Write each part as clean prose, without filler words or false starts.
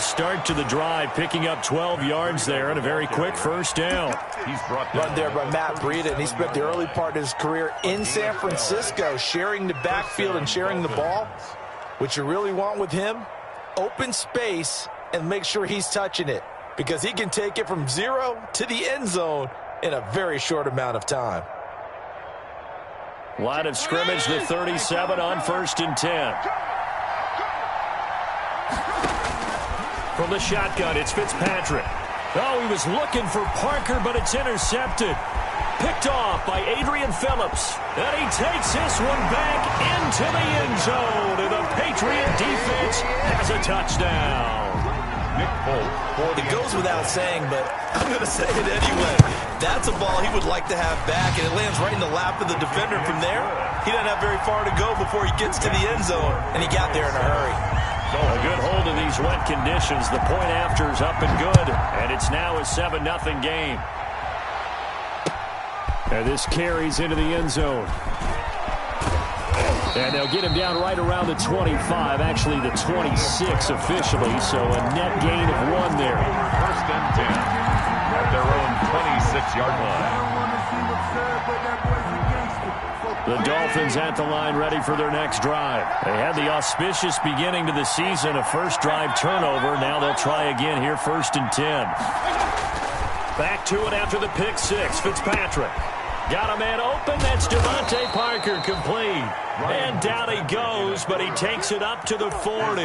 nice start to the drive, picking up 12 yards there and a very quick first down. He's brought down there by Matt Breida, and he spent the early part of his career in San Francisco sharing the backfield and sharing the ball. What you really want with him, open space and make sure he's touching it, because he can take it from 0 to the end zone in a very short amount of time. Line of scrimmage, the 37 on 1st and 10. From the shotgun, it's Fitzpatrick. Oh, he was looking for Parker, but it's intercepted. Picked off by Adrian Phillips. And he takes this one back into the end zone. And the Patriot defense has a touchdown. It goes without saying, but I'm going to say it anyway. That's a ball he would like to have back, and it lands right in the lap of the defender. From there, he doesn't have very far to go before he gets to the end zone, and he got there in a hurry. A good hold in these wet conditions. The point after is up and good, and it's now a 7-0 game. And this carries into the end zone. And they'll get him down right around the 25, actually the 26 officially, so a net gain of 1 there. 1st and 10 at their own 26-yard line. The Dolphins at the line, ready for their next drive. They had the auspicious beginning to the season, a first drive turnover. Now they'll try again here, 1st and 10. Back to it after the pick 6, Fitzpatrick. Got a man open. That's Devontae Parker, complete. And down he goes, but he takes it up to the 40.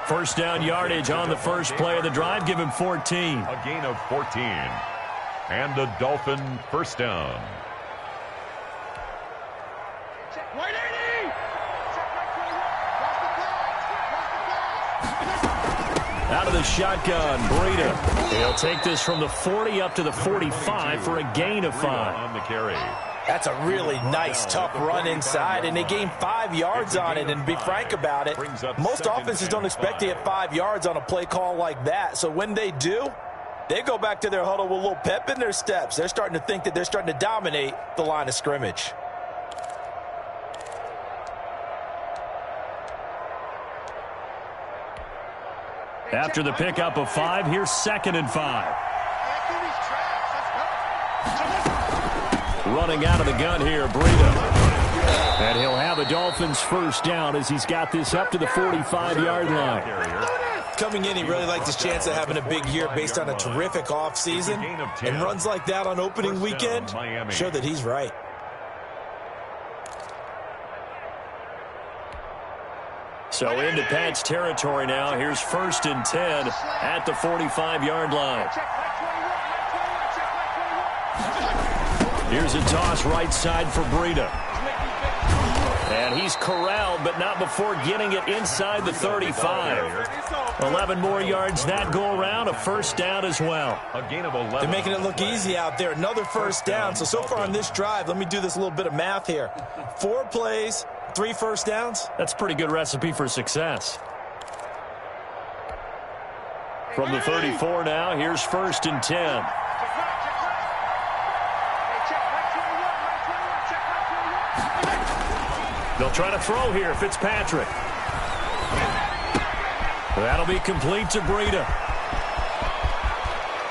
First down yardage on the first play of the drive. Give him 14. A gain of 14. And the Dolphin first down. Out of the shotgun, Breida. He'll take this from the 40 up to the 45 for a gain of 5. On the carry. That's a really nice, tough run inside, and they gained 5 yards on it. And to be frank about it, most offenses don't expect to get 5 yards on a play call like that. So when they do, they go back to their huddle with a little pep in their steps. They're starting to think that they're starting to dominate the line of scrimmage. After the pickup of 5, here's 2nd and 5. Running out of the gun here, Breida. And he'll have a Dolphins first down as he's got this up to the 45-yard line. Coming in, he really liked his chance of having a big year based on a terrific offseason. And runs like that on opening weekend show that he's right. So into Pat's territory now. Here's 1st and 10 at the 45-yard line. Here's a toss right side for Breida. And he's corralled, but not before getting it inside the 35. 11 more yards that go around, a first down as well. A gain of 11. They're making it look easy out there. Another first down. So far on this drive, let me do this little bit of math here. 4 plays, 3 first downs. That's a pretty good recipe for success. From the 34 now, here's 1st and 10. They'll try to throw here, Fitzpatrick. That'll be complete to Breida.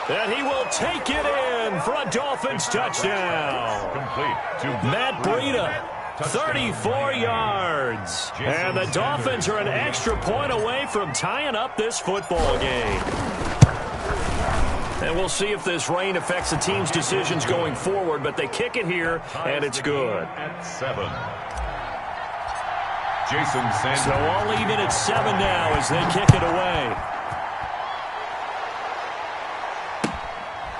And he will take it in for a Dolphins touchdown. Complete to Matt Breida. 34 yards. And the Dolphins are an extra point away from tying up this football game. And we'll see if this rain affects the team's decisions going forward, but they kick it here, and it's good. At 7. Jason Sanders. So I'll leave it at 7 now as they kick it away.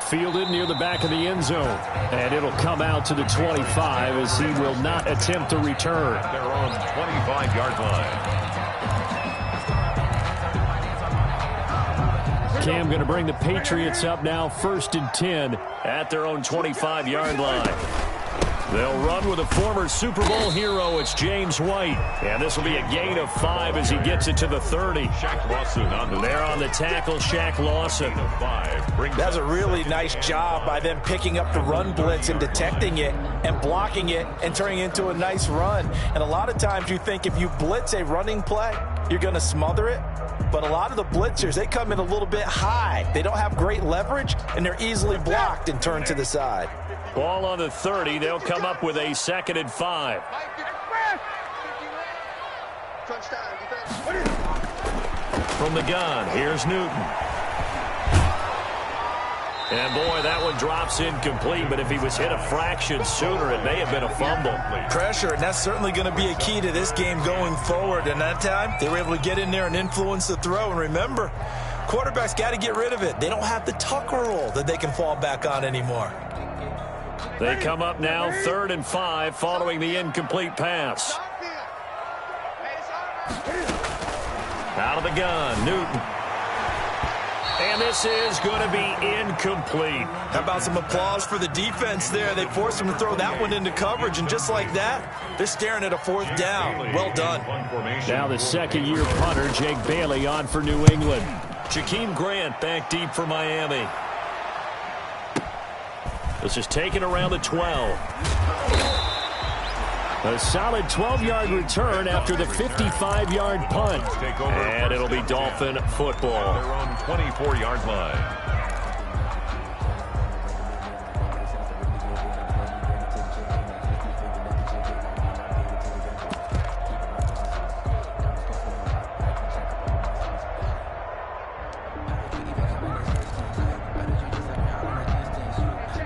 Fielded near the back of the end zone. And it'll come out to the 25 as he will not attempt to return. They're on 25-yard line. Cam going to bring the Patriots up now, 1st and 10 at their own 25-yard line. They'll run with a former Super Bowl hero. It's James White. And this will be a gain of 5 as he gets it to the 30. Shaq Lawson on there on the tackle, Shaq Lawson. That's a really nice job by them picking up the run blitz and detecting it and blocking it and turning it into a nice run. And a lot of times you think if you blitz a running play, you're going to smother it. but a lot of the blitzers, they come in a little bit high. They don't have great leverage, and they're easily blocked and turned to the side. Ball on the 30. They'll come up with a 2nd and 5. From the gun, here's Newton. And, boy, that one drops incomplete, but if he was hit a fraction sooner, it may have been a fumble. Pressure, and that's certainly going to be a key to this game going forward. And that time, they were able to get in there and influence the throw. And remember, quarterbacks got to get rid of it. They don't have the Tucker rule that they can fall back on anymore. They come up now 3rd and 5 following the incomplete pass. Out of the gun, Newton. And this is going to be incomplete. How about some applause for the defense there? They forced him to throw that one into coverage, and just like that, they're staring at a 4th down. Well done. Now the 2nd-year punter, Jake Bailey, on for New England. Jakeem Grant back deep for Miami. This is taken around the 12. A solid 12-yard return after the 55-yard punt. And it'll be Dolphin football. Their own 24-yard line.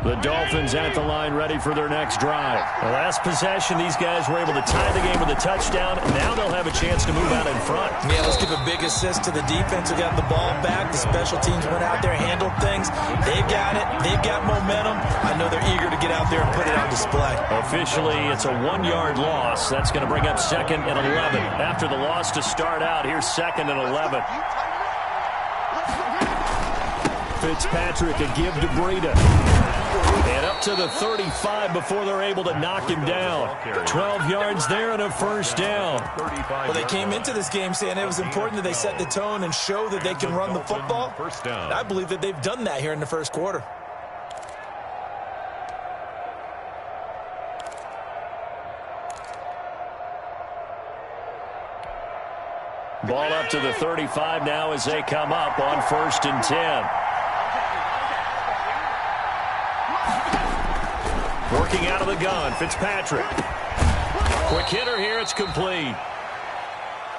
The Dolphins at the line, ready for their next drive. The last possession, these guys were able to tie the game with a touchdown. Now they'll have a chance to move out in front. Yeah, let's give a big assist to the defense who got the ball back. The special teams went out there, handled things. They've got it. They've got momentum. I know they're eager to get out there and put it on display. Officially, it's a 1-yard loss. That's going to bring up 2nd and 11. After the loss to start out, here's 2nd and 11. Fitzpatrick, a give to Breida. And up to the 35 before they're able to knock him down. 12 yards there and a 1st down. Well, they came into this game saying it was important that they set the tone and show that they can run the football. And I believe that they've done that here in the 1st quarter. Ball up to the 35 now as they come up on 1st and 10. Working out of the gun, Fitzpatrick. Quick hitter here, it's complete.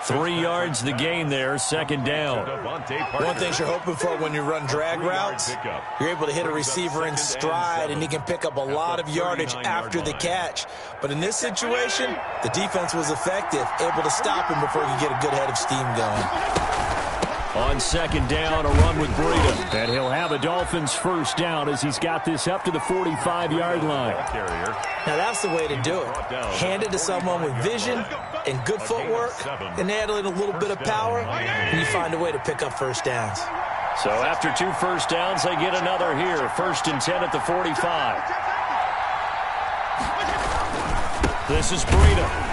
3 yards the gain there, 2nd down. One thing you're hoping for when you run drag routes, you're able to hit a receiver in stride, and he can pick up a lot of yardage after the catch. But in this situation, the defense was effective, able to stop him before he could get a good head of steam going. On 2nd down, a run with Breida. And he'll have a Dolphins 1st down as he's got this up to the 45-yard line. Now that's the way to do it. Hand it to someone with vision and good footwork, and add in a little bit of power, and you find a way to pick up 1st downs. So after 2 1st downs, they get another here. 1st and 10 at the 45. This is Breida.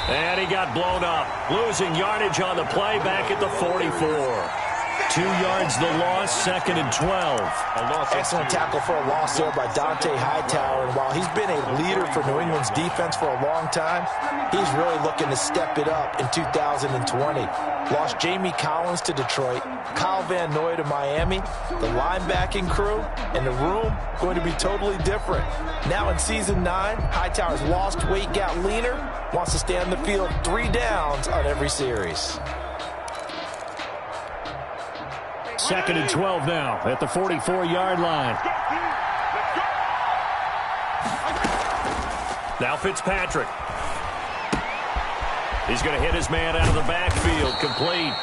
And he got blown up. Losing yardage on the play back at the 44. 2 yards the loss, 2nd and 12. Excellent tackle for a loss there by Dante Hightower. And while he's been a leader for New England's defense for a long time, he's really looking to step it up in 2020. Lost Jamie Collins to Detroit, Kyle Van Noy to Miami. The linebacking crew and the room going to be totally different. Now in Season 9, Hightower's lost weight, got leaner, wants to stay on the field 3 downs on every series. 2nd and 12 now at the 44-yard line. Now Fitzpatrick. He's going to hit his man out of the backfield, complete.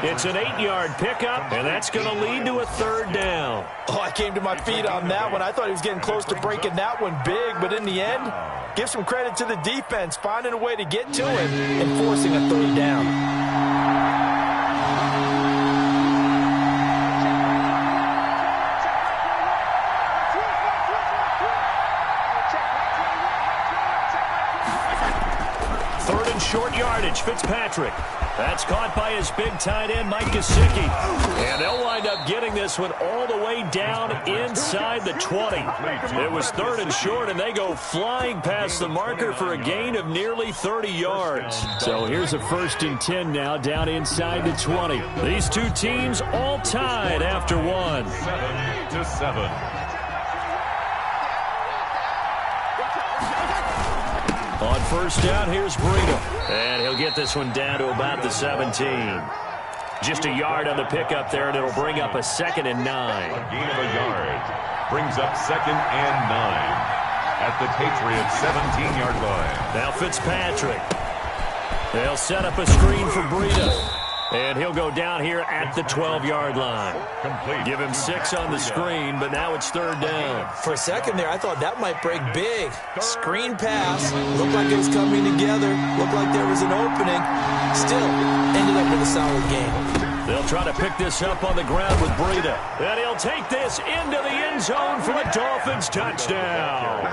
It's an 8-yard pickup, and that's going to lead to a 3rd down. Oh, I came to my feet on that one. I thought he was getting close to breaking that one big, but in the end, give some credit to the defense, finding a way to get to it and forcing a 3rd down. Short yardage. Fitzpatrick. That's caught by his big tight end, Mike Gesicki. And they'll wind up getting this one all the way down inside the 20. It was 3rd and short, and they go flying past the marker for a gain of nearly 30 yards. So here's a 1st and 10 now down inside the 20. These two teams all tied after one. 7-7. On 1st down, here's Breida. And he'll get this one down to about the 17. Just a yard on the pickup there, and it'll bring up a 2nd and 9. A gain of a yard. Brings up 2nd and 9 at the Patriots' 17-yard line. Now Fitzpatrick. They'll set up a screen for Breida. And he'll go down here at the 12-yard line. Complete. Give him 6 on the screen, but now it's 3rd down. For a second there, I thought that might break big. Screen pass. Looked like it was coming together. Looked like there was an opening. Still, ended up with a solid game. They'll try to pick this up on the ground with Breida. And he'll take this into the end zone for a Dolphins touchdown.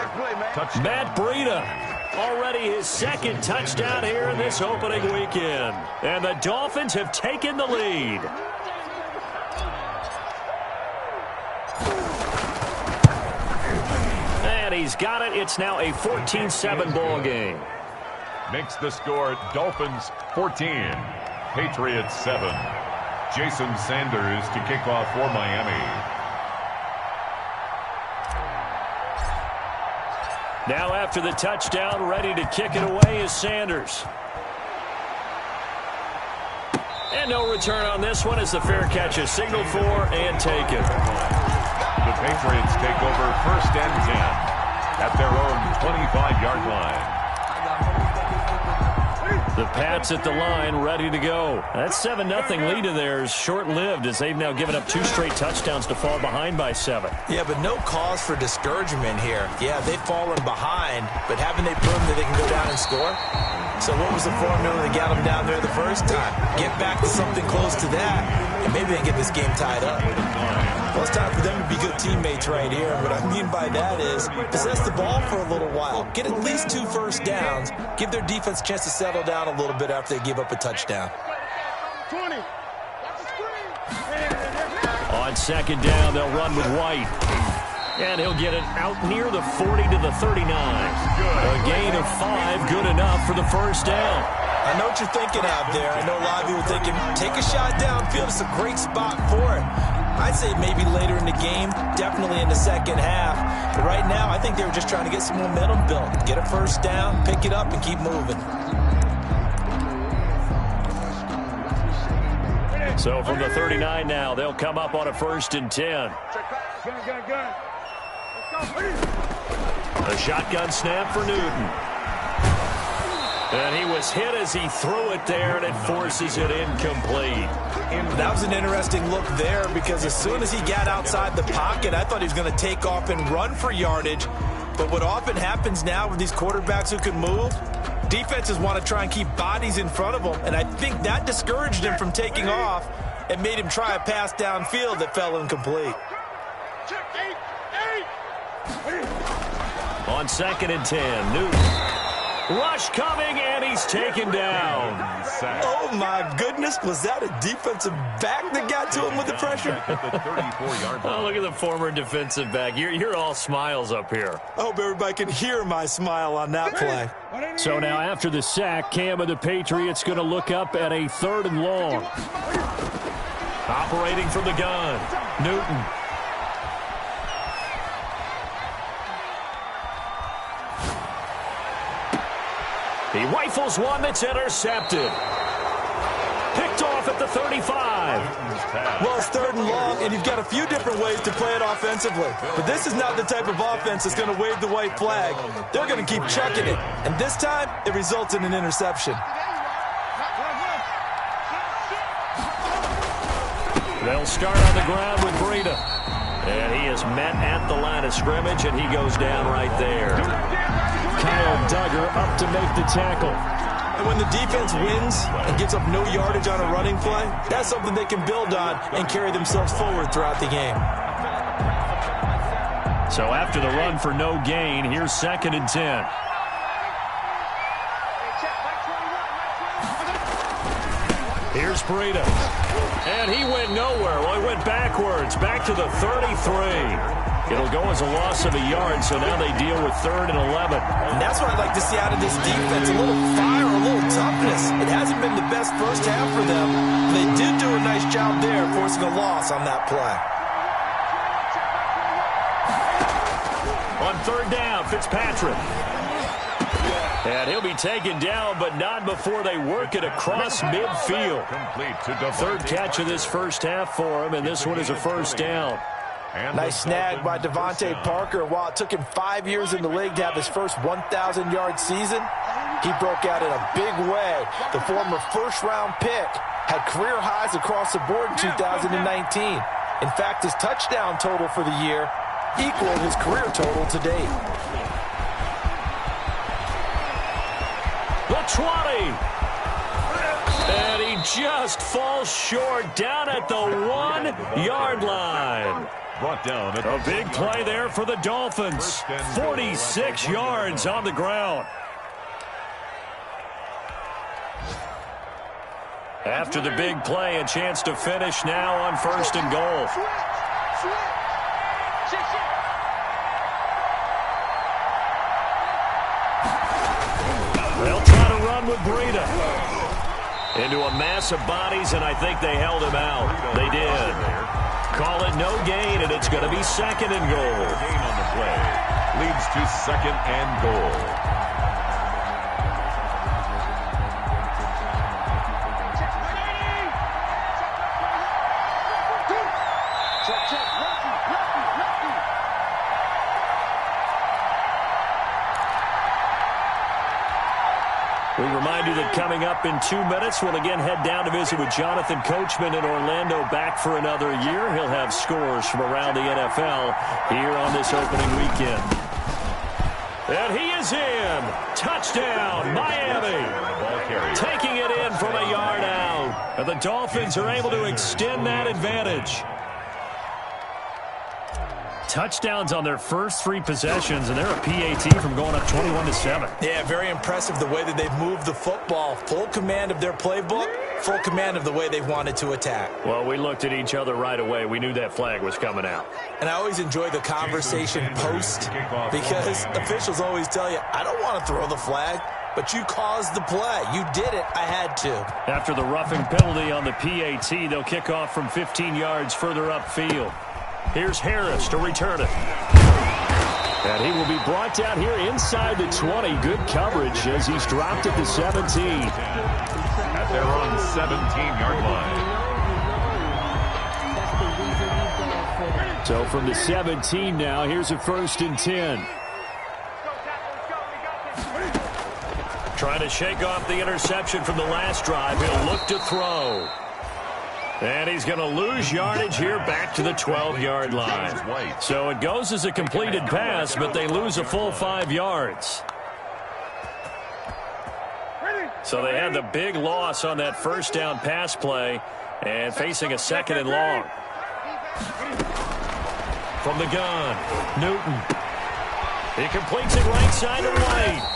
Matt Breida. Already his 2nd touchdown here in this opening weekend. And the Dolphins have taken the lead. And he's got it. It's now a 14-7 ball game. Makes the score Dolphins 14, Patriots 7. Jason Sanders to kick off for Miami. Now after the touchdown, ready to kick it away is Sanders. And no return on this one as the fair catch is signaled for and taken. The Patriots take over 1st and 10 at their own 25-yard line. The Pats at the line, ready to go. That 7-0 lead of theirs short-lived as they've now given up 2 straight touchdowns to fall behind by 7. Yeah, but no cause for discouragement here. Yeah, they've fallen behind, but haven't they proven that they can go down and score? So what was the formula that got them down there the first time? Get back to something close to that, and maybe they can get this game tied up. Well, it's time for them to be good teammates right here. What I mean by that is possess the ball for a little while. Get at least 2 first downs. Give their defense a chance to settle down a little bit after they give up a touchdown. 20. On 2nd down, they'll run with White. And he'll get it out near the 40 to the 39. A gain of 5, good enough for the 1st down. I know what you're thinking out there. I know a lot of you are thinking, take a shot downfield. It's a great spot for it. I'd say maybe later in the game, definitely in the 2nd half. But right now, I think they were just trying to get some momentum built. Get a 1st down, pick it up, and keep moving. So from the 39 now, they'll come up on a 1st and 10. A shotgun snap for Newton. And he was hit as he threw it there, and it forces it incomplete. That was an interesting look there because as soon as he got outside the pocket, I thought he was going to take off and run for yardage. But what often happens now with these quarterbacks who can move, defenses want to try and keep bodies in front of them, and I think that discouraged him from taking off and made him try a pass downfield that fell incomplete. On 2nd and 10, Newton. Rush coming, and he's taken down. Oh, my goodness. Was that a defensive back that got to him with the pressure? Oh, look at the former defensive back. You're all smiles up here. I hope everybody can hear my smile on that play. So now after the sack, Cam of the Patriots going to look up at a 3rd and long. Operating from the gun, Newton. He rifles one that's intercepted. Picked off at the 35. Well, it's 3rd and long, and you've got a few different ways to play it offensively. But this is not the type of offense that's going to wave the white flag. They're going to keep chucking it. And this time, it results in an interception. They'll start on the ground with Breida. And he is met at the line of scrimmage, and he goes down right there. Kyle Duggar up to make the tackle. And when the defense wins and gives up no yardage on a running play, that's something they can build on and carry themselves forward throughout the game. So after the run for no gain, here's 2nd and 10. Here's Breida. And he went nowhere. Well, he went backwards, back to the 33. It'll go as a loss of a yard, so now they deal with 3rd and 11. And that's what I'd like to see out of this defense, a little fire, a little toughness. It hasn't been the best first half for them. They did do a nice job there, forcing a loss on that play. On 3rd down, Fitzpatrick. And he'll be taken down, but not before they work it across midfield. 3rd catch of this first half for him, and this one is a 1st down. Nice snag by Devontae Parker. While it took him 5 years in the league to have his first 1,000-yard season, he broke out in a big way. The former first-round pick had career highs across the board in 2019. In fact, his touchdown total for the year equaled his career total to date. The 20. And he just falls short down at the 1-yard line. Brought down. A big play there for the Dolphins. 46 yards on the ground. After the big play, a chance to finish now on 1st and goal. They'll try to run with Breida. Into a mass of bodies, and I think they held him out. They did. Call it no gain, and it's going to be 2nd and goal. Gain on the play. Leads to 2nd and goal. We remind you that coming up in 2 minutes, we'll again head down to visit with Jonathan Coachman in Orlando, back for another year. He'll have scores from around the NFL here on this opening weekend. And he is in. Touchdown, Miami. Taking it in from a yard out. And the Dolphins are able to extend that advantage. Touchdowns on their first 3 possessions, and they're a PAT from going up 21-7. Yeah, very impressive the way that they've moved the football. Full command of their playbook, full command of the way they've wanted to attack. Well, we looked at each other right away. We knew that flag was coming out. And I always enjoy the conversation post, because officials always tell you, I don't want to throw the flag, but you caused the play. You did it. I had to. After the roughing penalty on the PAT, they'll kick off from 15 yards further upfield. Here's Harris to return it. And he will be brought down here inside the 20. Good coverage as he's dropped at the 17. At their own 17-yard line. So from the 17 now, here's a 1st and 10. Trying to shake off the interception from the last drive. He'll look to throw. And he's going to lose yardage here back to the 12-yard line. So it goes as a completed pass, but they lose a full 5 yards. So they had the big loss on that 1st down pass play and facing a 2nd and long. From the gun, Newton. He completes it right side to right.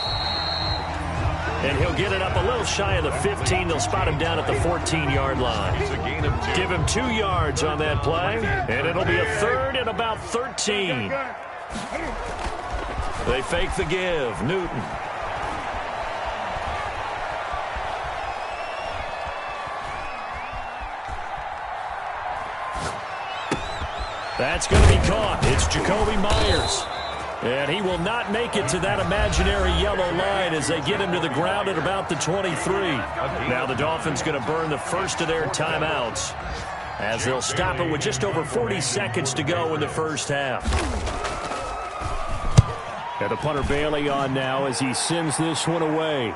And he'll get it up a little shy of the 15. They'll spot him down at the 14-yard line. Give him 2 yards on that play, and it'll be a 3rd and about 13. They fake the give. Newton. That's going to be caught. It's Jacoby Myers. And he will not make it to that imaginary yellow line as they get him to the ground at about the 23. Now the Dolphins going to burn the first of their timeouts as they'll stop it with just over 40 seconds to go in the first half. And the punter Bailey on now as he sends this one away.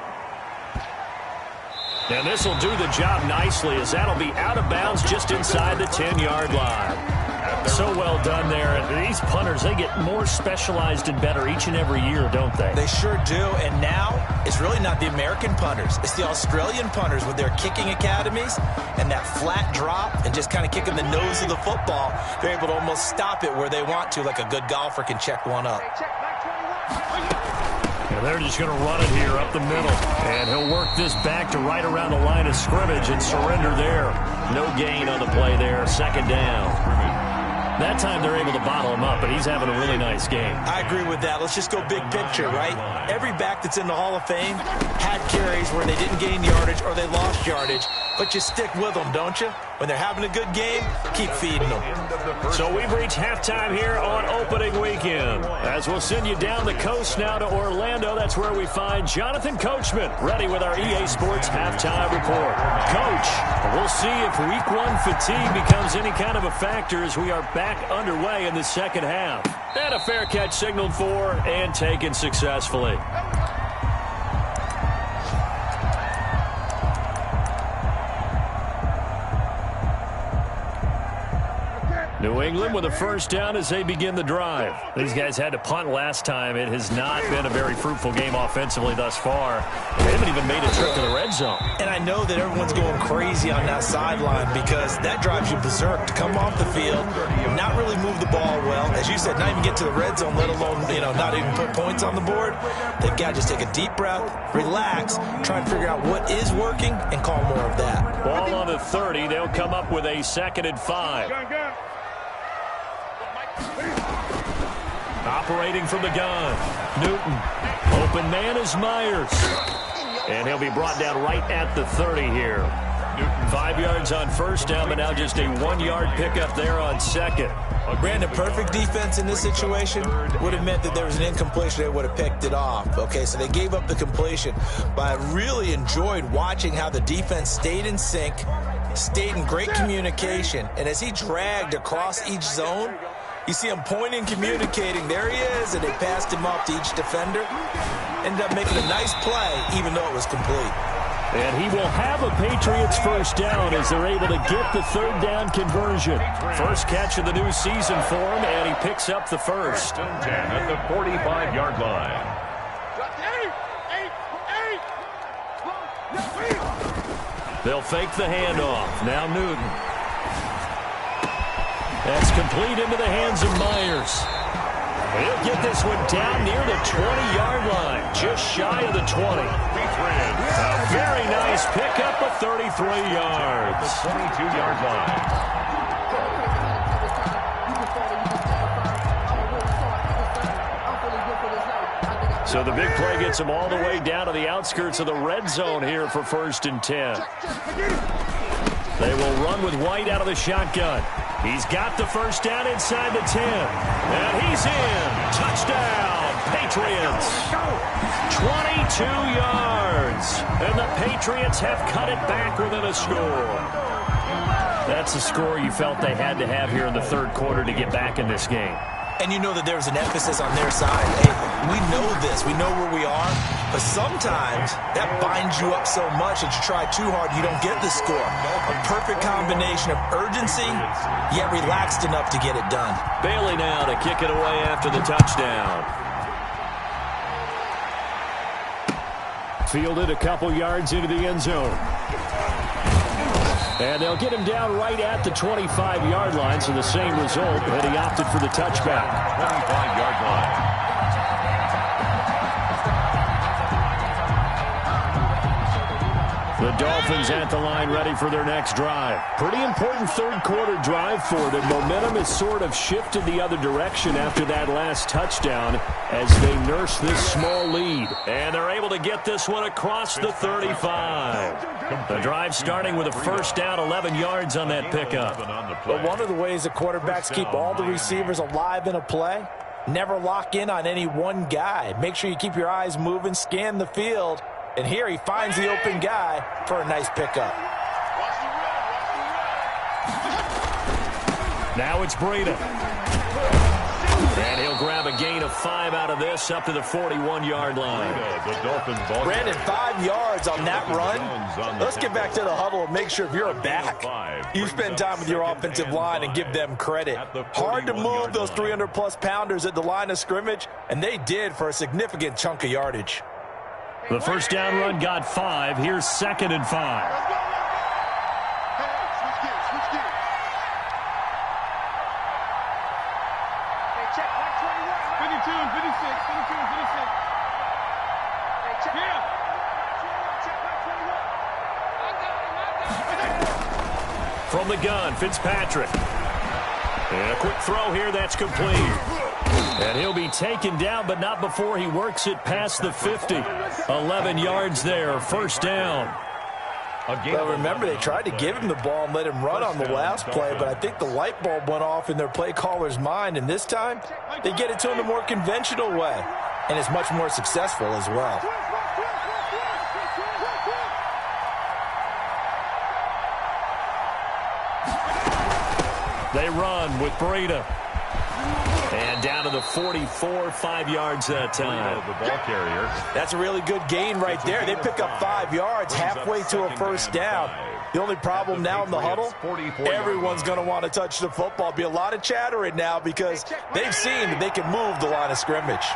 And this will do the job nicely as that'll be out of bounds just inside the 10-yard line. So well done there. And these punters, they get more specialized and better each and every year, don't they? They sure do. And now it's really not the American punters. It's the Australian punters with their kicking academies and that flat drop and just kind of kicking the nose of the football. They're able to almost stop it where they want to, like a good golfer can check one up. And they're just going to run it here up the middle. And he'll work this back to right around the line of scrimmage and surrender there. No gain on the play there. Second down. That time they're able to bottle him up, but he's having a really nice game. I agree with that. Let's just go big picture, right? Every back that's in the Hall of Fame had carries where they didn't gain yardage or they lost yardage, but you stick with them, don't you? When they're having a good game, keep feeding them. So we've reached halftime here on opening weekend. As we'll send you down the coast now to Orlando, that's where we find Jonathan Coachman ready with our EA Sports halftime report. Coach, we'll see if week one fatigue becomes any kind of a factor as we are back underway in the second half. And a fair catch signaled for and taken successfully. New England with a first down as they begin the drive. These guys had to punt last time. It has not been a very fruitful game offensively thus far. They haven't even made a trip to the red zone. And I know that everyone's going crazy on that sideline because that drives you berserk to come off the field, not really move the ball well. As you said, not even get to the red zone, let alone, not even put points on the board. They've got to just take a deep breath, relax, try and figure out what is working and call more of that. Ball on the 30. They'll come up with a 2nd and 5. Operating from the gun, Newton. Open man is Myers. And he'll be brought down right at the 30 here. Newton 5 yards on first down, but now just a 1-yard pickup there on second. Brandon, perfect defense in this situation would have meant that there was an incompletion. They would have picked it off. Okay, so they gave up the completion. But I really enjoyed watching how the defense stayed in sync, stayed in great communication. And as he dragged across each zone, you see him pointing, communicating. There he is, and they passed him off to each defender. Ended up making a nice play, even though it was complete. And he will have a Patriots first down as they're able to get the 3rd down conversion. First catch of the new season for him, and he picks up the first. 10 at the 45-yard line. They'll fake the handoff. Now Newton. That's complete into the hands of Myers. He'll get this one down near the 20-yard line, just shy of the 20. A very nice pickup of 33 yards. The 22-yard line. So the big play gets him all the way down to the outskirts of the red zone here for 1st and 10. They will run with White out of the shotgun. He's got the first down inside the 10. And he's in. Touchdown, Patriots. 22 yards. And the Patriots have cut it back within a score. That's the score you felt they had to have here in the 3rd quarter to get back in this game. And you know that there's an emphasis on their side. Hey, we know this. We know where we are. But sometimes that binds you up so much that you try too hard, you don't get the score. A perfect combination of urgency, yet relaxed enough to get it done. Bailey now to kick it away after the touchdown. Fielded a couple yards into the end zone. And they'll get him down right at the 25-yard line, so the same result, but he opted for the touchback. 25-yard line. The Dolphins at the line ready for their next drive. Pretty important 3rd quarter drive for them. Momentum has sort of shifted the other direction after that last touchdown as they nurse this small lead. And they're able to get this one across the 35. The drive starting with a first down, 11 yards on that pickup. But one of the ways that quarterbacks keep all the receivers alive in a play, never lock in on any one guy. Make sure you keep your eyes moving, scan the field. And here he finds the open guy for a nice pickup. Now it's Breida. And he'll grab a gain of 5 out of this up to the 41-yard line. Brandon, 5 yards on that run. Let's get back to the huddle and make sure if you're a back, you spend time with your offensive line and give them credit. Hard to move those 300-plus pounders at the line of scrimmage, and they did for a significant chunk of yardage. The first down run got 5. Here's 2nd and 5. From the gun, Fitzpatrick. And a quick throw here, that's complete. And he'll be taken down, but not before he works it past the 50. 11 yards there, first down. Well, remember, they tried to give him the ball and let him run on the last play, but I think the light bulb went off in their play caller's mind, and this time they get it to him the more conventional way, and it's much more successful as well. They run with Breida. And down to the 44, 5 yards that time. The ball carrier. That's a really good gain right there. They pick up 5 yards halfway to a first down. The only problem now in the huddle, everyone's going to want to touch the football. Be a lot of chattering now because they've seen that they can move the line of scrimmage.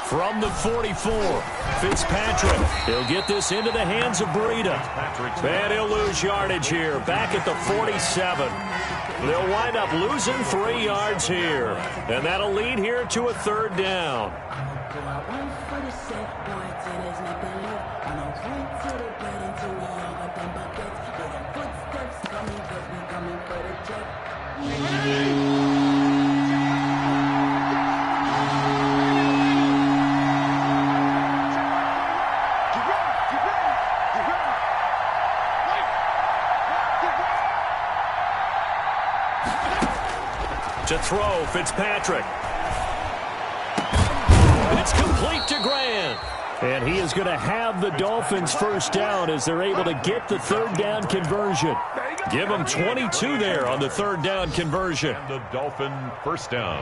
From the 44, Fitzpatrick. He'll get this into the hands of Breida. And he'll lose yardage here, back at the 47. They'll wind up losing 3 yards here. And that'll lead here to a third down. To throw, Fitzpatrick. It's complete to Grant. And he is going to have the Dolphins first down as they're able to get the third down conversion. Give them 22 there on the third down conversion. And the Dolphin first down.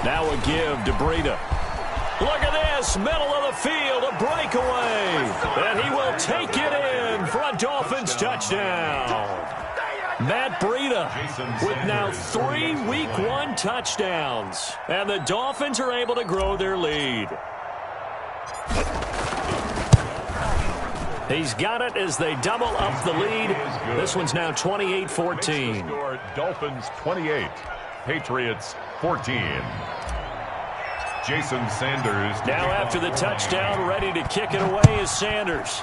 Now a give to Breida. Look at this, middle of the field, a breakaway. And he will take it in for a Dolphins touchdown. Matt Breida with now 3 Week 1 touchdowns. And the Dolphins are able to grow their lead. He's got it as they double up the lead. This one's now 28-14. Dolphins 28, Patriots 14. Jason Sanders. Now after the touchdown, ready to kick it away is Sanders.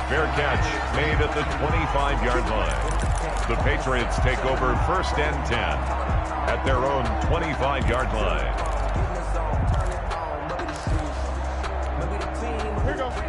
Fair catch made at the 25-yard line. The Patriots take over first and 10 at their own 25-yard line.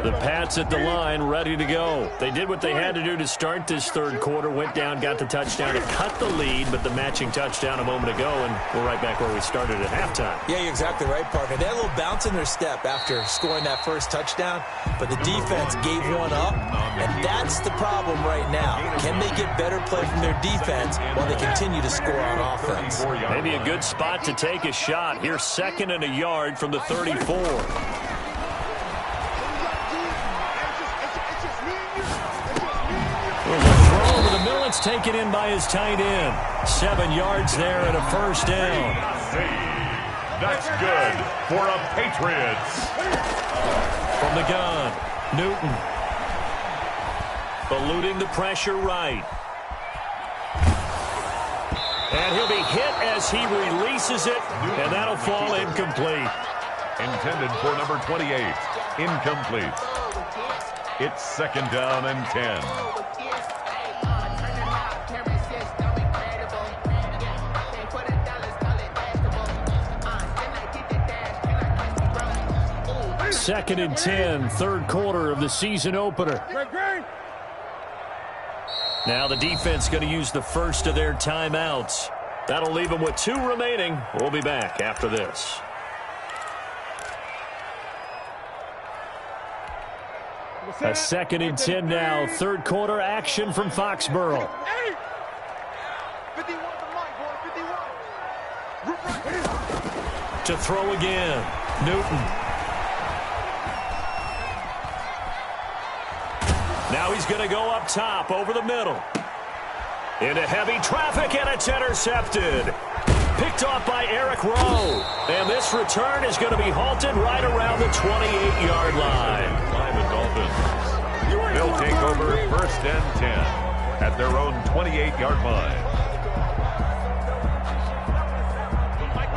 The Pats at the line, ready to go. They did what they had to do to start this third quarter, went down, got the touchdown to cut the lead, but the matching touchdown a moment ago, and we're right back where we started at halftime. Yeah, you're exactly right, partner. They had a little bounce in their step after scoring that first touchdown, but the defense gave one up, and that's the problem right now. Can they get better play from their defense while they continue to score on offense? Maybe a good spot to take a shot. Here's 2nd and a yard from the 34. It's taken in by his tight end. 7 yards there and a first down. That's good for a Patriots. From the gun, Newton. Eluding the pressure right. And he'll be hit as he releases it, and that'll fall incomplete. Intended for number 28. Incomplete. It's 2nd down and 10. Second and 10, third quarter of the season opener. Now the defense going to use the first of their timeouts. That'll leave them with 2 remaining. We'll be back after this. A 2nd and 10 now, third quarter action from Foxborough. To throw again, Newton. Now he's going to go up top over the middle. Into heavy traffic, and it's intercepted. Picked off by Eric Rowe. And this return is going to be halted right around the 28-yard line. By the Dolphins. They'll take over 1st and 10 at their own 28-yard line.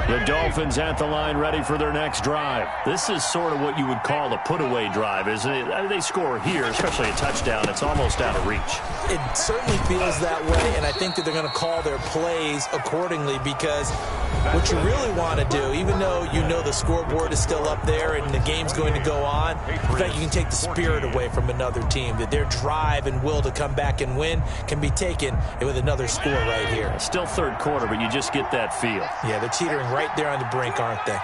The Dolphins at the line ready for their next drive. This is sort of what you would call a put-away drive, isn't it? I mean, they score here, especially a touchdown. It's almost out of reach. It certainly feels that way, and I think that they're going to call their plays accordingly because what you really want to do, even though you know the scoreboard is still up there and the game's going to go on, in fact, you can take the spirit away from another team, that their drive and will to come back and win can be taken with another score right here. Still third quarter, but you just get that feel. Yeah, they're teetering right there on the brink, aren't they?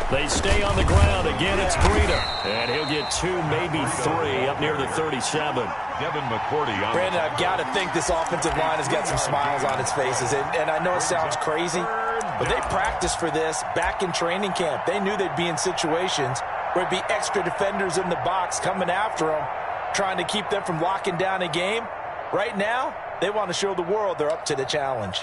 They stay on the ground. Again, it's Breida. And he'll get 2, maybe 3 up near the 37. Devin McCourty on. Brandon, I've got to think this offensive line has got some smiles on its faces. And I know it sounds crazy, but they practiced for this back in training camp. They knew they'd be in situations where there'd be extra defenders in the box coming after them, trying to keep them from locking down a game. Right now, they want to show the world they're up to the challenge.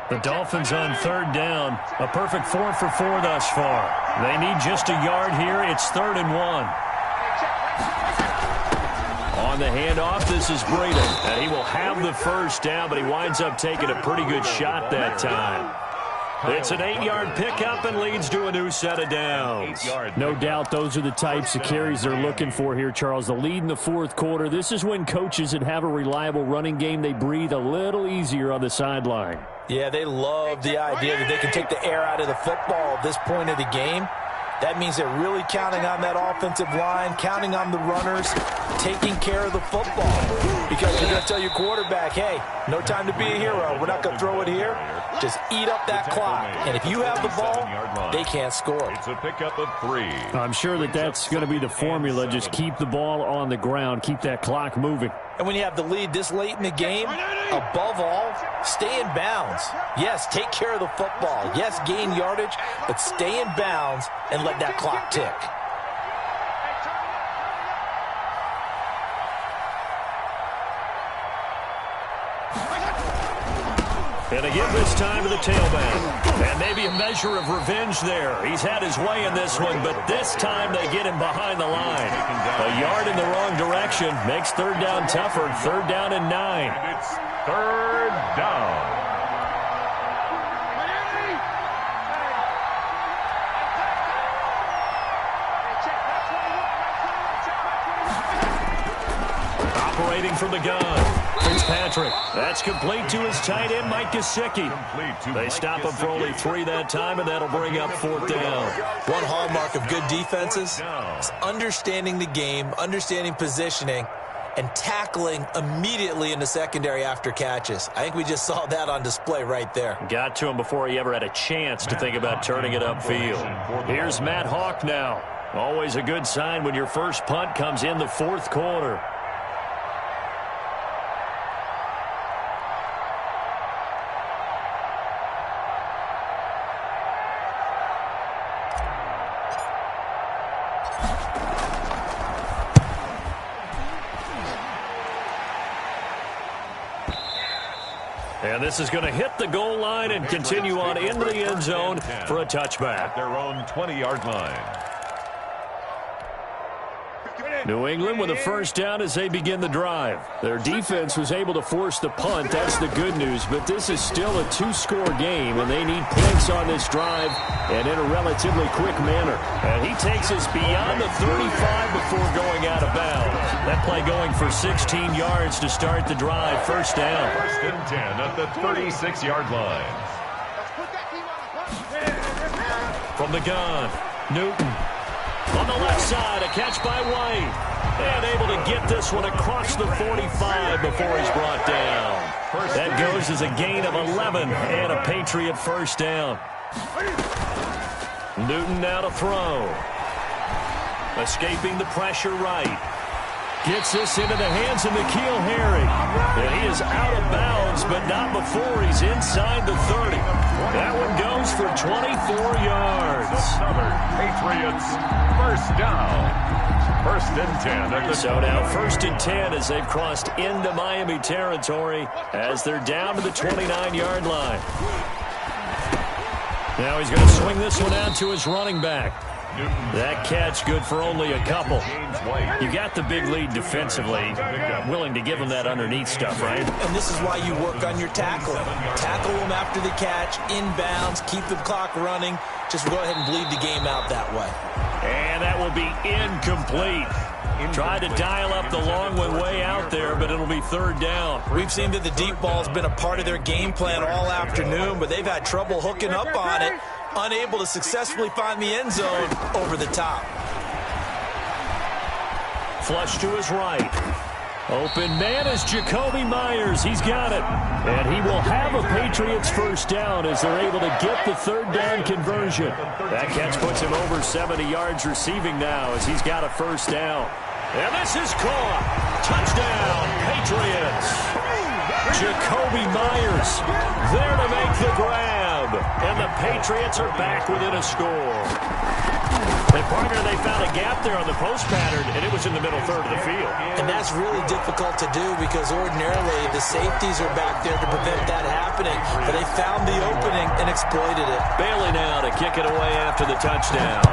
The Dolphins on 3rd down. A perfect 4 for 4 thus far. They need just a yard here. It's 3rd and 1. On the handoff, this is Breida. And he will have the first down, but he winds up taking a pretty good shot that time. It's an 8-yard pickup and leads to a new set of downs. No doubt those are the types of carries they're looking for here, Charles. The lead in the 4th quarter. This is when coaches that have a reliable running game, they breathe a little easier on the sideline. Yeah, they love the idea that they can take the air out of the football at this point of the game. That means they're really counting on that offensive line, counting on the runners, taking care of the football. Because you're going to tell your quarterback, hey, no time to be a hero. We're not going to throw it here. Just eat up that clock. And if you have the ball, they can't score. It's a pickup of 3. I'm sure that that's going to be the formula. Just keep the ball on the ground, keep that clock moving. And when you have the lead this late in the game, above all, stay in bounds. Yes, take care of the football. Yes, gain yardage, but stay in bounds and let that clock tick. And again this time to the tailback. And maybe a measure of revenge there. He's had his way in this one, but this time they get him behind the line. A yard in the wrong direction makes 3rd down tougher. 3rd down and 9. And it's 3rd down. Operating from the gun. Fitzpatrick. That's complete to his tight end, Mike Gesicki. They stop him for only 3 that time, and that'll bring up 4th down. One hallmark of good defenses is understanding the game, understanding positioning, and tackling immediately in the secondary after catches. I think we just saw that on display right there. Got to him before he ever had a chance to think about turning it upfield. Here's Matt Hawk now. Always a good sign when your first punt comes in the 4th quarter. And this is going to hit the goal line and continue on into the end zone for a touchback. Their own 20-yard line. New England with a first down as they begin the drive. Their defense was able to force the punt. That's the good news. But this is still a 2-score game, and they need points on this drive and in a relatively quick manner. And he takes us beyond the 35 before going out of bounds. That play going for 16 yards to start the drive. First down. 1st and 10 at the 36-yard line. From the gun, Newton. On the left side, a catch by White. And able to get this one across the 45 before he's brought down. That goes as a gain of 11 and a Patriot first down. Newton now to throw. Escaping the pressure right. Gets this into the hands of N'Keal Harry. And he is out of bounds, but not before he's inside the 30. That one goes for 24 yards. Another Patriots first down. First and 10. So now first and 10 as they've crossed into Miami territory as they're down to the 29-yard line. Now he's going to swing this one out to his running back. That catch good for only a couple. You got the big lead defensively. Willing to give him that underneath stuff, right? And this is why you work on your tackling. Tackle them after the catch, inbounds, keep the clock running. Just go ahead and bleed the game out that way. And that will be incomplete. Tried to dial up the long one way out there, but it'll be third down. We've seen that the deep ball's been a part of their game plan all afternoon, but they've had trouble hooking up on it, unable to successfully find the end zone over the top. Flush to his right. Open man is Jacoby Myers. He's got it. And he will have a Patriots first down as they're able to get the third down conversion. That catch puts him over 70 yards receiving now as he's got a first down. And this is caught. Touchdown, Patriots. Jacoby Myers there to make the grab. And the Patriots are back within a score. And partner, they found a gap there on the post pattern, and it was in the middle third of the field. And that's really difficult to do because ordinarily the safeties are back there to prevent that happening. But they found the opening and exploited it. Bailey now to kick it away after the touchdown.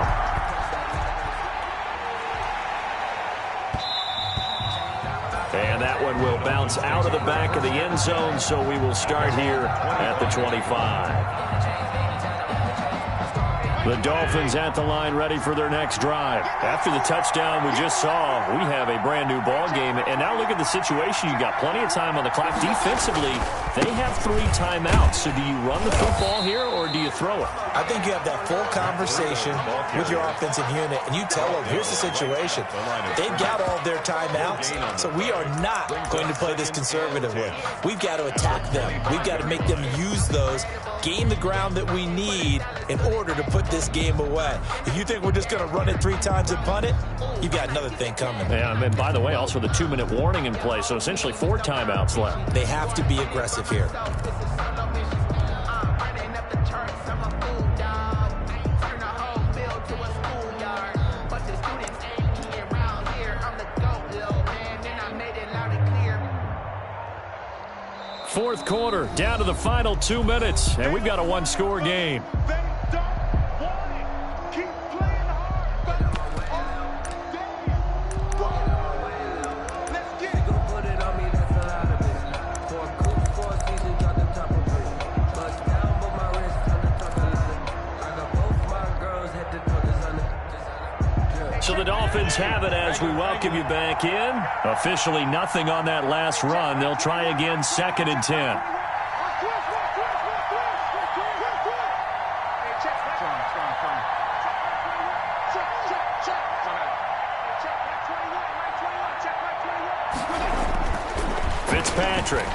And that one will bounce out of the back of the end zone, so we will start here at the 25. The Dolphins at the line ready for their next drive. After the touchdown we just saw, we have a brand new ball game. And now look at the situation. You've got plenty of time on the clock. Defensively, they have 3 timeouts. So do you run the football here or do you throw it? I think you have that full conversation with your offensive unit, and you tell them, here's the situation. They've got all their timeouts, so we are not going to play this conservatively. We've got to attack them. We've got to make them use those, gain the ground that we need in order to put this game away. If you think we're just going to run it 3 times and punt it, you've got another thing coming. Yeah, and by the way, also the 2-minute warning in play, so essentially 4 timeouts left. They have to be aggressive here. Fourth quarter, down to the final 2 minutes, and we've got a 1-score game. So the Dolphins have it as we welcome you back in. Officially nothing on that last run. They'll try again, 2nd and 10. Fitzpatrick.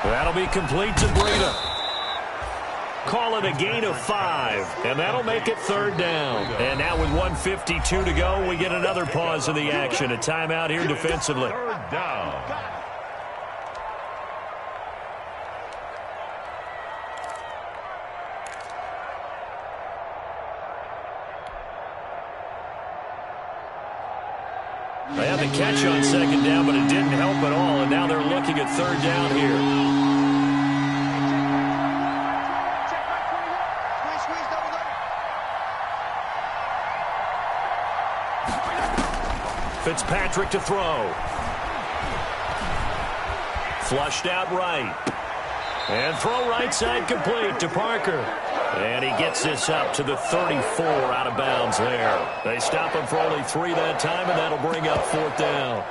That'll be complete to Breida. Call it a gain of 5, and that'll make it 3rd down. And now with 1:52 to go, we get another pause in the action. A timeout here defensively. 3rd down. They had the catch on 2nd down, but it didn't help at all, and now they're looking at 3rd down here. Fitzpatrick to throw. Flushed out right. And throw right side complete to Parker. And he gets this up to the 34 out of bounds there. They stop him for only 3 that time, and that'll bring up 4th down.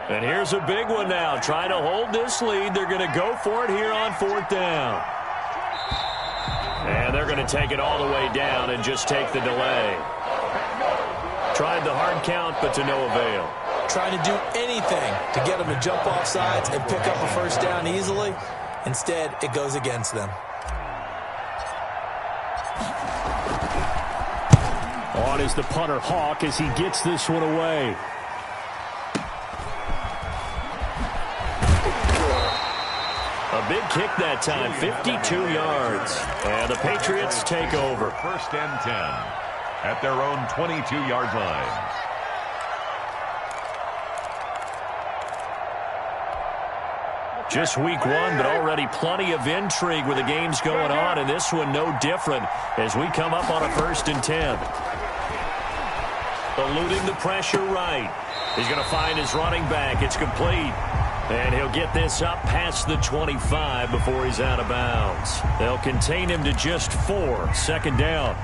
And here's a big one now. Trying to hold this lead. They're going to go for it here on 4th down. And they're going to take it all the way down and just take the delay. Tried the hard count, but to no avail. Trying to do anything to get them to jump off sides and pick up a first down easily. Instead, it goes against them. On is the punter, Hawk, as he gets this one away. A big kick that time, 52 yards. And the Patriots take over. 1st and 10 at their own 22-yard line. Just week 1, but already plenty of intrigue with the games going on, and this one no different as we come up on a 1st and 10. Eluding the pressure right. He's going to find his running back. It's complete. And he'll get this up past the 25 before he's out of bounds. They'll contain him to just 4. 2nd down.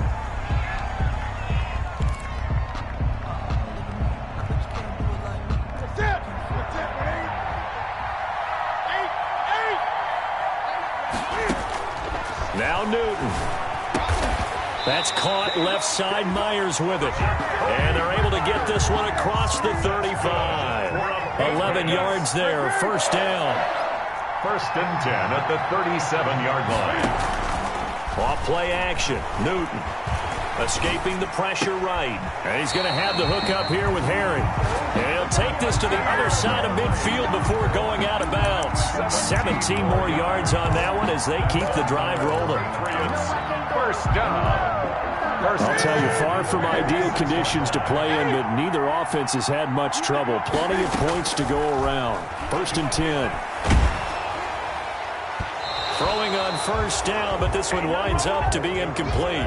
Now Newton. That's caught left side. Myers with it. And they're able to get this one across the 35. 11 yards there. 1st down. 1st and 10 at the 37-yard line. Off play action. Newton escaping the pressure right. And he's going to have the hook up here with Harry. And he'll take this to the other side of midfield before going out of bounds. 17 more yards on that one as they keep the drive rolling. 1st down. I'll tell you, far from ideal conditions to play in, but neither offense has had much trouble. Plenty of points to go around. 1st and 10. Throwing on 1st down, but this one winds up to be incomplete.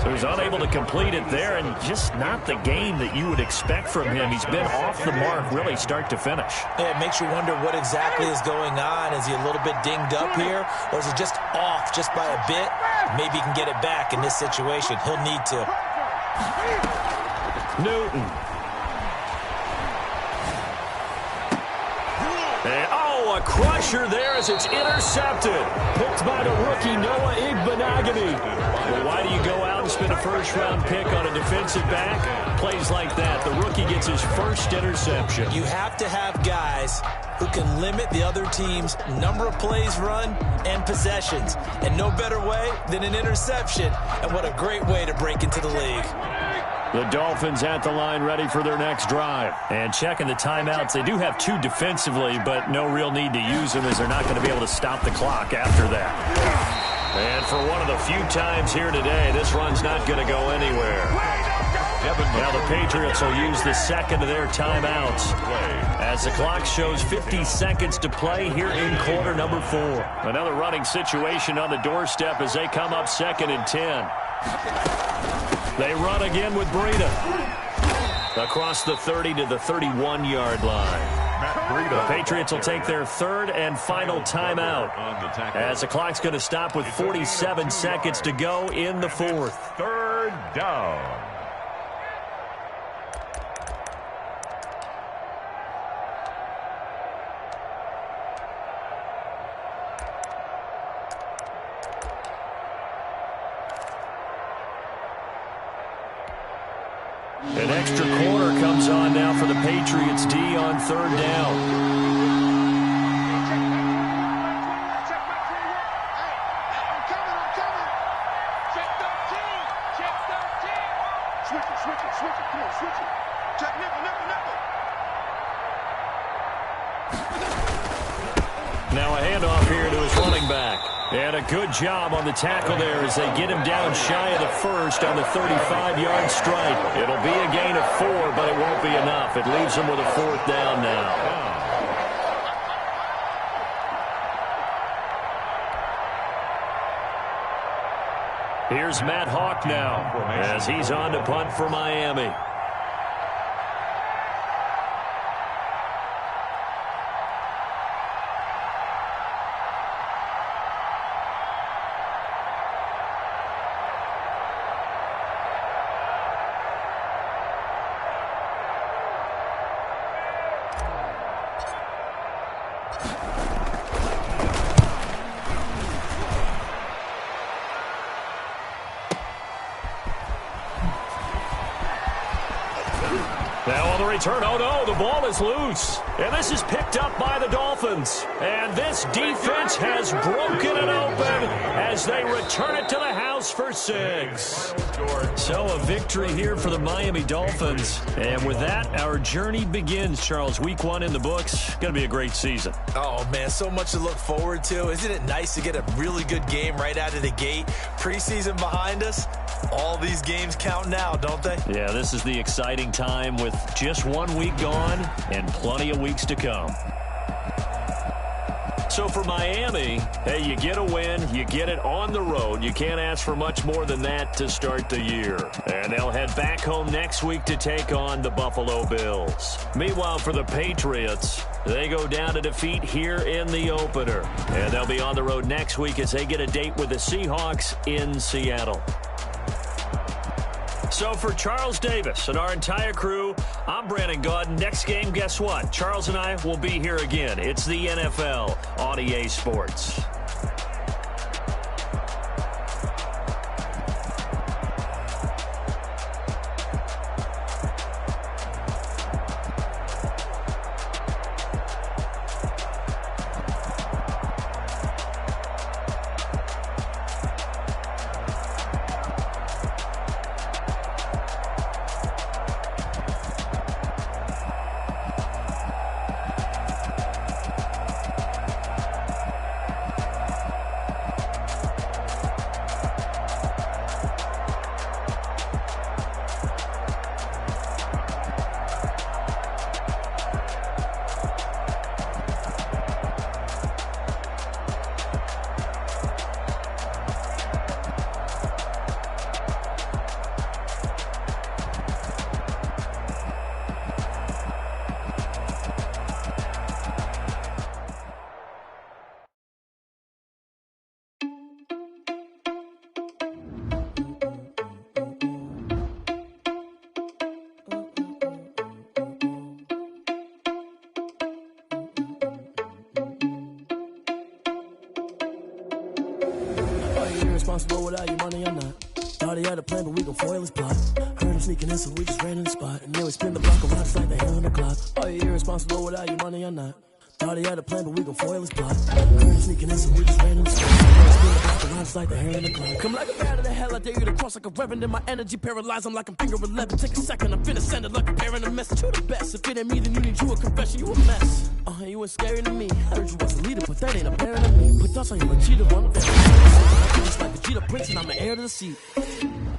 So he's unable to complete it there, and just not the game that you would expect from him. He's been off the mark really start to finish. Yeah, it makes you wonder what exactly is going on. Is he a little bit dinged up here, or is he just off just by a bit? Maybe he can get it back in this situation. He'll need to. Newton. And, a crusher there as it's intercepted. Picked by the rookie Noah Igbenogany. Well, why do you go out and spend a 1st-round pick on a defensive back? Plays like that. The rookie gets his 1st interception. You have to have guys who can limit the other team's number of plays run and possessions. And no better way than an interception. And what a great way to break into the league. The Dolphins at the line ready for their next drive. And checking the timeouts. They do have 2 defensively, but no real need to use them as they're not going to be able to stop the clock after that. And for one of the few times here today, this run's not going to go anywhere. Now the Patriots will use the 2nd of their timeouts as the clock shows 50 seconds to play here in quarter number 4. Another running situation on the doorstep as they come up 2nd and 10. They run again with Breida. Across the 30 to the 31-yard line. The Patriots will take their 3rd and final timeout as the clock's going to stop with 47 seconds to go in the 4th. 3rd down. An extra corner comes on now for the Patriots D on 3rd down. Now a handoff here to his running back. And a good job on the tackle there as they get him down shy of the 1st on the 35-yard strike. It'll be a gain of 4, but it won't be enough. It leaves him with a 4th down now. Here's Matt Hawk now as he's on to punt for Miami. Now on the return, oh no, the ball is loose. And this is picked up by the Dolphins. And this defense has broken it open as they return it to the house for 6. So a victory here for the Miami Dolphins. And with that, our journey begins, Charles. Week 1 in the books. Going to be a great season. Oh, man, so much to look forward to. Isn't it nice to get a really good game right out of the gate? Preseason behind us. All these games count now, don't they? Yeah, this is the exciting time with just 1 week gone and plenty of weeks to come. So for Miami, hey, you get a win, you get it on the road. You can't ask for much more than that to start the year. And they'll head back home next week to take on the Buffalo Bills. Meanwhile, for the Patriots, they go down to defeat here in the opener. And they'll be on the road next week as they get a date with the Seahawks in Seattle. So for Charles Davis and our entire crew, I'm Brandon Gaudin. Next game, guess what? Charles and I will be here again. It's the NFL on EA Sports. Responsible without your money or not. Thought he had a plan, but we gon' foil his plot. Heard him sneaking in, so we just ran in the spot. And then we spin the block around just like the hell on the clock. Are you irresponsible without your money or not? Thought he had a plan, but we gon' foil his plot. Heard him sneaking in, so we just ran in the spot. And then we spin the block around just like the hell on the clock. Come like a bat of the hell, I dare you to cross like a reverend. And my energy paralyzed, I'm like I'm finger 11. Take a second, I'm finna send it like a parent a message. You the best, if it ain't me, then you need you a confession. You a mess. You ain't scary to me. Heard you was a leader, but that ain't apparent to me. Put thoughts on you, a cheater, one of them. Just like a cheetah prince, and I'm the heir to the seat.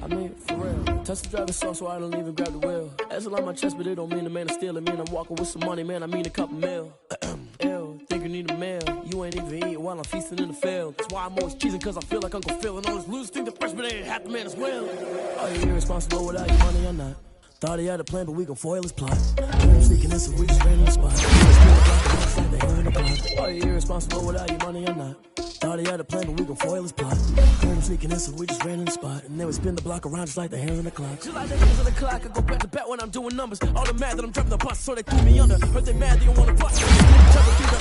I mean, for real. Touch the driver's sauce, so I don't even grab the wheel. That's on my chest, but it don't mean the man is stealing. Man, I'm walking with some money, man, I mean a couple mil. Ew, think you need a meal. You ain't even eating while I'm feasting in the field. That's why I'm always cheesing, cause I feel like Uncle Phil. And all those losers think the freshman ain't half the man as well. Are you irresponsible without your money or not? Thought he had a plan, but we gon' foil his plot. Heard him sneaking in, so we just ran in the spot. Are you irresponsible without your money or not? Thought he had a plan, but we gon' foil his plot. Heard him sneaking in, so we just ran in the spot. And then we spin the block around just like the hands on the clock. Just like the hands on the clock, I go back to back when I'm doing numbers. All the mad that I'm driving the bus, so they threw me under. Heard they mad, they don't wanna bust.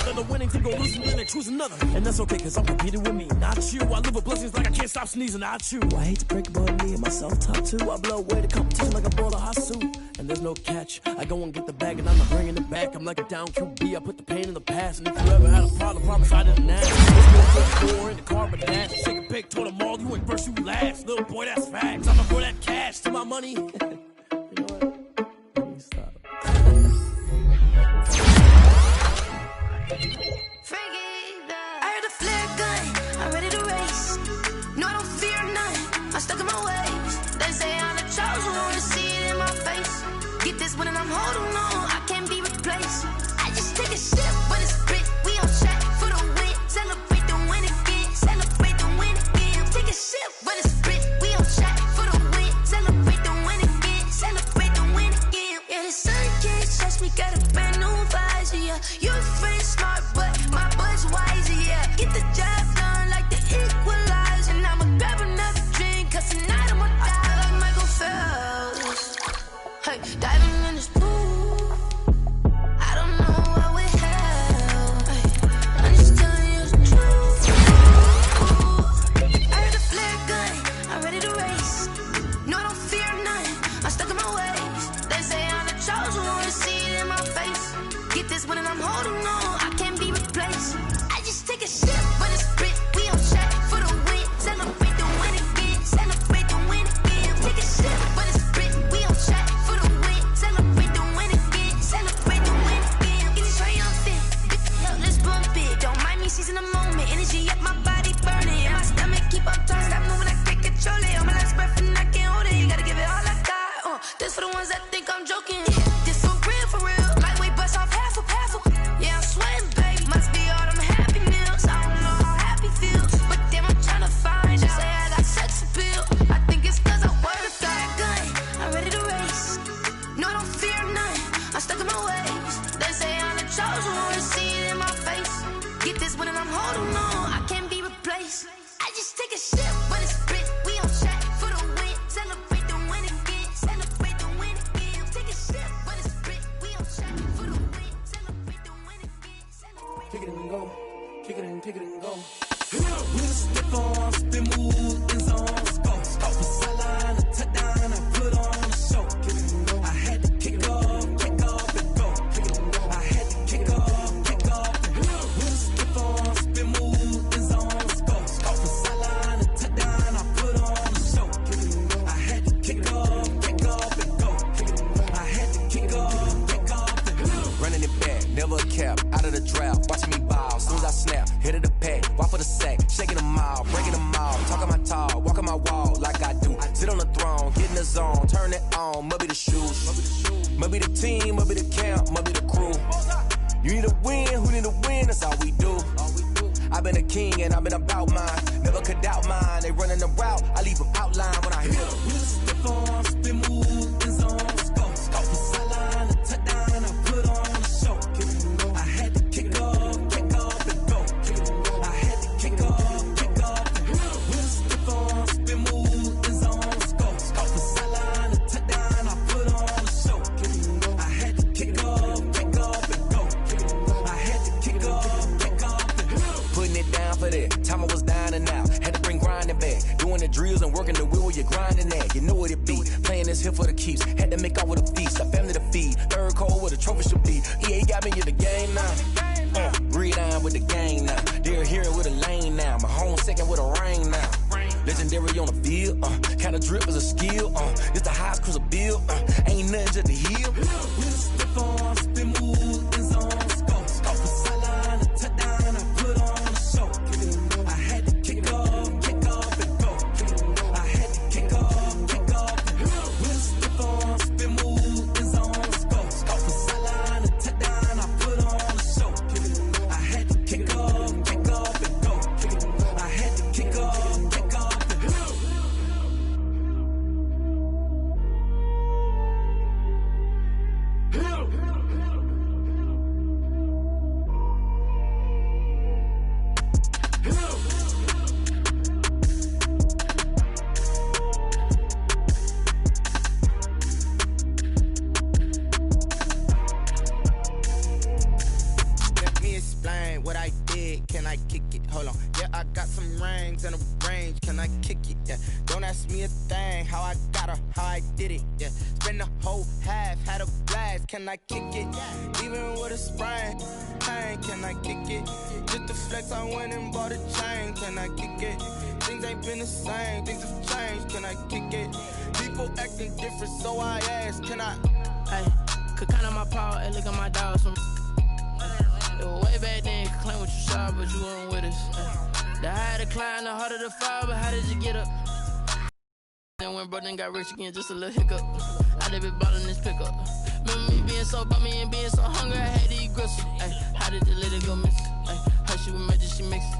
They're the winning team, go lose, and then they choose another. And that's okay, cause I'm competing with me, not you. I live with blessings like I can't stop sneezing, not you. I hate to break it, but me and myself top two. I blow away the competition like a bowl of hot soup. And there's no catch. I go and get the bag, and I'm not bringing it back. I'm like a down QB, I put the pain in the past. And if you ever had a problem, promise I didn't ask. Let's go in the car, but dash. Take a pic, told them all, you ain't first, you last. Little boy, that's facts. I'ma throw that cash to my money. You know what? Let me stop. I heard a flare gun, I'm ready to race. No, I don't fear none, I'm stuck in my ways. They say I'm the chosen one, see it in my face. Get this one and I'm holding on, I can't be replaced. I just take a sip, but it's split. We on track for the win. Celebrate the win again, celebrate the win again. Take a sip, but it's split. We on track for the win. Celebrate the win again, celebrate the win again. Yeah, the sun can't touch me, got a brand new visor, yeah. Your friend's smart, but my bud's wiser, yeah. Get the job done like the equalizer. And I'ma grab another drink, cause tonight I'ma die like Michael Phelps. Hey, diving in this pool, I don't know what we have. Hey, I'm just telling you the truth. I heard a flare gun, I'm ready to race. No, I don't fear none, I'm stuck in my ways. They say I'm the chosen it's on, turn it on, must be the shoes. Must be the team, must be the camp, must be the crew. You need a win, who need a win, that's all we do. I've been a king and I've been about mine. Never could doubt mine, they running the route, I leave them outline when I hit them. Step on, spin, move, and zone, scope. Scope the sideline, the touchdown, I put on the show. I had to kick off and go. I had to kick off and go. Step on, spin, move, and zone, scope. Scope the sideline, the touchdown, I put on the show. I had to kick off and go. I had to kick off and go. Putting it down for that, time I was down and out. Had to bring grinding back, doing the drills and working the wheel where you're grinding at. You know what it be, playing this here for the keeps. Had to make out with a feast, a family to feed. Third cold where the trophy should be. EA got me in the game now. Read on with the game now. They're here with a lane now. My home second with a rain now. Legendary on the field, kind of drip is a skill. It's the highest cruiser bill, ain't nothing just to heal. Step on, spin, move, and zone, scope. Scope the sideline, the touchdown, I put on the show. I had to kick off and go. I had to kick off and go. Step on, spin, move, and zone, scope. Scope the sideline, the touchdown, I put on the show. I had to kick off and go. I had to kick off and go. Let me explain what I did. Can I kick it? Hold on. Yeah, I got some rings and a range. Can I kick it? Yeah. Don't ask me a thing. How I got her, how I did it. Yeah. Spend the whole half, had a blast. Can I kick it? Even with a sprain. Pain, can I kick it? Just to flex, I went and bought a chain. Can I kick it? Things ain't been the same. Things have changed. Can I kick it? People acting different, so I asked. Can I? Hey, could count on my power and look at my dogs from. It was way back then, could claim what you saw, but you weren't with us. The higher the climb, the harder the fall, but how did you get up? Then when brother got rich again, just a little hiccup. I did be ballin' this pickup. Remember me being so bummy and being so hungry, I had to eat gristle. How did the lady go miss? Her she was magic, she mixed.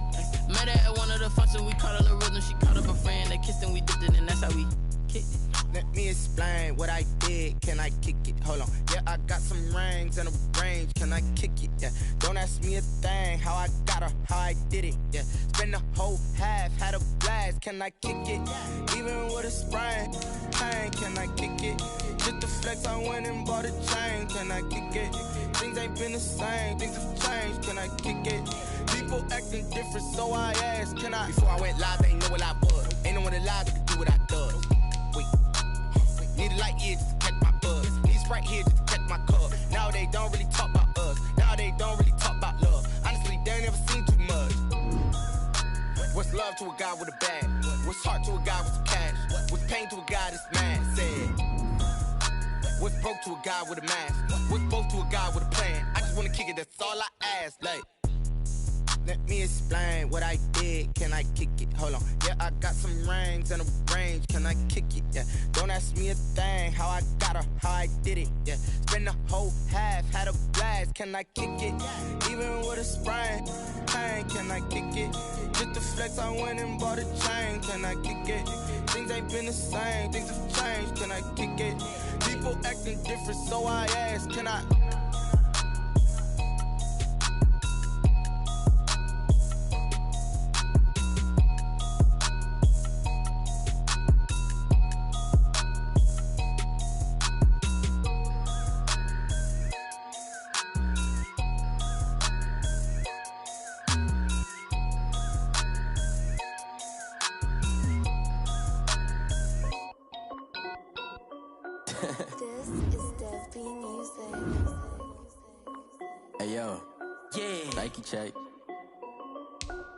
Met her at one of the functions, we caught her the rhythm. She caught up a friend, they kissed and we dipped it, and that's how we kicked it. Let me explain what I did. Can I kick it? Hold on. Yeah, I got some rings and a range. Can I kick it? Yeah. Don't ask me a thing. How I got her, how I did it. Yeah. Spend the whole half, had a blast. Can I kick it? Even with a sprain. Pain, can I kick it? Just to flex, I went and bought a chain. Can I kick it? Things ain't been the same. Things have changed. Can I kick it? People acting different, so I asked. Can I? Before I went live, they ain't know what I was. Ain't no one alive that could do what I does. Wait. Need a light here just to catch my buzz. Need Sprite here just to catch my cup. Now they don't really talk about us. Now they don't really talk about love. Honestly, they ain't never seen too much. What's love to a guy with a bag? What's heart to a guy with some cash? What's pain to a guy that's mad? Said. What's broke to a guy with a mask? What's both to a guy with a plan? I just wanna kick it, that's all I ask. Like, let me explain what I did. Can I kick it? Hold on. Yeah, I got some rings and a range. Can I kick it? Yeah. Don't ask me a thing. How I got her, how I did it. Yeah. Spend the whole half, had a blast. Can I kick it? Even with a sprain. Pain, can I kick it? Just to flex, I went and bought a chain. Can I kick it? Things ain't been the same. Things have changed. Can I kick it? People acting different, so I asked. Can I? This is Devon Music. Hey yo, yeah, Nike check.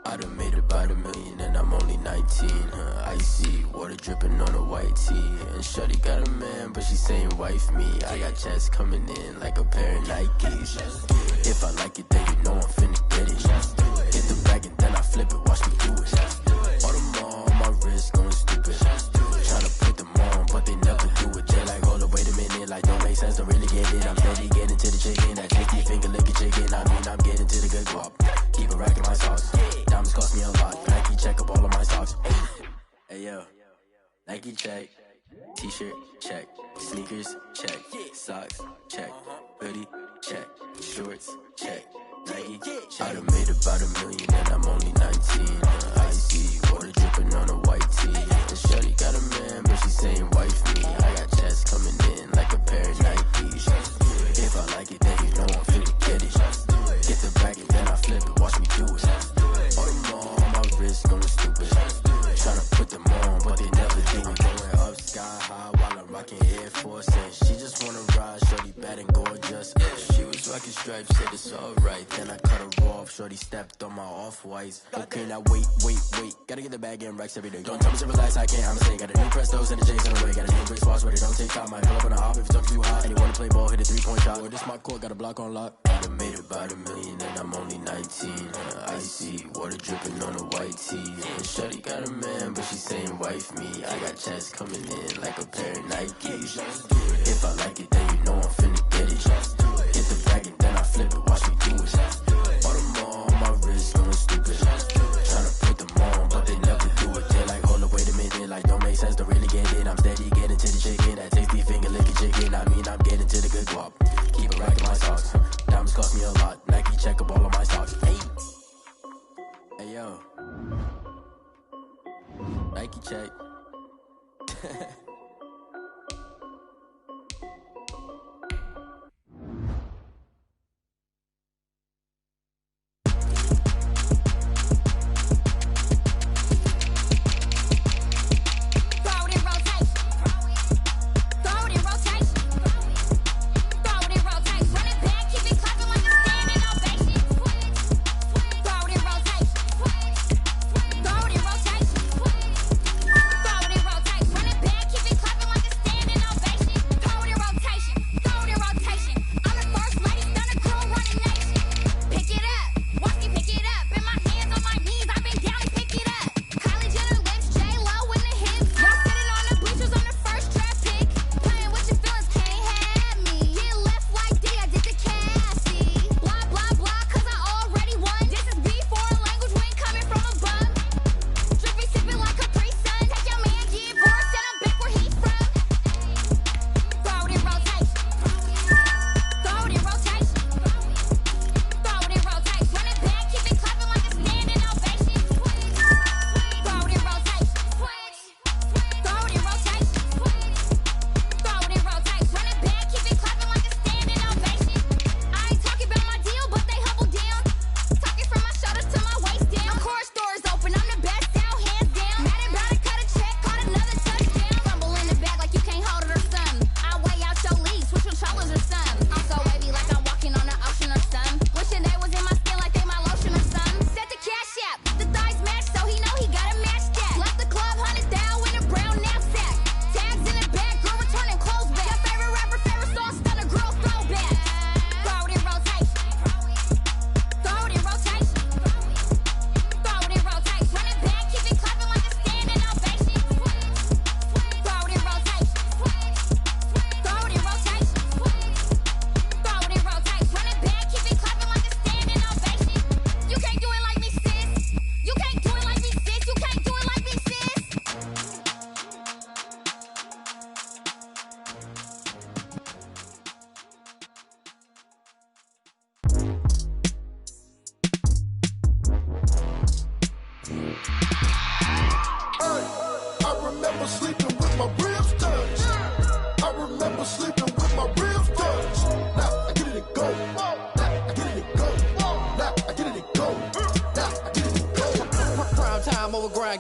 I done made about $1 million and I'm only 19, icy, water dripping on a white tee. And shorty got a man, but she saying wife me. I got checks coming in like a pair of Nikes. If I like it, then you know I'm finna get it. Hit the bag and then I flip it, watch me do it. All them on my wrist going stupid. Tryna put them on, but they never sense to really get it. I'm steady getting to the chicken. That tasty finger licking chicken. I mean, I'm getting to the good guap. Keep a rack in my socks. Diamonds cost me a lot. Nike check up all of my socks. Hey yo, Nike check. T-shirt check. Sneakers check. Socks check. Hoodie check. Shorts check. Nike check. I done made about $1 million and I'm only 19. Icy water dripping on a white tee. And shorty got a man, but she saying wife me. I got checks coming in like a pair of Nikes. If I like it, then you know I'm finna get it. Get the bag and then I flip it. Watch me do it. All them all on my wrist going stupid. Tryna put them on, but they never do it. Going up sky high while I'm rocking Air Force. And she just wanna ride, shorty bad and gorgeous. She was rocking stripes, said it's alright. Then I cut her off, shorty stepped on my off-whites. Okay, now wait. Gotta get the bag and racks every day. Don't tell me to relax, I can't, I'm saying. Got a new Prestos and a J's in the way. Got a new brick spots where they don't take time. Might pull up on a hop if it's talking too hot. And you wanna play ball, hit a 3-point shot. With this my court, got a block on lock. I done made about $1 million and I'm only 19. Icy, water dripping on a white tee. And shorty got a man, but she saying wife me. I got checks coming in like a pair of Nikes. If I like it, then you know I'm finna get it. Hit the bag and then I flip it, watch me do it. All them all on my wrist going stupid. Tryna put them on, but they never do it. They're like, hold up, wait a minute, like don't make sense to really get it. I'm steady getting to the chicken, that tasty finger licking chicken. I mean, I'm getting to the good guap. Keep a rack in my socks. Diamonds cost me a lot. Nike check up all of my socks. Hey yo, Nike check.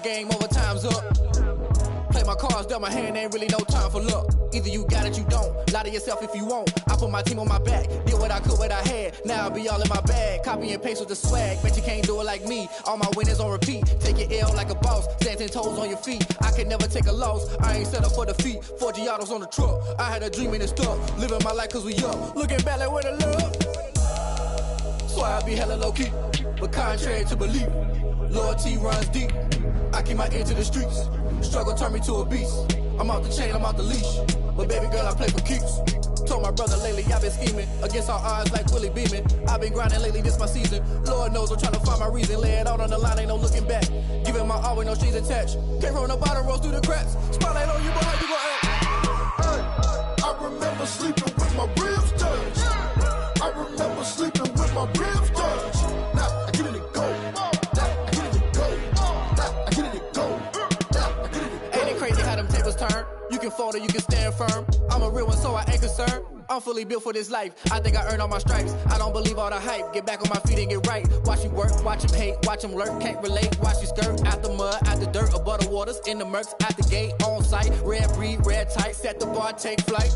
Game over, time's up. Play my cards, dealt my hand, ain't really no time for luck. Either you got it, you don't. Lie to yourself if you won't. I put my team on my back, did what I could, what I had. Now I'll be all in my bag. Copy and paste with the swag. Bet you can't do it like me. All my winners on repeat. Take your L like a boss. Stand 10 toes on your feet. I can never take a loss. I ain't set up for defeat. 4 Giottos on the truck. I had a dream and it's stuck. Living my life cause we up. Looking back like where the love. So I be hella low key. But contrary to belief, loyalty runs deep. I keep my ear to the streets. Struggle turned me to a beast. I'm out the chain, I'm out the leash. But baby girl, I play for keeps. Told my brother lately I've been scheming against all odds like Willie Beeman. I've been grinding lately, this my season. Lord knows I'm trying to find my reason. Lay it out on the line, ain't no looking back. Giving my all with no strings attached. Came from the bottom, rose through the cracks. Spotlight on you, boy, how you gon' act? I remember sleeping with my ribs touched. I remember sleeping with my ribs touched. Now I get it go. Now I get it go. Now I get it go. Now I get it go. Ain't it crazy how them tables turn? You can fold or you can stand firm. I'm a real one, so I ain't concerned. I'm fully built for this life. I think I earned all my stripes. I don't believe all the hype. Get back on my feet and get right. Watch you work, watch him hate, watch him lurk. Can't relate, watch you skirt. Out the mud, out the dirt, above the waters, in the murks, out the gate, on site. Red breed, red tight, set the bar, take flight.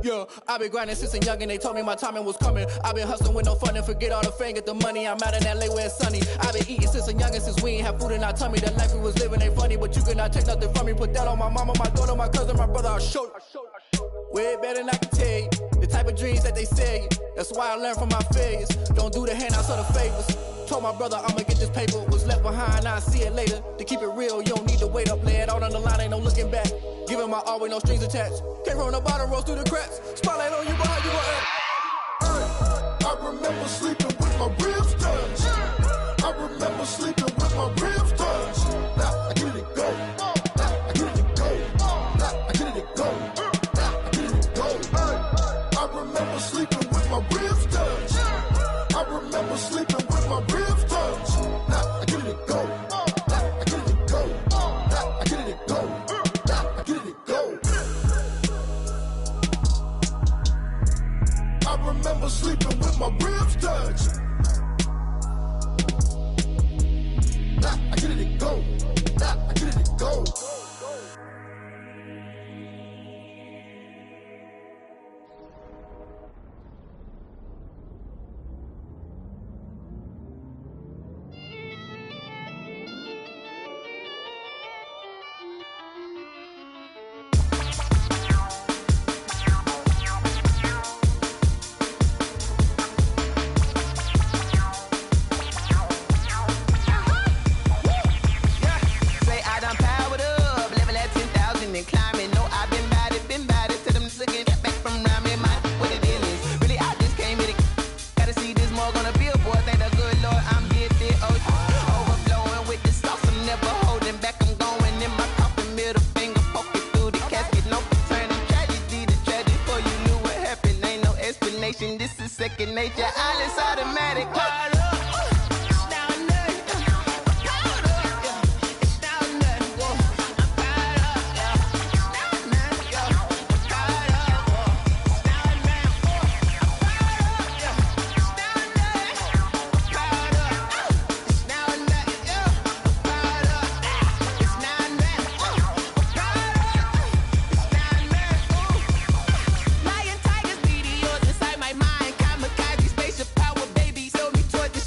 Yeah, I been grinding since a young and they told me my timing was coming. I been hustling with no fun and forget all the fame, get the money. I'm out in LA where it's sunny. I been eating since a young and since we ain't have food in our tummy. The life we was living ain't funny, but you cannot take nothing from me. Put that on my mama, my daughter, my cousin, my brother, I'll show you. Way better than I can tell you. The type of dreams that they sell you. That's why I learned from my failures. Don't do the handouts or the favors. Told my brother I'ma get this paper. Was left behind, I'll see it later. To keep it real, you don't need to wait up. Lay it out on the line, ain't no looking back. Giving my all with no strings attached. Came from the bottom, rose through the cracks. Spotlight on you, boy, how you gon' act? I remember sleeping with my ribs touched. I remember sleeping with my ribs touched. Now I get it go. Now I get it go. Now I get it go. Now I get it go. I remember sleeping with my ribs touched. I remember sleeping with my ribs touched. Now I get it go. Now I get it go. Now I get it go. Now I get it go. I remember sleeping with my ribs touched. Now I get it go. Now I get it go. This is second nature, all is automatic. Lion, tigers, meteors inside my mind. Kamikaze, spaceship power, baby, sold me toward the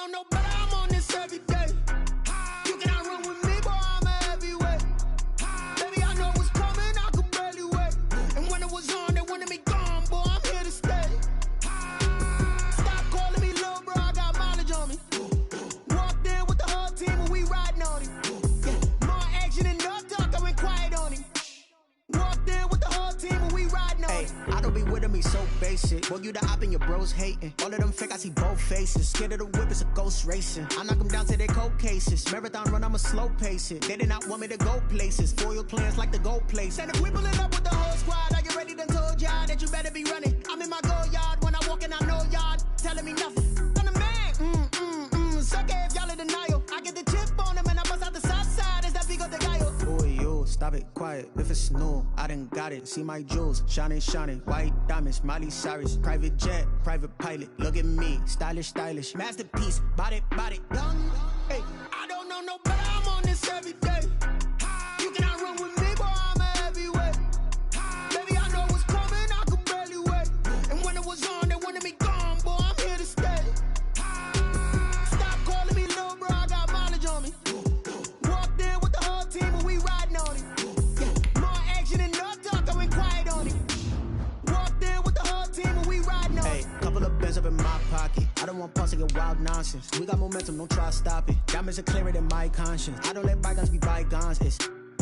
know no better, I'm on this every day. You cannot run with me, boy, I'm a heavyweight. Baby, I know what's coming, I could barely wait. And when it was on, they wanted me gone, boy, I'm here to stay. Stop calling me little bro, I got mileage on me. Walked in with the whole team and we riding on him. Yeah, more action and no talk, I went quiet on him. Walked in with the whole team and we riding on him. I don't be with me so basic. Boy, you the op and your bros hating. All of them fake, I see both faces. Scared of the whip, it's a ghost racing. I knock them down to their cold cases. Marathon run, I'ma slow pace it. They did not want me to go places. Foil plans like the go place. And if we pulling up with the whole squad, are you ready? Done told y'all that you better be running. I'm in my go yard. When I walk in, I know y'all telling me nothing. I'm the man. Suck it if y'all in denial. I get the chip on them and I bust out the south side. It's that Vigo de Gallo. Boy, yo, stop it, quiet. If it's new, I done got it. See my jewels, shining, shining. White diamonds, Miley Cyrus. Private jet, private pilot. Look at me, stylish, stylish. Masterpiece, body, done. Hey, I don't know no better, I'm on this every day. You cannot run with me, boy, I'm a heavyweight. Baby, I know what's coming, I could barely wait. And when it was on, they wanted me gone, boy, I'm here to stay. Stop calling me little bro, I got mileage on me. Walked in with the whole team and we riding on him. Yeah, more action and no talk, I went quiet on him. Walked in with the whole team and we riding on him. Hey, couple of bands up in my pocket. I don't want pause to get wild nonsense. We got momentum, don't try to stop it. Diamonds are clearer than my conscience. I don't let bygones be bygones.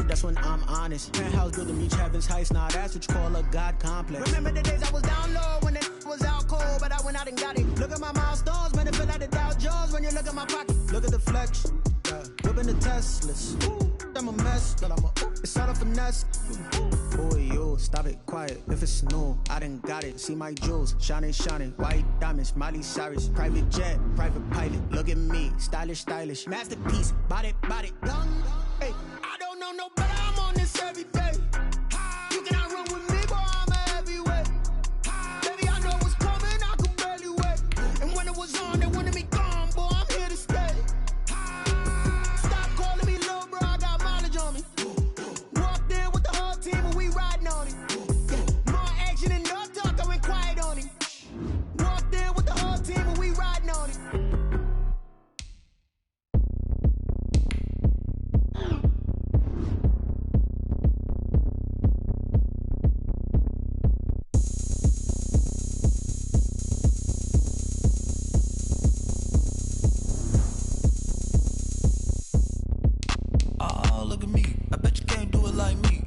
That's when I'm honest. Penthouse building reach heaven's heights. Now that's what you call a God complex. Remember the days I was down low when it was out cold, but I went out and got it. Look at my milestones, man, it feel like the Dow Jones when you look at my pocket. Look at the flex, whipping the Teslas. I'm a mess, but it's all a finesse. Boy, yo, stop it, quiet. If it's new, I done got it. See my jewels, shining, shining. White diamonds, Miley Cyrus. Private jet, private pilot. Look at me, stylish, stylish. Masterpiece, body, done. Hey, I don't know no better, I'm on this every day. You cannot run with me, boy, I'm a heavyweight. Baby, I know what's coming, I could barely wait. And when it was on, they wanted me gone, boy, I'm here to stay. Stop calling me little bro, I got mileage on me. Walked in with the whole team and we riding on him. Yeah, more action and no talk, I went quiet on him. Walked in with the whole team and we riding on him. Oh, look at me. I bet you can't do it like me.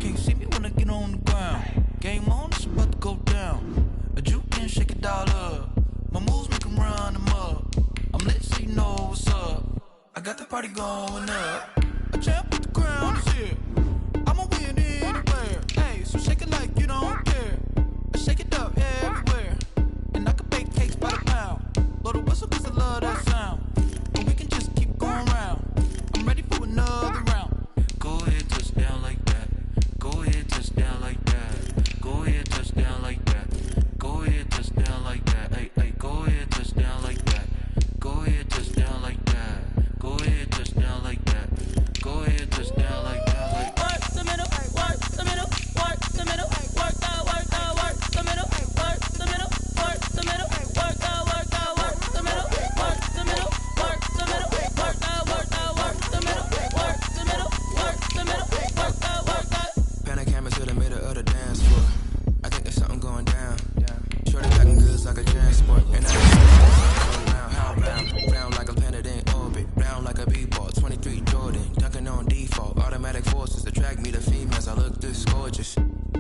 Can't see me when I get on the ground. Game on, it's about to go down. A juke can shake it all up. My moves make them run them up. I'm lit so you know what's up. I got the party going up. A champ with the crown is here. I'ma win anywhere. Hey, so shake it like you don't care. I shake it up everywhere. And I can bake cakes by the pound. Blow the whistle cause I love that sound. And we can just keep going round. I'm ready for another round. Go ahead, touch down like that. Go ahead, touch down like that. Go ahead, touch down like that. Go ahead, touch down like that. Hey, hey, go ahead, touch down like that. Go ahead, touch down like that. Go ahead, touch down like that. Go ahead, touch down like that. Like work the middle, work the middle, work the middle, work the middle, work the middle, work the middle, work the middle, work the middle, work the middle, work the middle, work the middle, work the middle, work the middle, work the. Pan a camera to the middle of the dance floor. I think there's something going down. Shorty packing goods like a transport, and how round like a planet in orbit, round like a b-ball. 23 Jordan, dunking on default. Automatic forces attract me to females. I look this gorgeous.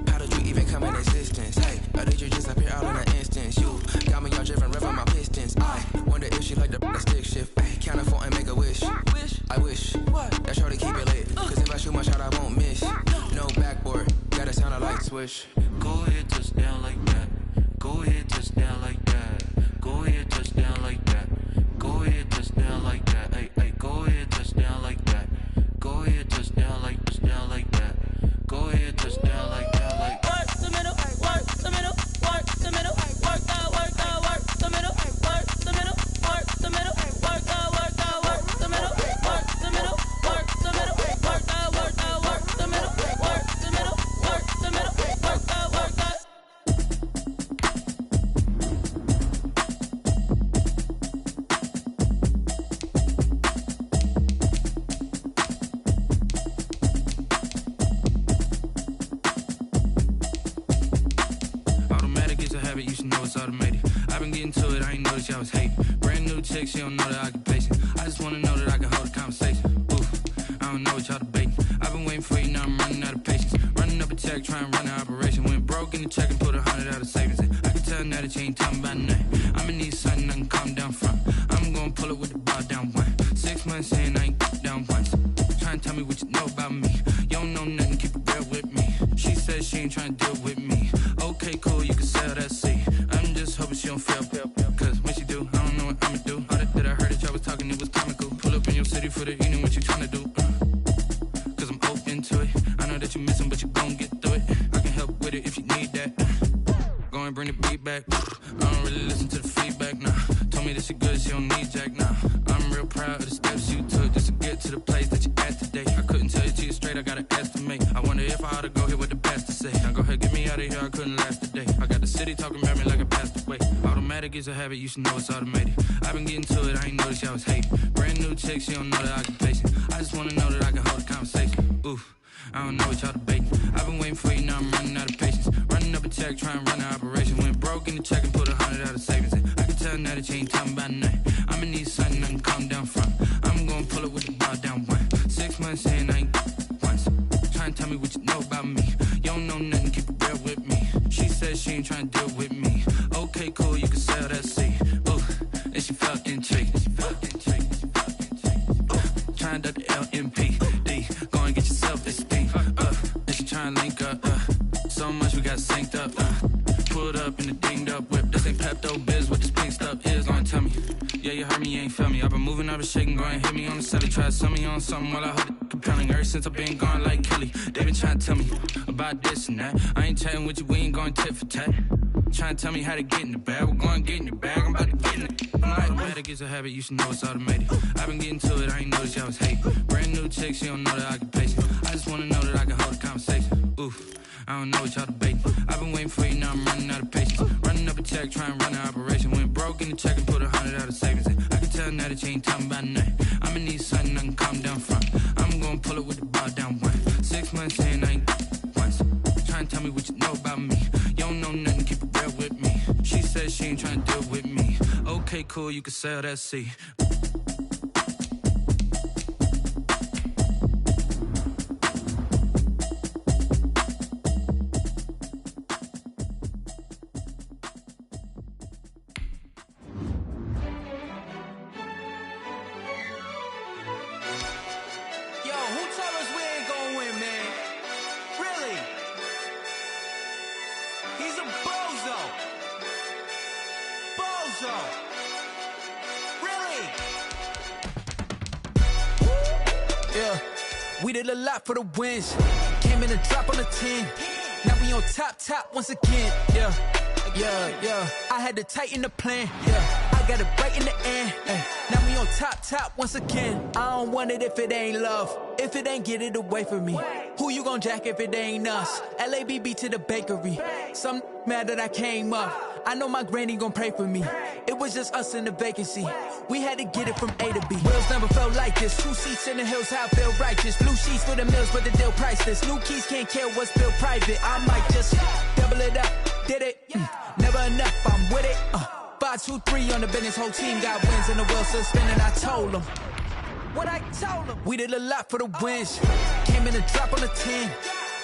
How did you even come in existence? Hey, or did you just appear out in an instance? You got me all driven, revving my pistons. I wonder if she like the stick shift. Hey, count it 4 and make a wish. I wish that shorty keep it lit. Cause if I shoot my shot, I won't miss. No backboard, gotta sound a light swish. Go ahead, touch down like that. Go ahead, touch down like that. Go ahead, touch down like that. Go ahead, touch down like that. Hey, hey, go ahead, touch down like that. Go ahead, touch down like that. Go ahead, touch down like that. Like work the middle, work the middle, work the middle, work the middle, work the middle, work the middle, work the middle, work the middle, work the middle, work the middle, work the middle, work the middle, work the middle, work the middle, work the middle, work the that y'all was hating. Brand new chick, she don't know the occupation. I just wanna know that I can hold a conversation. Ooh, I don't know what y'all debating. I've been waiting for you, now I'm running out of patience. Running up a check, trying to run an operation. Went broke in the check and put 100 out of savings in. I can tell now that you ain't talking about nothing. I'ma need something I can calm down from. I'm gonna pull it with the bar down one. 6 months in, I ain't down once. Trying to tell me what you know about me. You don't know nothing, keep it real with me. She says she ain't trying to deal with me. Okay, cool, you can sell that seat. I'm just hoping she don't fail. Cause when she do, I don't know what I'ma do. All that I heard that y'all was talking, it was comical. Pull up in your city for the evening, what you trying to do? Cause I'm open to it. I know that you missing, but you gon' get through it. I can help with it if you need that. Go and bring the beat back. I don't really listen to the feedback, nah. Told me that she good, she don't need jack, nah. I'm real proud of the steps you took just to get to the place that you at today. I couldn't tell you to you straight, I gotta estimate. I wonder if I ought to go here with the best to say. Now go ahead, get me out of here, I couldn't last a day. I got the city talking about me like I passed away. Automatic is a habit, you should know it's automated. I've been getting to it, I ain't noticed y'all was hating. Brand new chick, she don't know the occupation. I just wanna know that I can hold a conversation. Oof, I don't know what y'all debating. I've been waiting for you, now I'm running out of patience. Running up a check, trying to run an operation. Went broke in the check and put 100 out of savings in. I can tell now that you ain't talking about nothing. I'ma need something I can calm down from. I'm gonna pull it with the bar down one. 6 months in, I ain't once. Trying to tell me what you know about me. You don't know nothing, keep it real with me. She says she ain't trying to deal with me. Okay, cool, you can sell that seat. Ooh, and she felt intrigued. Trying to duck the LMPD. Go and get yourself this thing. And she trying to link up. So much we got synced up. Pulled up in the dinged up whip. This ain't Pepto-Biz, what this pink stuff is. Gonna tell me. Yeah, you heard me, you ain't feel me. I've been moving, I've been shaking, go and hit me on the celly. Try to sell me on something while I hold it compelling. Ever since I've been gone like Kelly, they been trying to tell me about this and that. I ain't chatting with you, we ain't going tit for tat. Trying to tell me how to get in the bag. We're going to get in the bag, I'm about to get in it. Automatic is a habit, you should know it's automated. I've been getting to it, I ain't noticed y'all was hating. Brand new chick, she don't know the occupation. I just wanna know that I can hold a conversation. Oof, I don't know what y'all debating. I've been waiting for you, now I'm running out of patience. Running up a check, trying to run an operation. Went broke in the check and put 100 out of savings in. I can tell now that you ain't talking about nothing. I'ma need something I can calm down from. I'm gonna pull it with the bar down one. 6 months in, I ain't once. Trying to tell me what you know about me. You don't know nothing, keep it real with me. She says she ain't trying to deal with me. Okay, cool, you can sell that seat. We did a lot for the wins. Came in a drop on the 10. Now we on top once again. Yeah. I had to tighten the plan. Yeah. I got it right in the end. Now we on top once again. I don't want it if it ain't love. If it ain't, get it away from me. Who you gon' jack if it ain't us? LABB to the bakery. Some mad that I came up. I know my granny gon' pray for me. It was just us in the vacancy. We had to get it from A to B. Wheels never felt like this. 2 seats in the hills, how I feel righteous. Blue sheets for the mills, but the deal priceless. New keys can't care what's built private. I might just double it up. Did it? Never enough, I'm with it. 5, 2, 3 on the business. Whole team got wins and the wheels still spinning. I told them what I told them. We did a lot for the wins. Came in a drop on the 10.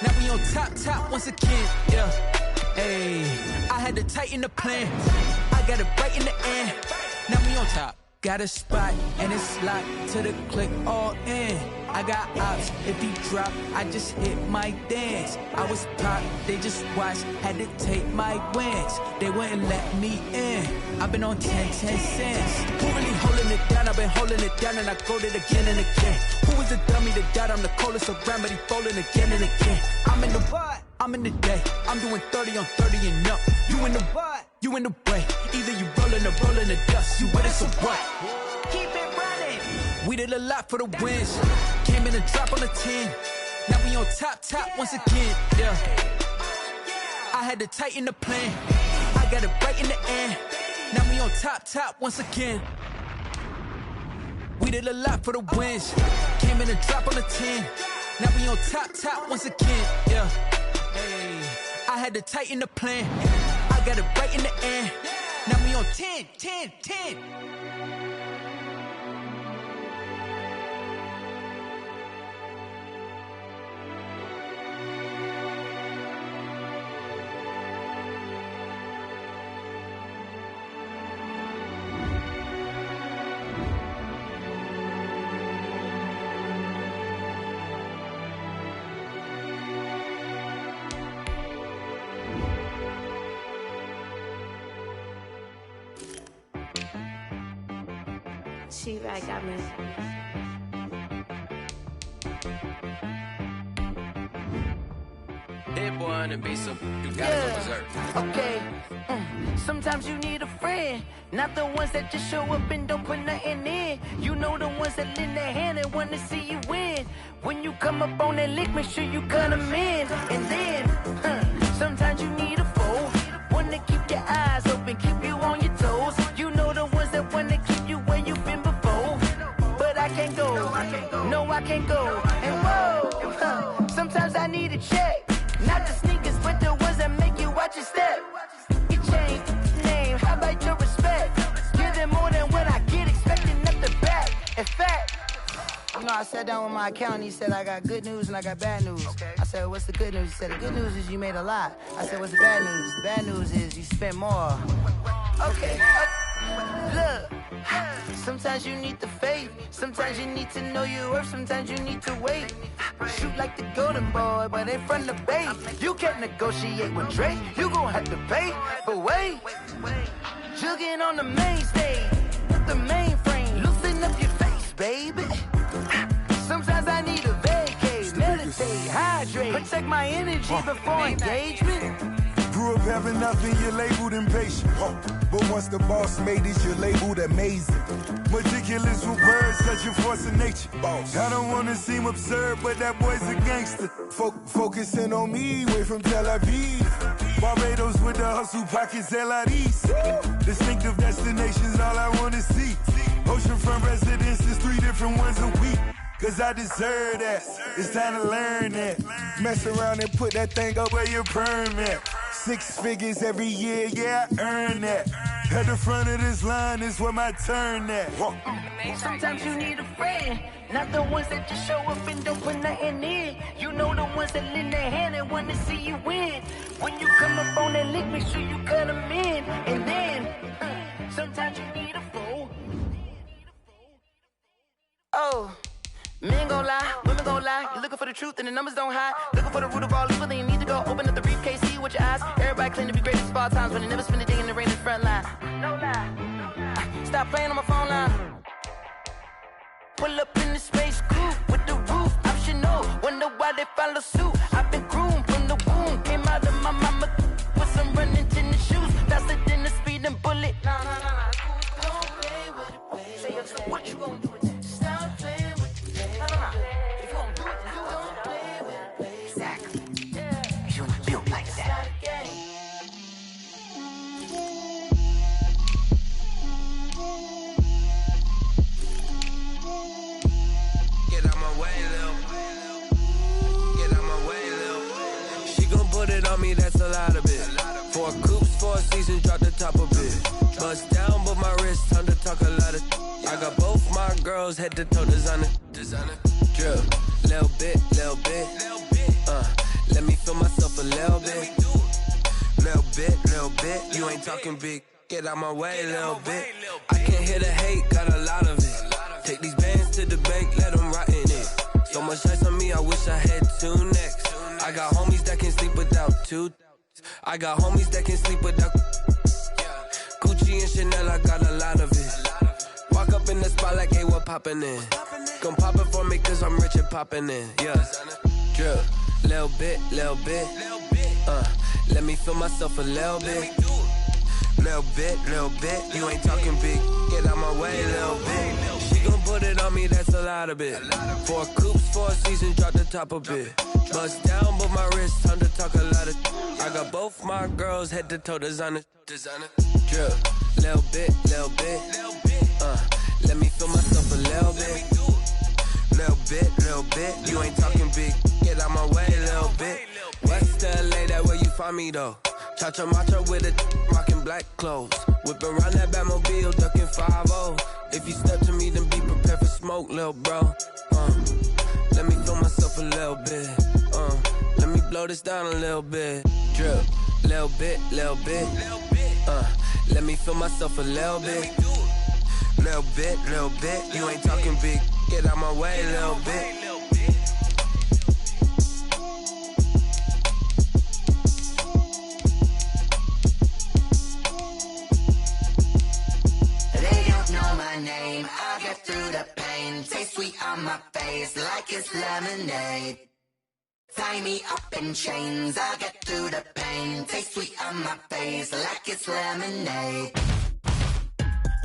Now we on top once again. Yeah. Ayy, I had to tighten the plan. I got it right in the end. Now we on top. Got a spot and it's locked to the click all in. I got ops, if he drop, I just hit my dance. I was pop, they just watched, had to take my wins. They wouldn't let me in. I've been on 10 cents. Who really holding it down? I've been holding it down and I go it again and again. Who was the dummy that died? I'm the coldest around, but he folding again and again. I'm in the what? I'm in the day. I'm doing 30 on 30 and up. You in the what? You in the way. Either you rolling or rolling the dust. You with it, so what? Keep it running. We did a lot for the wins. Came in a drop on the 10. Now we on top once again. Yeah. I had to tighten the plan. I got it right in the end. Now we on top once again. We did a lot for the wins. Came in a drop on the 10. Now we on top once again. Yeah. I had to tighten the plan. I got it right in the end. Now we on 10, 10, 10. She right got me. Hit boy on the beat, so you gotta go berserk. Okay. Sometimes you need a friend, not the ones that just show up and don't put nothing in. You know the ones that lend their hand and wanna see you win. When you come up on that lick, make sure you cut them in. And then, sometimes you need a foe, one to keep your eyes open, keep you on your toes. You know the ones that wanna keep you where you've been before. But I can't go, no I can't go. And whoa, sometimes I need a check. Not the sneakers, but the ones that make you watch your step. You change name, how about your respect? Give them more than what I get, expecting nothing back. In fact, you know, I sat down with my accountant, he said, I got good news and I got bad news. Okay. I said, what's the good news? He said, the good news is you made a lot. I said, what's the bad news? The bad news is you spent more. Okay, look, sometimes you need the faith, sometimes you need to know your worth, sometimes you need to wait. Shoot like the golden boy, but in front of the bay. You can't negotiate with Drake, you gon' have to pay. But wait, jugging on the main stage, the mainframe, loosen up your face, baby. Sometimes I need a vacate, meditate, hydrate, protect my energy before engagement. Grew up having nothing, you're labeled impatient. But once the boss made it, you're labeled amazing. Meticulous with words, cause you're forcing nature. I don't wanna seem absurd, but that boy's a gangster. Focusing on me, way from Tel Aviv. Barbados with the hustle pockets, LIDs. Distinctive destinations, all I wanna see. Oceanfront residences, 3 different ones a week. Cause I deserve that, it's time to learn that. Mess around and put that thing up where your permit. 6 figures every year, yeah, I earn that. At the front of this line is where my turn at. Sometimes you need a friend, not the ones that just show up and don't put nothing in. You know the ones that lend their hand and wanna see you win. When you come up on that lick, make sure you cut them in. And then, sometimes you need a foe. Oh. Men gon' lie, women gon' lie. You're looking for the truth and the numbers don't hide. Looking for the root of all evil, then you need to go open up the briefcase, see with your eyes. Everybody claim to be great at all times, but they never spend a day in the rain in the front line. No lie. Stop playing on my phone line. Pull up in the space coupe with the roof optional. Wonder why they follow suit. I've been groomed from the womb. Came out of my mama with some running tennis shoes. Faster than the speeding bullet. Nah. Don't play with it, play. What you gon' do? Stop playing. Put it on me, that's a lot of it. 4 coops, 4 seasons, drop the top of it. Bust down, but my wrist, time to talk a lot of. I got both my girls, head to toe designer. Drip, little bit. Let me feel myself a little bit. Little bit. You ain't talking big. Get out my way, little bit. I can't hear the hate, got a lot of it. Take these bands to the bank, let them rot in it. So much ice on me, I wish I had 2 necks. I got homies that can sleep without 2. I got homies that can sleep without Gucci and Chanel, I got a lot of it. Walk up in the spot like, hey, what poppin' in? Come pop it for me, cause I'm rich and poppin' in. Yeah, drip, little bit. Let me feel myself a little bit. Little bit. You ain't talking big. Get out my way, little bit. She gon' put it on me, that's a lot of it. 4 coops, 4 seasons, drop the top of it. Bust down, but my wrist, time to talk a lot of. I got both my girls, head to toe designer. Drip, little bit. Let me feel myself a little bit. Little bit. You ain't talking big. Get out my way, little bit. West LA, that where you find me though. Cha-cha matcha with it, rockin' black clothes. Whip around that Batmobile, ducking 5-0. If you step to me, then be prepared for smoke, lil' bro. Let me feel myself a little bit. Let me blow this down a little bit. Drip, little bit, little bit. Let me feel myself a little bit. Little bit, little bit. You ain't talking big. Get out my way, little bit. Name, I'll get through the pain. Taste sweet on my face like it's lemonade. Tie me up in chains, I'll get through the pain. Taste sweet on my face like it's lemonade.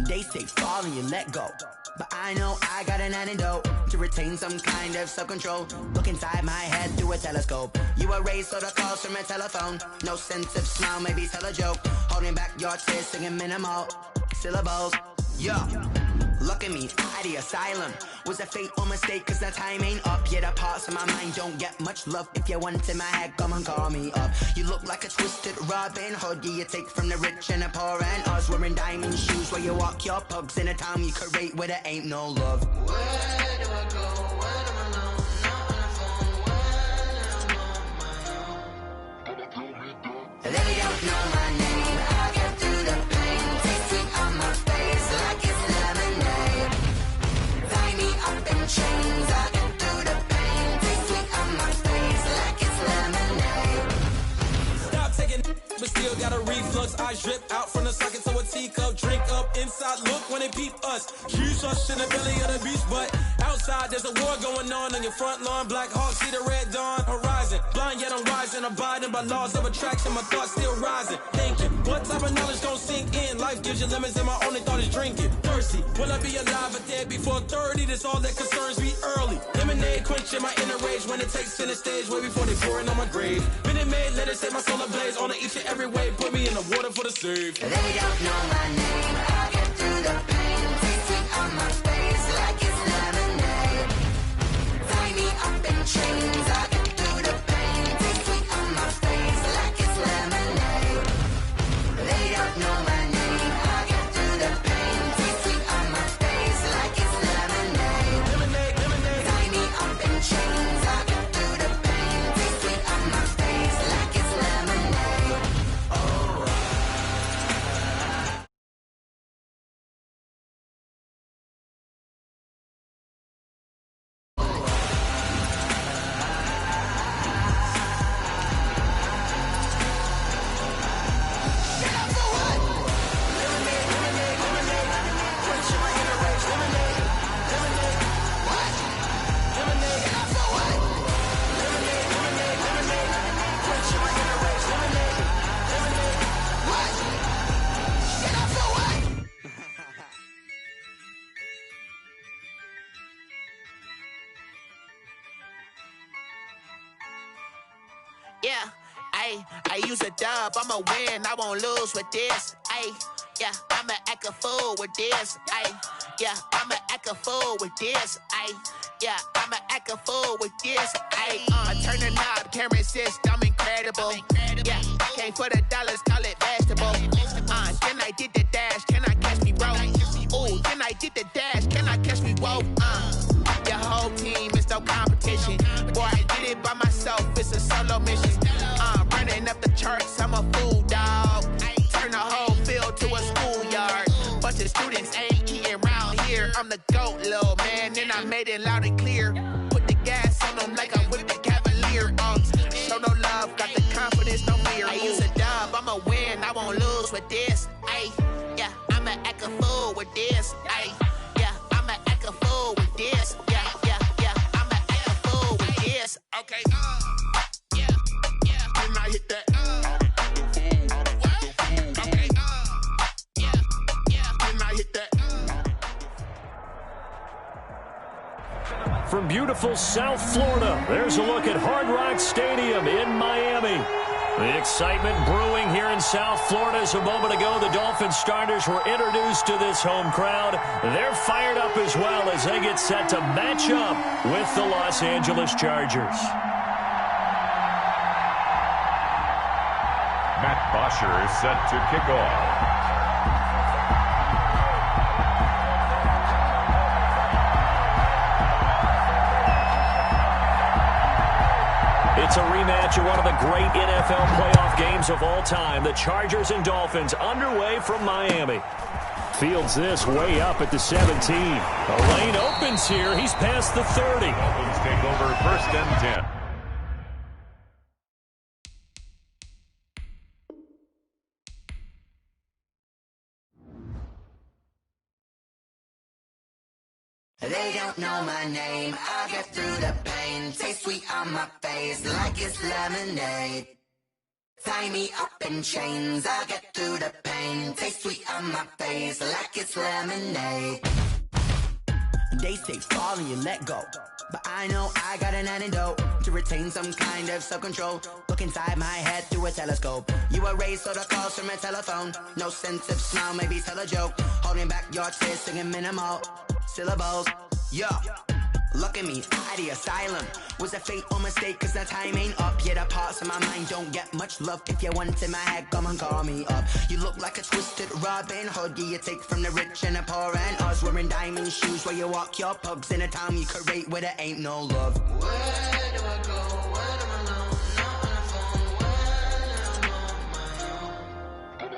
They say fall and you let go, but I know I got an antidote to retain some kind of self-control. Look inside my head through a telescope. You erase all the calls from a telephone. No sense of smile, maybe tell a joke. Holding back your tears, singing minimal syllables. Yo, look at me, at the asylum. Was a fate or mistake, cause the time ain't up. Yet the parts of my mind don't get much love. If you want in my head, come and call me up. You look like a twisted Robin Hood. You take from the rich and the poor and us. Wearing diamond shoes where you walk your pugs in a town you create where there ain't no love. Where do I go? When I'm alone? Not on the phone. When I'm on my own. They don't know my name. I'll get through the pain. Taste sweet on my face like it's lemonade. Tie me up in chains. I'll get through the pain. Taste sweet on my face like it's lemonade. Stop taking, but still got a reflux. I drip out from the socket to a teacup. Drink up inside, look when they peep us. Huge us in the belly of the beach, but outside there's a war going on your front lawn. Black Hawk, see the red dawn horizon. Blind yet I'm rising, abiding by laws of attraction. My thoughts still rising. Thinking, what type of knowledge gon' sink in? Life gives you lemons and my only thought is drinking. Thirsty, will I be alive or dead before 30? That's all that concerns me early. Lemonade quenching my inner rage when it takes center stage way before they pour it on my grave. Minute Maid, let it set my soul ablaze on each and every way. Put me in the water for the save. They don't know my name. I'll get through the pain. Taste sweet on my face like it's lemonade. Tie me up in chains. I'll get through the pain. Taste sweet on my face like it's lemonade. They don't know my name. I'll get through the pain. Taste sweet on my face like it's lemonade. Tie me up in chains. I'll get through the pain. Taste sweet on my face like it's lemonade. Yeah, I use a dub, I'ma win, I won't lose with this. Yeah, I'ma act a fool with this. Yeah, I'ma act a fool with this. Yeah, I'ma act a fool with this. I turn the knob, camera assist, I'm incredible. Yeah, came for the dollars, call it vegetable. Then I did the dash, can I catch me, bro? Ooh, then I did the dash, can I catch me, whoa? Your whole team is no competition. Boy, I did it by myself, it's a solo mission. Running up the charts, I'm a fool, dog. Turn the whole field to a schoolyard. Bunch of students ain't eating round here. I'm the GOAT, little man, and I made it loud and clear. Put the gas on them like I'm with the Cavalier. Show no love, got the confidence, no fear. I use a dub, I'ma win, I won't lose with this. Yeah, I'ma act a fool with this. Yeah, I'ma act a fool with this. Yeah, I'ma act a fool with this. Okay, yeah, can I hit that? Okay, yeah, can I hit that? From beautiful South Florida, there's a look at Hard Rock Stadium in Miami. The excitement brewing here in South Florida as a moment ago the Dolphins starters were introduced to this home crowd. They're fired up as well as they get set to match up with the Los Angeles Chargers. Matt Bosher is set to kick off. It's a rematch of one of the great NFL playoff games of all time. The Chargers and Dolphins underway from Miami. Fields this way up at the 17. The lane opens here. He's past the 30. Dolphins take over 1st and 10. They don't know my name, I get through the pain. Taste sweet on my face like it's lemonade. Tie me up in chains, I get through the pain. Taste sweet on my face like it's lemonade. They say fall and you let go, but I know I got an antidote to retain some kind of self-control. Look inside my head through a telescope. You erase all the calls from a telephone. No sense of smile, maybe tell a joke. Holding back your tears, singing minimal syllables. Yo, look at me, out of the asylum. Was a fate or mistake, cause the time ain't up. Yeah, the parts of my mind don't get much love. If you want in my head, come and call me up. You look like a twisted Robin Hood. Yeah, you take from the rich and the poor and us. Wearing diamond shoes where you walk your pugs. In a town you create where there ain't no love. Where do I go? When I'm alone? Not on the phone. When I'm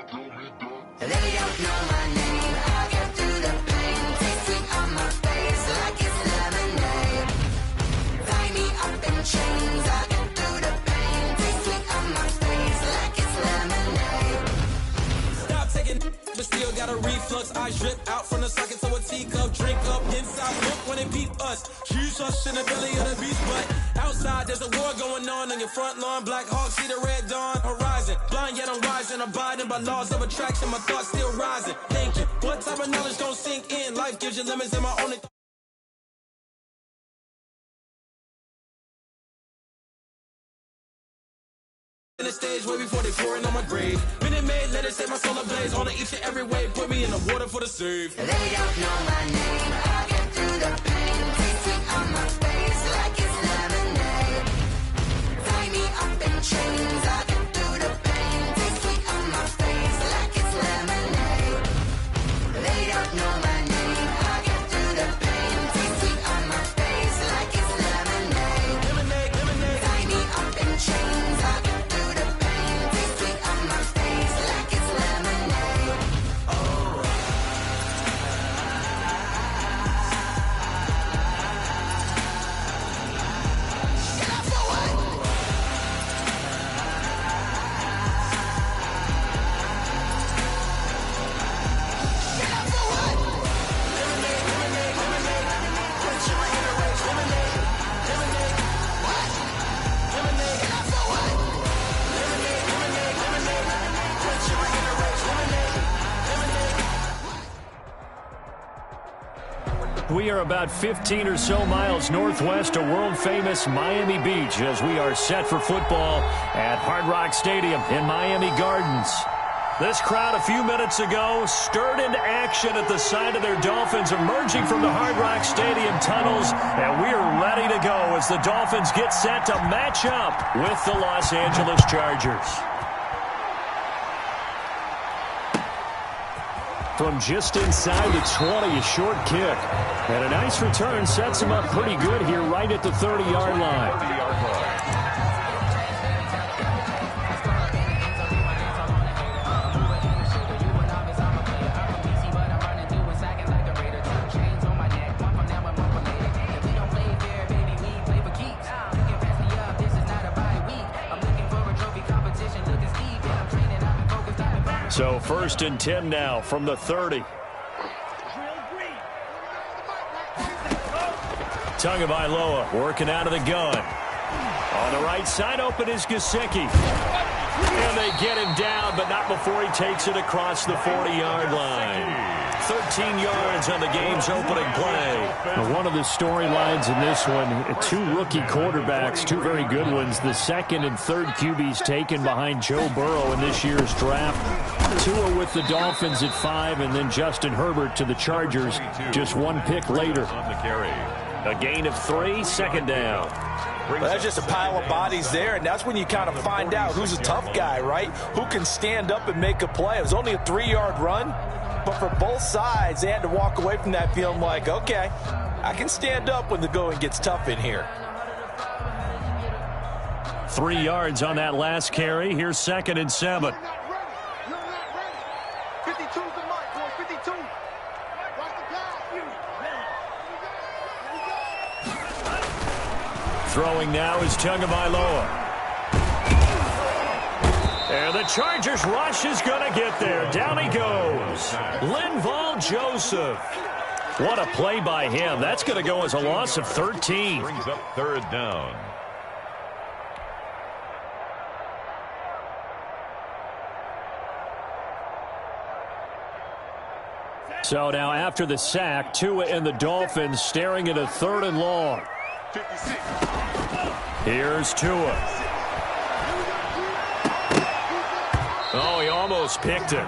on my own. They don't know my name. I get through the pain. Taste sweet on my face like it's lemonade. Tie me up in chains. I get through the pain. Taste sweet on my face like it's lemonade. Stop taking, but still got a reflux. I drip out from the socket to a teacup. Drink up inside, look when they peep us. Shoes us in the belly of the beast, but outside there's a war going on your front lawn. Black Hawk, see the red dawn horizon. Blind yet I'm wise and abiding by laws of attraction. My thoughts still rising. Thinking, what type of knowledge don't sink in? Life gives you lemons in my own. In the stage way before they pouring on my grave. Minute Maid, let it set my soul ablaze. On each and every way, put me in the water for the save. They don't know my name. I get through the pain. Taste sweet on my face like it's lemonade. Tie me up in chains. I get through the pain. Taste sweet on my face like it's lemonade. They don't know my name. I get through the pain. Taste sweet on my face like it's lemonade. Lemonade, lemonade. Tie me up in chains. I get through the pain. Taste sweet on my face like it's lemonade. Oh. We are about 15 or so miles northwest of world-famous Miami Beach as we are set for football at Hard Rock Stadium in Miami Gardens. This crowd a few minutes ago stirred into action at the side of their Dolphins emerging from the Hard Rock Stadium tunnels, and we are ready to go as the Dolphins get set to match up with the Los Angeles Chargers. From just inside the 20, a short kick. And a nice return sets him up pretty good here right at the 30-yard line. So 1st and 10 now from the 30. Tagovailoa working out of the gun. On the right side, open is Gesicki. And they get him down, but not before he takes it across the 40-yard line. 13 yards on the game's opening play. Well, one of the storylines in this one, two rookie quarterbacks, two very good ones. The second and third QBs taken behind Joe Burrow in this year's draft. Tua with the Dolphins at 5, and then Justin Herbert to the Chargers just one pick later. A gain of 3, 2nd down. Well, that's just a pile of bodies there, and that's when you kind of find out who's a tough guy, right? Who can stand up and make a play. It was only a 3-yard run, but for both sides, they had to walk away from that feeling like, okay, I can stand up when the going gets tough in here. 3 yards on that last carry. Here's 2nd and 7. Throwing now is Tagovailoa. And the Chargers rush is going to get there. Down he goes. Linval Joseph. What a play by him. That's going to go as a loss of 13. Brings up 3rd down. So now after the sack, Tua and the Dolphins staring at a 3rd and long. Here's Tua. Oh, he almost picked it.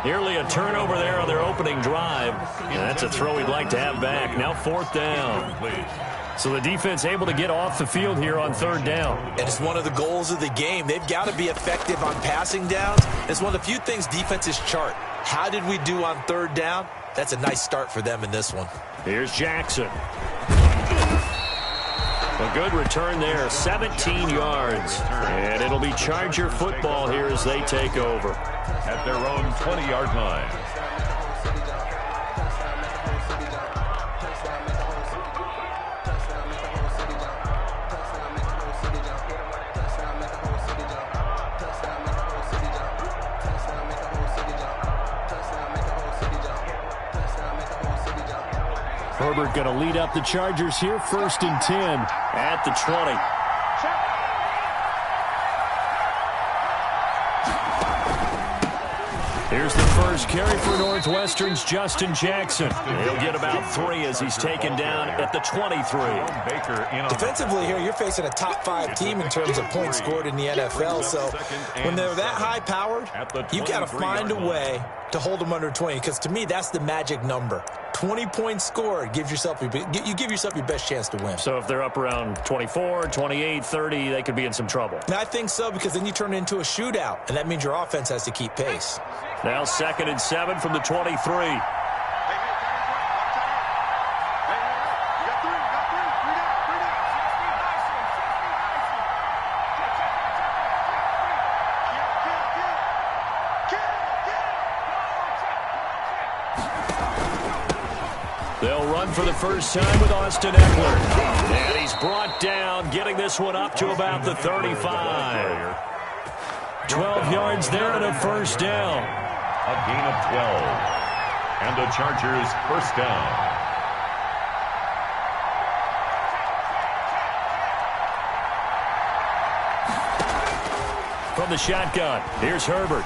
Nearly a turnover there on their opening drive. And that's a throw he'd like to have back. Now 4th down. So the defense able to get off the field here on 3rd down. And it's one of the goals of the game. They've got to be effective on passing downs. It's one of the few things defenses chart. How did we do on 3rd down? That's a nice start for them in this one. Here's Jackson. A good return there, 17 yards. And it'll be Charger football here as they take over. At their own 20-yard line. Herbert going to lead up the Chargers here, 1st and 10 at the 20. Here's the first carry for Northwestern's Justin Jackson. He'll get about 3 as he's taken down at the 23. Defensively here, you're facing a top 5 team in terms of points scored in the NFL. So when they're that high-powered, you've got to find a way to hold them under 20. Because to me, that's the magic number. 20 points scored, you give yourself your best chance to win. So if they're up around 24, 28, 30, they could be in some trouble. And I think so, because then you turn it into a shootout, and that means your offense has to keep pace. Now 2nd and 7 from the 23. They'll run for the first time with Austin Eckler. And he's brought down, getting this one up to about the 35. 12 yards there and a 1st down. A gain of 12. And the Chargers 1st down. From the shotgun, here's Herbert.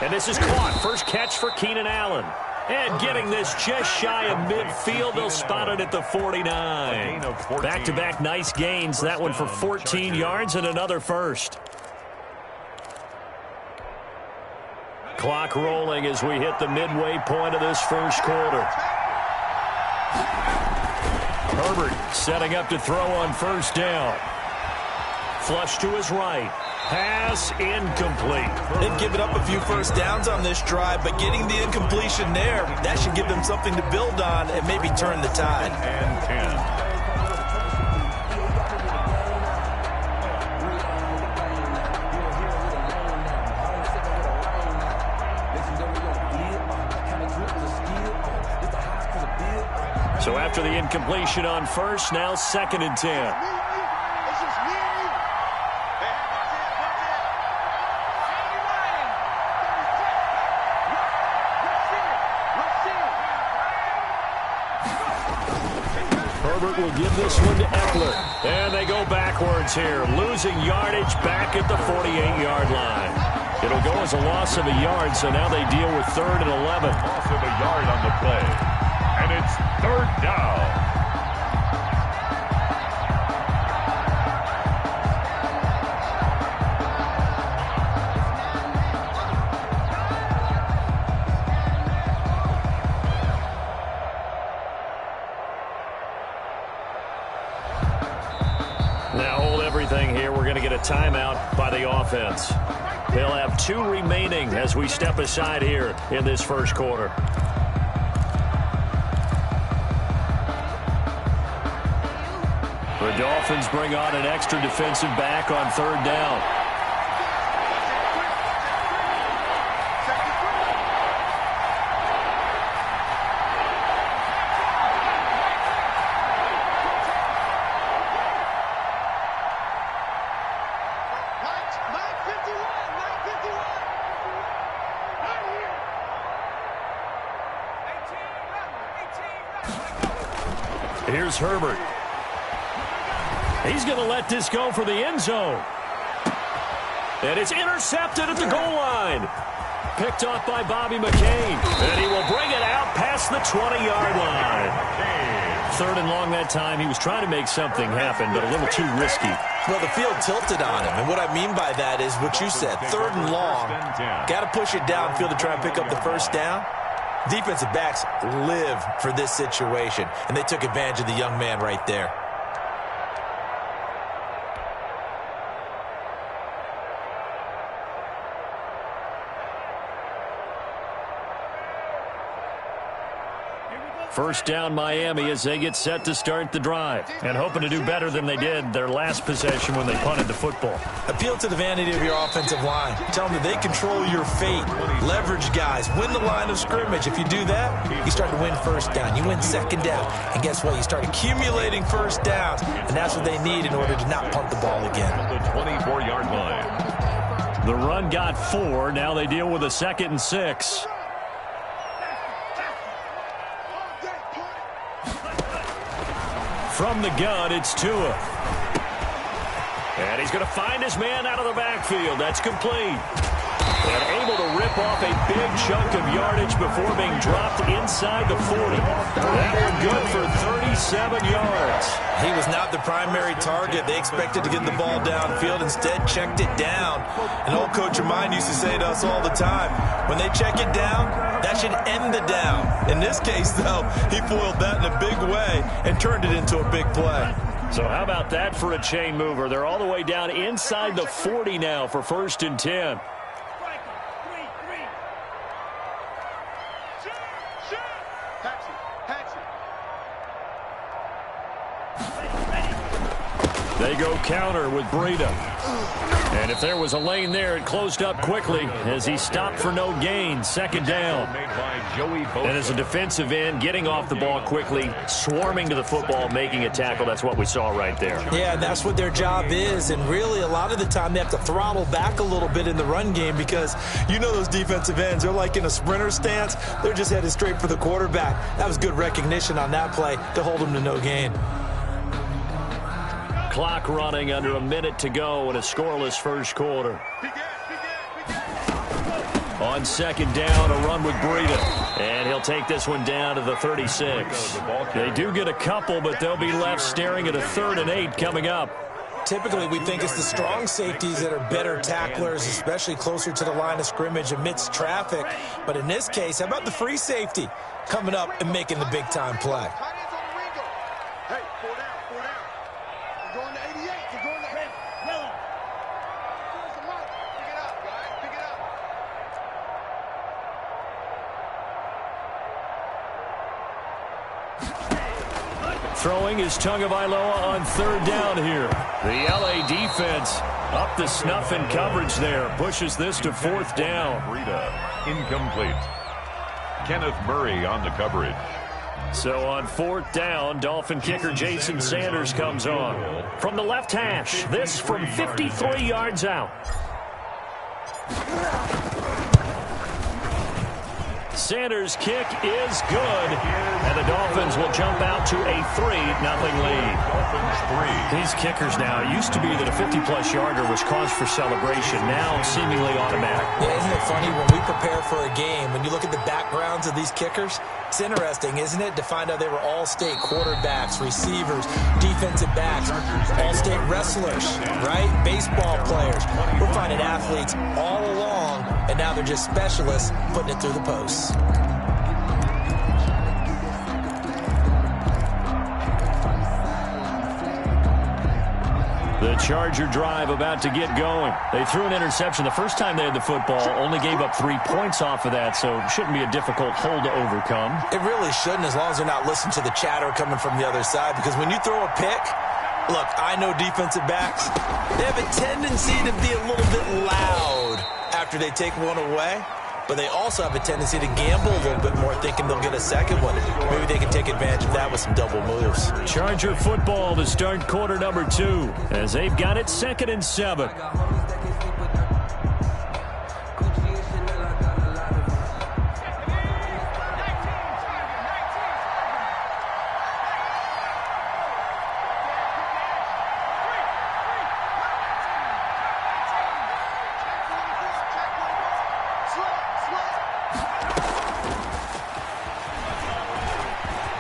And this is caught. First catch for Keenan Allen. And getting this just shy of midfield, they'll spot it at the 49. Back-to-back nice gains. That one for 14 yards and another 1st. Clock rolling as we hit the midway point of this 1st quarter. Herbert setting up to throw on 1st down. Flush to his right. Pass incomplete. They've given up a few 1st downs on this drive, but getting the incompletion there, that should give them something to build on and maybe turn the tide. And 10. So after the incompletion on 1st, now 2nd and 10. Herbert will give this one to Eckler. And they go backwards here, losing yardage back at the 48-yard line. It'll go as a loss of a yard, so now they deal with 3rd and 11. Loss of a yard on the play. And it's 3rd down. Now hold everything here. We're going to get a timeout by the offense. They'll have 2 remaining as we step aside here in this 1st quarter. The Dolphins bring on an extra defensive back on third down. Here's Herbert. He's going to let this go for the end zone. And it's intercepted at the goal line. Picked off by Bobby McCain. And he will bring it out past the 20-yard line. Third and long that time. He was trying to make something happen, but a little too risky. Well, the field tilted on him. And what I mean by that is what you said. Third and long. Got to push it downfield to try and pick up the first down. Defensive backs live for this situation, and they took advantage of the young man right there. First down Miami as they get set to start the drive, and hoping to do better than they did their last possession when they punted the football. Appeal to the vanity of your offensive line. Tell them that they control your fate. Leverage guys. Win the line of scrimmage. If you do that, you start to win first down. You win second down. And guess what? You start accumulating first downs, and that's what they need in order to not punt the ball again. The 24-yard line. The run got 4. Now they deal with a 2nd and 6. From the gun, it's Tua. And he's going to find his man out of the backfield. That's complete. And able to rip off a big chunk of yardage before being dropped inside the 40. That one good for 37 yards. He was not the primary target. They expected to get the ball downfield. Instead, checked it down. An old coach of mine used to say to us all the time, when they check it down, that should end the down. In this case, though, he foiled that in a big way and turned it into a big play. So how about that for a chain mover? They're all the way down inside the 40 now for 1st and 10. They go counter with Breida. And if there was a lane there, it closed up quickly as he stopped for no gain. 2nd down. And as a defensive end, getting off the ball quickly, swarming to the football, making a tackle. That's what we saw right there. Yeah, that's what their job is. And really, a lot of the time, they have to throttle back a little bit in the run game because you know those defensive ends, they're like in a sprinter stance. They're just headed straight for the quarterback. That was good recognition on that play to hold him to no gain. Clock running under a minute to go in a scoreless first quarter. On 2nd down, a run with Breida. And he'll take this one down to the 36. They do get a couple, but they'll be left staring at a 3rd and 8 coming up. Typically, we think it's the strong safeties that are better tacklers, especially closer to the line of scrimmage amidst traffic. But in this case, how about the free safety coming up and making the big-time play? Throwing is Tagovailoa on 3rd down here. The LA defense up to snuff in coverage there. Pushes this to 4th down. Breida incomplete. Kenneth Murray on the coverage. So on 4th down, Dolphin kicker Jason Sanders comes on. From the left hash, this from 53 yards out. Sanders' kick is good, and the Dolphins will jump out to a 3-0 lead. These kickers now, it used to be that a 50-plus yarder was cause for celebration, now seemingly automatic. Yeah, isn't it funny when we prepare for a game, when you look at the backgrounds of these kickers, it's interesting, isn't it, to find out they were all-state quarterbacks, receivers, defensive backs, all-state wrestlers, right? Baseball players. We're finding athletes all along, and now they're just specialists putting it through the posts. The Charger drive about to get going. They threw an interception the first time they had the football, only gave up 3 points off of that, so it shouldn't be a difficult hole to overcome. It really shouldn't, as long as they're not listening to the chatter coming from the other side, because when you throw a pick, Look, I know defensive backs. They have a tendency to be a little bit loud after they take one away, but they also have a tendency to gamble a little bit more, thinking they'll get a second one. Maybe they can take advantage of that with some double moves. Charger football to start quarter number 2, as they've got it 2nd and 7.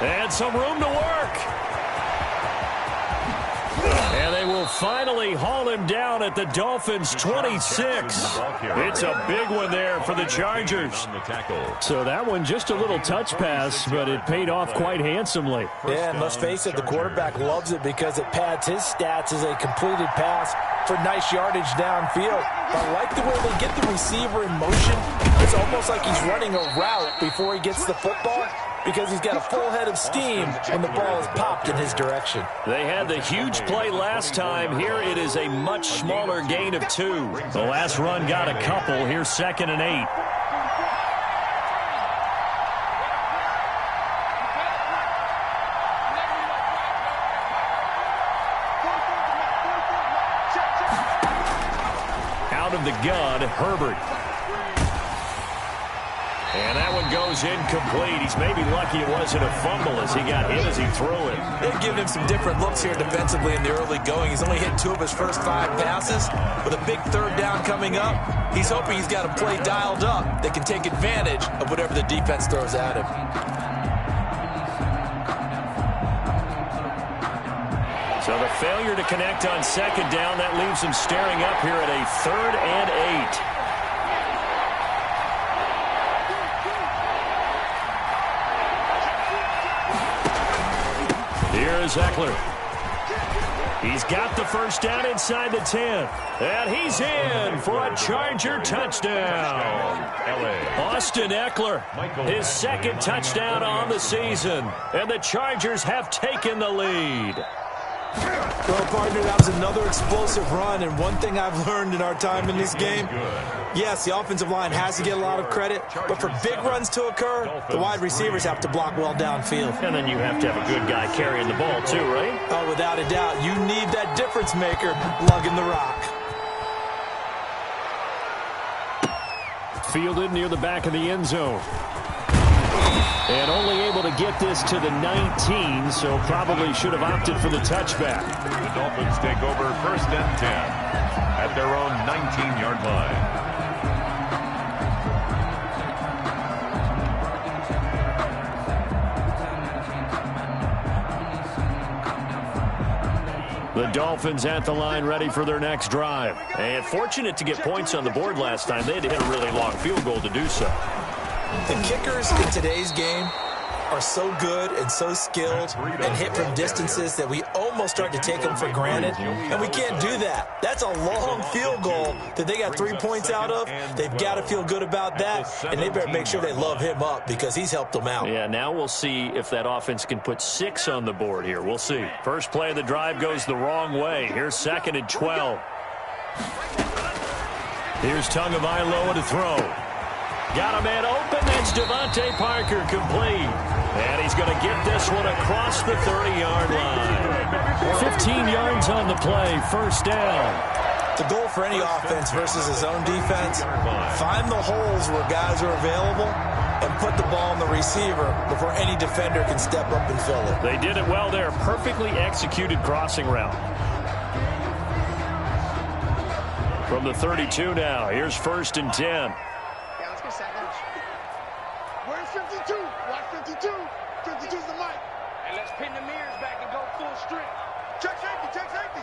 And some room to work. And they will finally haul him down at the Dolphins' 26. It's a big one there for the Chargers. So that one just a little touch pass, but it paid off quite handsomely. Yeah, and let's face it, the quarterback loves it because it pads his stats as a completed pass for nice yardage downfield. I like the way they get the receiver in motion. It's almost like he's running a route before he gets the football, because he's got a full head of steam when the ball is popped in his direction. They had the huge play last time. Here it is a much smaller gain of 2. The last run got a couple. Here's 2nd and 8. Out of the gun, Herbert. And that one goes incomplete. He's maybe lucky it wasn't a fumble as he got hit as he threw it. They've given him some different looks here defensively in the early going. He's only hit 2 of his first 5 passes. With a big 3rd down coming up, he's hoping he's got a play dialed up that can take advantage of whatever the defense throws at him. So the failure to connect on 2nd down, that leaves him staring up here at a 3rd and 8. Here's Eckler. He's got the first down inside the 10. And he's in for a Charger touchdown. Austin Eckler, his 2nd touchdown on the season. And the Chargers have taken the lead. Well, partner, that was another explosive run, and one thing I've learned in our time in this game, yes, the offensive line has to get a lot of credit, but for big runs to occur, the wide receivers have to block well downfield. And then you have to have a good guy carrying the ball too, right? Oh, without a doubt. You need that difference maker lugging the rock. Fielded near the back of the end zone. And only able to get this to the 19, so probably should have opted for the touchback. The Dolphins take over 1st and 10 at their own 19-yard line. The Dolphins at the line, ready for their next drive. And fortunate to get points on the board last time. They had to hit a really long field goal to do so. The kickers in today's game are so good and so skilled and hit from distances that we almost start to take them for granted, and we can't do that. That's a long field goal that they got 3 points out of. They've got to feel good about that, and they better make sure they love him up because he's helped them out. Yeah, now we'll see if that offense can put 6 on the board here. We'll see. First play of the drive goes the wrong way. Here's 2nd and 12. Here's Tagovailoa to throw. Got a man open. That's Devontae Parker, complete. And he's going to get this one across the 30-yard line. 15 yards on the play, 1st down. The goal for any offense versus his own defense, find the holes where guys are available and put the ball on the receiver before any defender can step up and fill it. They did it well there. Perfectly executed crossing route. From the 32 now, here's 1st and 10. Where's 52? Watch 52. 52's the mic. And let's pin the mirrors back and go full strength. Check safety, check safety.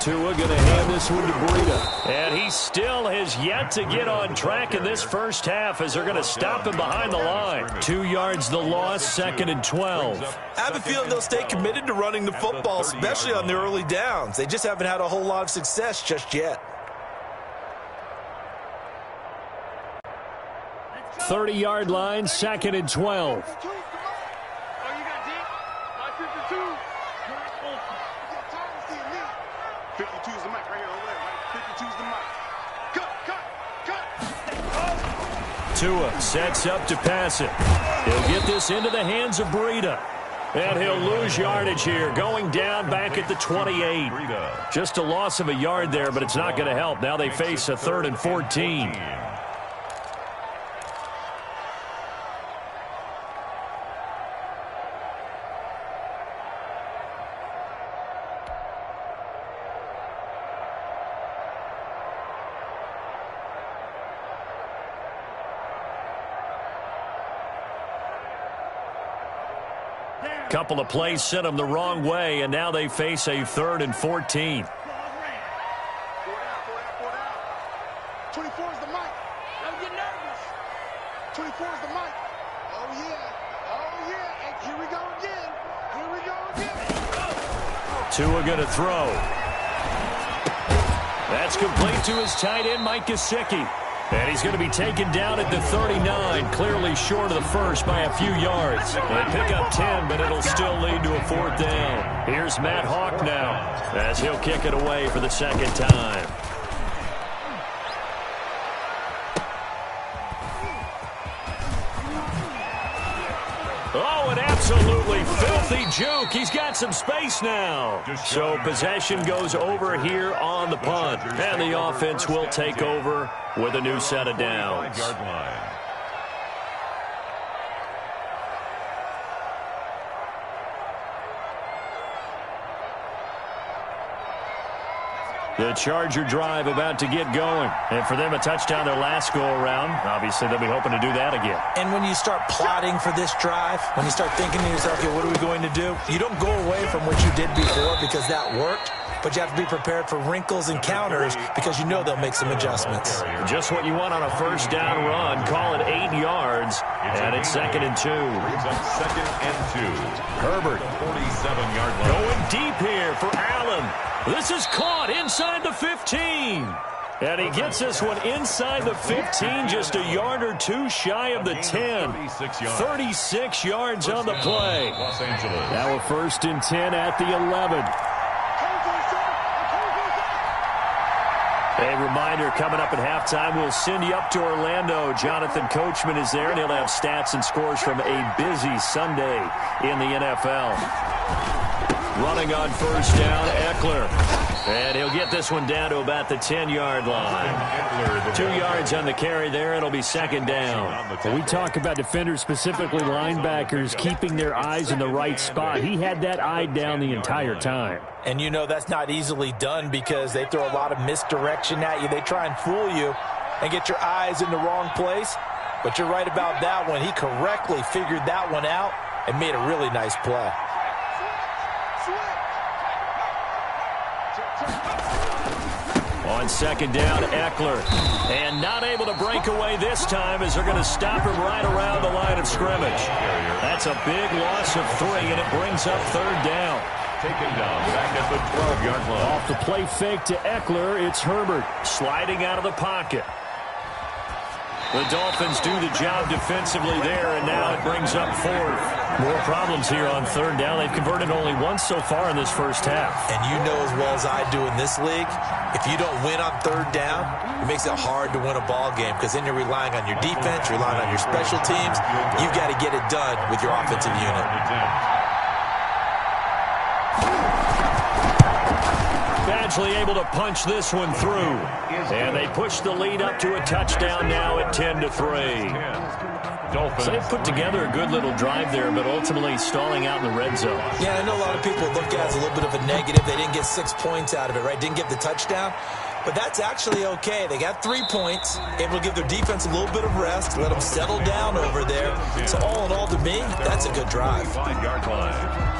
Tua going to hand this one to Breida. And he still has yet to get on track in this first half as they're going to stop him behind the line. 2 yards the loss, 2nd and 12. I have a feeling they'll stay committed to running the football, especially on the early downs. They just haven't had a whole lot of success just yet. 30-yard line, 2nd and 12. 52's the mic right here over there, right? 52's the mic. Cut. Tua sets up to pass it. He'll get this into the hands of Breida. And he'll lose yardage here, going down back at the 28. Just a loss of a yard there, but it's not going to help. Now they face a 3rd and 14. Couple of plays sent them the wrong way, and now they face a 3rd and 14. 24 is the mic. Don't get nervous. 24 is the mic. Oh, yeah. Oh, yeah. And here we go again. Here we go again. Tua going to throw. That's complete to his tight end, Mike Gesicki. And he's going to be taken down at the 39, clearly short of the first by a few yards. They pick up 10, but it'll still lead to a 4th down. Here's Matt Hawk now, as he'll kick it away for the 2nd time. Oh, an absolutely filthy juke. He's got some space now. So possession goes over here on the punt. And the offense will take over with a new set of downs. The Charger drive about to get going. And for them, a touchdown their last go-around. Obviously, they'll be hoping to do that again. And when you start plotting for this drive, when you start thinking to yourself, okay, what are we going to do? You don't go away from what you did before because that worked. But you have to be prepared for wrinkles and counters because you know they'll make some adjustments. Just what you want on a 1st down run. Call it 8 yards. And it's 2nd and 2. Second and 2. Herbert. 47-yard line. Going deep here for Allen. This is caught inside the 15. And he gets this one inside the 15, just a yard or two shy of the 10. 36 yards on the play. Now a 1st and 10 at the 11. A reminder, coming up at halftime, we'll send you up to Orlando. Jonathan Coachman is there, and he'll have stats and scores from a busy Sunday in the NFL. Running on 1st down, Eckler. And he'll get this one down to about the 10-yard line. 2 yards on the carry there. It'll be 2nd down. We talk about defenders, specifically linebackers, keeping their eyes in the right spot. He had that eye down the entire time. And you know that's not easily done because they throw a lot of misdirection at you. They try and fool you and get your eyes in the wrong place. But you're right about that one. He correctly figured that one out and made a really nice play. On 2nd down, Eckler. And not able to break away this time as they're going to stop him right around the line of scrimmage. That's a big loss of 3, and it brings up 3rd down. Taken down back at the 12-yard line. Off the play fake to Eckler, it's Herbert. Sliding out of the pocket. The Dolphins do the job defensively there, and now it brings up 4th. More problems here on 3rd down. They've converted only once so far in this first half. And you know as well as I do in this league, if you don't win on 3rd down, it makes it hard to win a ball game because then you're relying on your defense, you're relying on your special teams. You've got to get it done with your offensive unit. Badgley able to punch this one through. And they push the lead up to a touchdown now at 10-3. So they've put together a good little drive there, but ultimately stalling out in the red zone. Yeah, I know a lot of people look at it as a little bit of a negative. They didn't get 6 points out of it, right? Didn't get the touchdown. But that's actually okay. They got 3 points, able to give their defense a little bit of rest, let them settle down over there. So all in all, to me, that's a good drive. 5-yard line.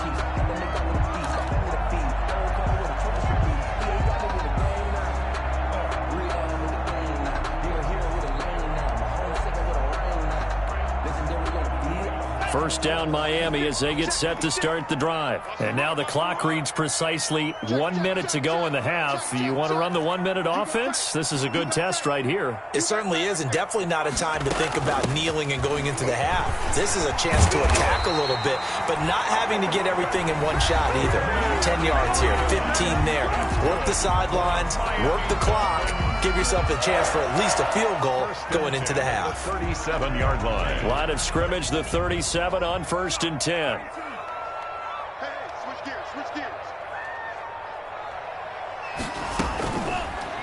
First down Miami as they get set to start the drive. And now the clock reads precisely 1 minute to go in the half. You want to run the 1 minute offense? This is a good test right here. It certainly is, and definitely not a time to think about kneeling and going into the half. This is a chance to attack a little bit, but not having to get everything in one shot either. 10 yards here, 15 there. Work the sidelines, work the clock. Give yourself a chance for at least a field goal going into the half. 37-yard line. Line of scrimmage, the 37 on 1st and 10.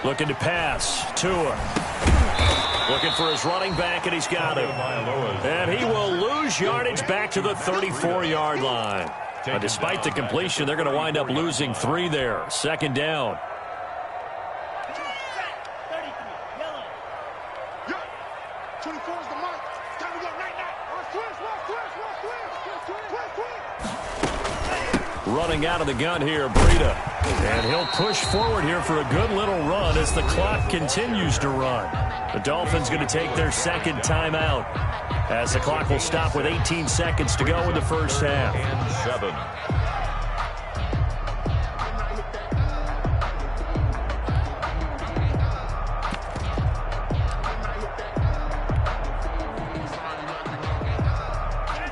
Looking to pass. Tua. Looking for his running back, and he's got him. And he will lose yardage back to the 34-yard line. But despite the completion, they're going to wind up losing 3 there. Second down. Running out of the gun here, Breida. And he'll push forward here for a good little run as the clock continues to run. The Dolphins going to take their second timeout as the clock will stop with 18 seconds to go in the first half. And 7.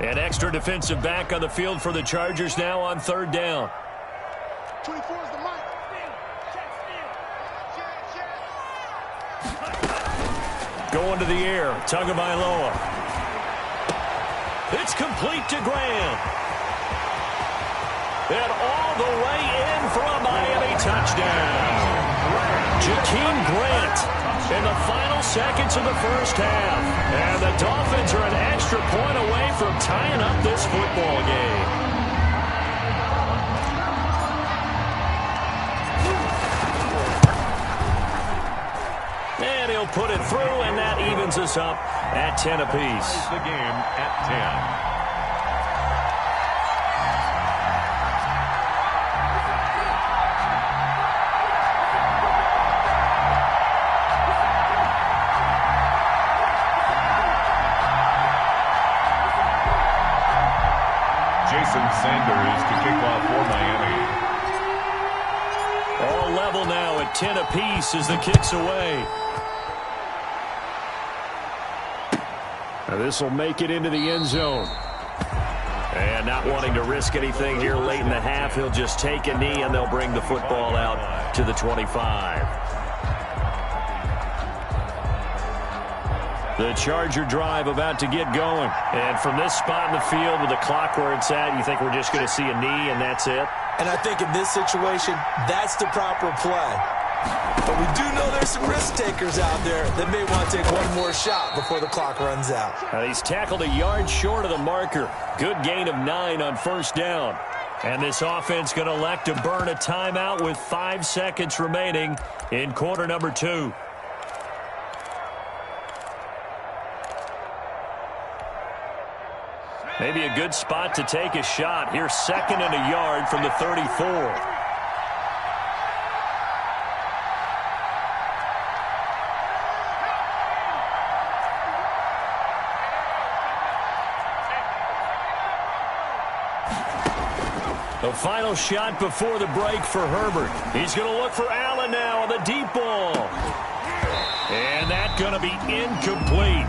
An extra defensive back on the field for the Chargers now on 3rd down. 24 is the mic. Going to the air. Tagovailoa. It's complete to Graham. And all the way in for a Miami touchdown. Jakeem Grant in the final seconds of the first half. And the Dolphins are an extra point away from tying up this football game. And he'll put it through, and that evens us up at 10 apiece. The game at 10. Sanders to kick off for Miami. All level now at 10 apiece as the kick's away. Now this will make it into the end zone. And not wanting to risk anything here late in the half, he'll just take a knee and they'll bring the football out to the 25. The Charger drive about to get going. And from this spot in the field with the clock where it's at, you think we're just going to see a knee and that's it? And I think in this situation, that's the proper play. But we do know there's some risk takers out there that may want to take one more shot before the clock runs out. Now he's tackled a yard short of the marker. Good gain of 9 on first down. And this offense going to elect to burn a timeout with 5 seconds remaining in quarter number 2. Maybe a good spot to take a shot. Here's 2nd and a yard from the 34. The final shot before the break for Herbert. He's going to look for Allen now on the deep ball. And that's going to be incomplete.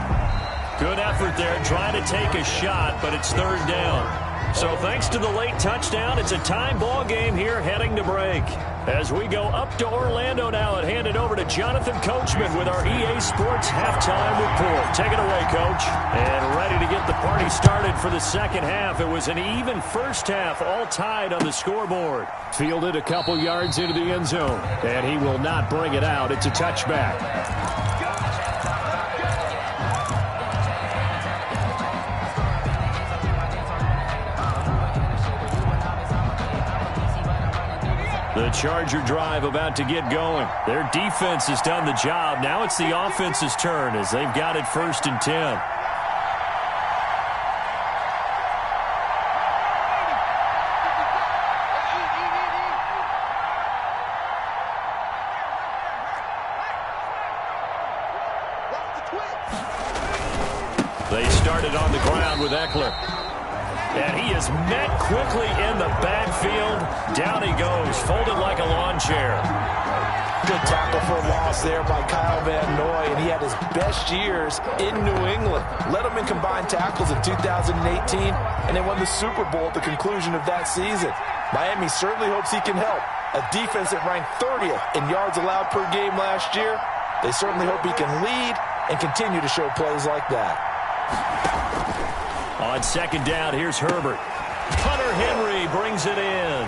Good effort there, trying to take a shot, but it's 3rd down. So thanks to the late touchdown, it's a time ball game here heading to break. As we go up to Orlando now and hand it over to Jonathan Coachman with our EA Sports Halftime Report. Take it away, Coach. And ready to get the party started for the second half. It was an even first half, all tied on the scoreboard. Fielded a couple yards into the end zone, and he will not bring it out. It's a touchback. The Charger drive about to get going. Their defense has done the job. Now it's the offense's turn as they've got it 1st and 10. They started on the ground with Eckler. And he is met quickly in the backfield. Down he goes, folded like a lawn chair. Good tackle for a loss there by Kyle Van Noy, and he had his best years in New England. Led them in combined tackles in 2018, and they won the Super Bowl at the conclusion of that season. Miami certainly hopes he can help. A defense that ranked 30th in yards allowed per game last year. They certainly hope he can lead and continue to show plays like that. On second down, here's Herbert. Hunter Henry brings it in.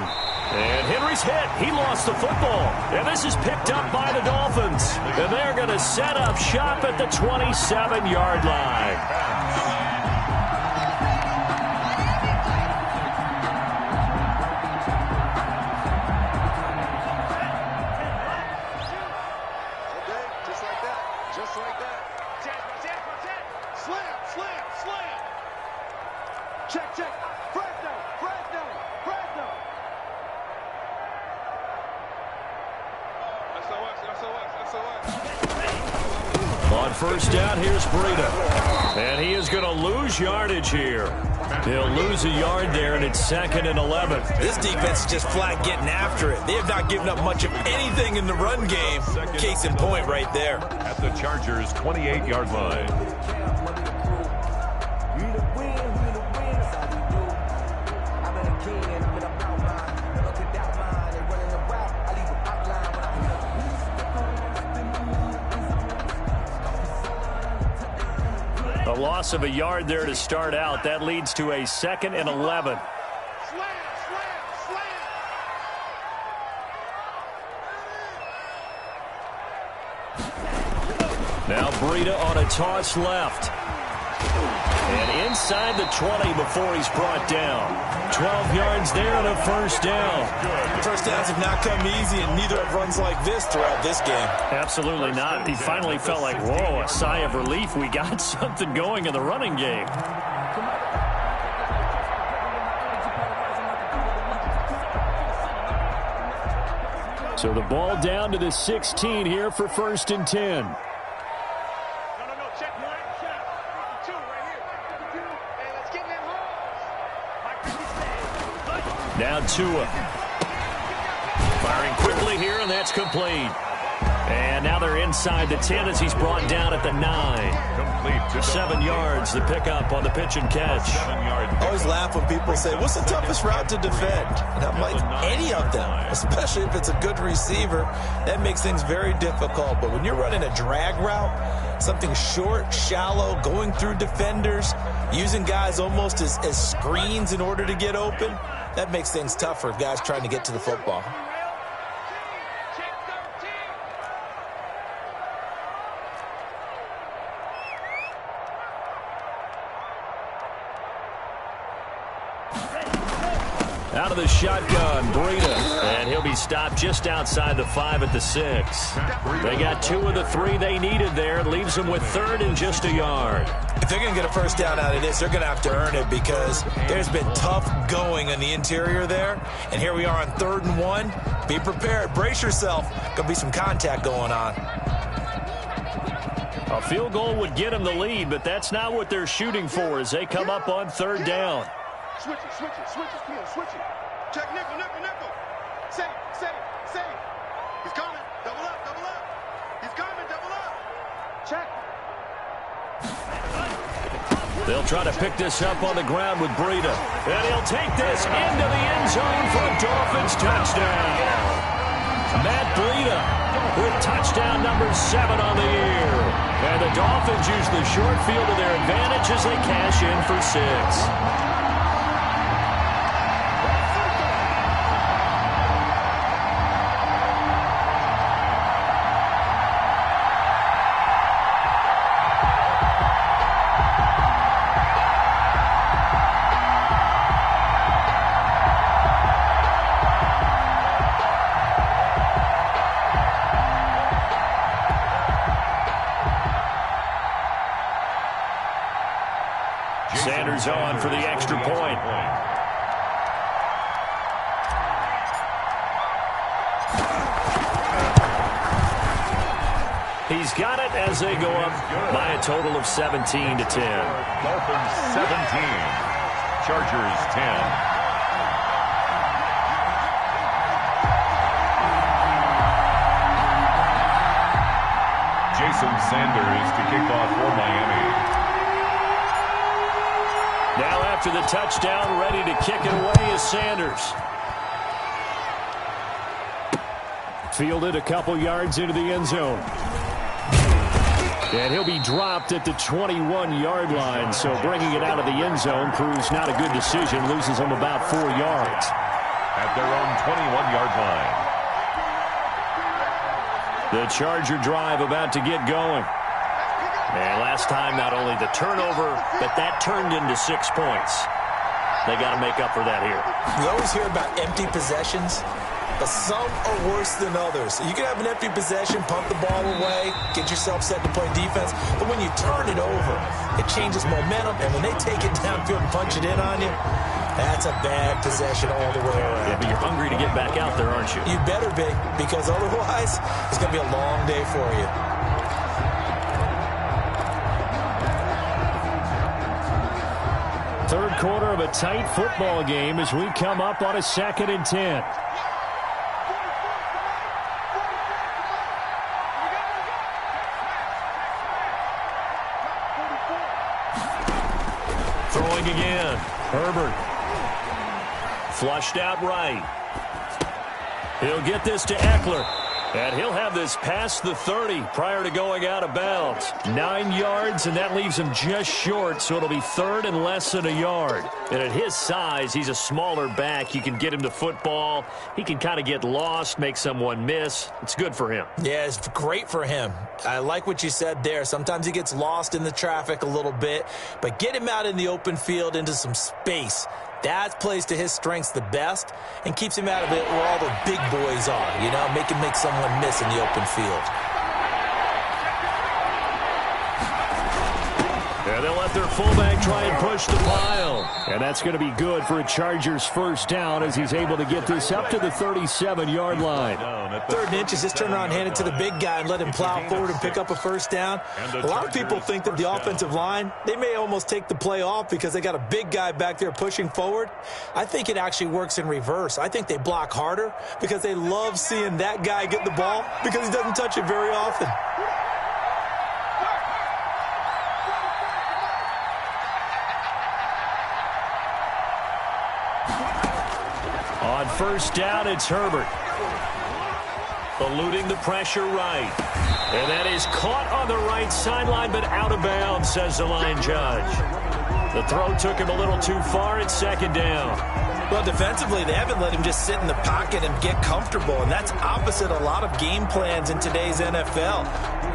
And Henry's hit. He lost the football. And this is picked up by the Dolphins. And they're going to set up shop at the 27-yard line. On first down, here's Breida. And he is going to lose yardage here. He'll lose a yard there, and it's 2nd and 11. This defense is just flat getting after it. They have not given up much of anything in the run game. Case in point right there. At the Chargers' 28-yard line. A loss of a yard there to start out. That leads to a 2nd and 11. Now Breida on a toss left. And inside the 20 before he's brought down. 12 yards there and a first down. First downs have not come easy, and neither have runs like this throughout this game. Absolutely not. He finally felt like, whoa, a sigh of relief. We got something going in the running game. So the ball down to the 16 here for 1st and 10. Now Tua. Firing quickly here, and that's complete. And now they're inside the 10 as he's brought down at the 9. Complete to 7 yards, the pickup on the pitch and catch. 7-yard. I always laugh when people say, what's the toughest route to defend? And I'm like, any of them, especially if it's a good receiver. That makes things very difficult. But when you're running a drag route, something short, shallow, going through defenders, using guys almost as screens in order to get open, that makes things tough for guys trying to get to the football. Out of the shotgun, Breida. And he'll be stopped just outside the 5 at the 6. They got 2 of the 3 they needed there. It leaves them with 3rd and just a yard. If they're going to get a first down out of this, they're going to have to earn it because there's been tough going on the interior there. And here we are on 3rd and 1. Be prepared. Brace yourself. Going to be some contact going on. A field goal would get them the lead, but that's not what they're shooting for as they come up on 3rd down. Switch it, come on, switch it. Check nickel. Save. He's coming, double up. He's coming, double up. Check. They'll try to pick this up on the ground with Breida. And he'll take this into the end zone for a Dolphins touchdown. Matt Breida with touchdown number 7 on the year. And the Dolphins use the short field to their advantage as they cash in for 6. Sanders on for the extra point. He's got it as they go up by a total of 17-10. Dolphins 17. Chargers 10. Jason Sanders to kick off for Miami. Now after the touchdown, ready to kick it away is Sanders. Fielded a couple yards into the end zone. And he'll be dropped at the 21-yard line, so bringing it out of the end zone proves not a good decision, loses him about 4 yards. At their own 21-yard line. The Charger drive about to get going. And last time, not only the turnover, but that turned into 6 points. They got to make up for that here. You always hear about empty possessions, but some are worse than others. You can have an empty possession, pump the ball away, get yourself set to play defense, but when you turn it over, it changes momentum, and when they take it downfield and punch it in on you, that's a bad possession all the way around. Yeah, but you're hungry to get back out there, aren't you? You better be, because otherwise, it's going to be a long day for you. Third quarter of a tight football game as we come up on a 2nd and 10. Throwing again. Herbert. Flushed out right. He'll get this to Eckler. And he'll have this past the 30 prior to going out of bounds. 9 yards, and that leaves him just short, so it'll be 3rd and less than a yard. And at his size, he's a smaller back. You can get him the football. He can kind of get lost, make someone miss. It's good for him. Yeah, it's great for him. I like what you said there. Sometimes he gets lost in the traffic a little bit, but get him out in the open field into some space. That plays to his strengths the best and keeps him out of it where all the big boys are, you know, make someone miss in the open field. And they'll let their fullback try and push the pile. And that's going to be good for a Chargers first down as he's able to get this up to the 37-yard line. 3rd and inches, just turn around, hand it to the big guy and let him plow forward and pick up a first down. A lot of people think that the offensive line, they may almost take the play off because they got a big guy back there pushing forward. I think it actually works in reverse. I think they block harder because they love seeing that guy get the ball because he doesn't touch it very often. On first down, it's Herbert. Eluding the pressure right. And that is caught on the right sideline, but out of bounds, says the line judge. The throw took him a little too far. It's 2nd down. Well, defensively, they haven't let him just sit in the pocket and get comfortable, and that's opposite a lot of game plans in today's NFL.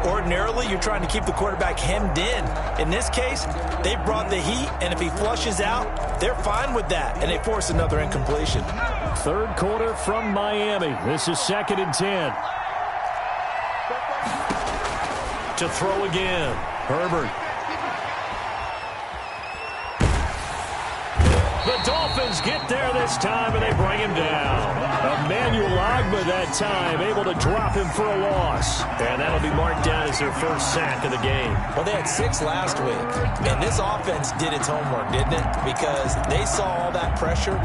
Ordinarily, you're trying to keep the quarterback hemmed in. In this case, they brought the heat, and if he flushes out, they're fine with that, and they force another incompletion. 3rd quarter from Miami. This is 2nd and 10. To throw again, Herbert. The Dolphins get there this time, and they bring him down. Emmanuel Ogbah that time, able to drop him for a loss. And that'll be marked down as their first sack of the game. Well, they had 6 last week, and this offense did its homework, didn't it? Because they saw all that pressure,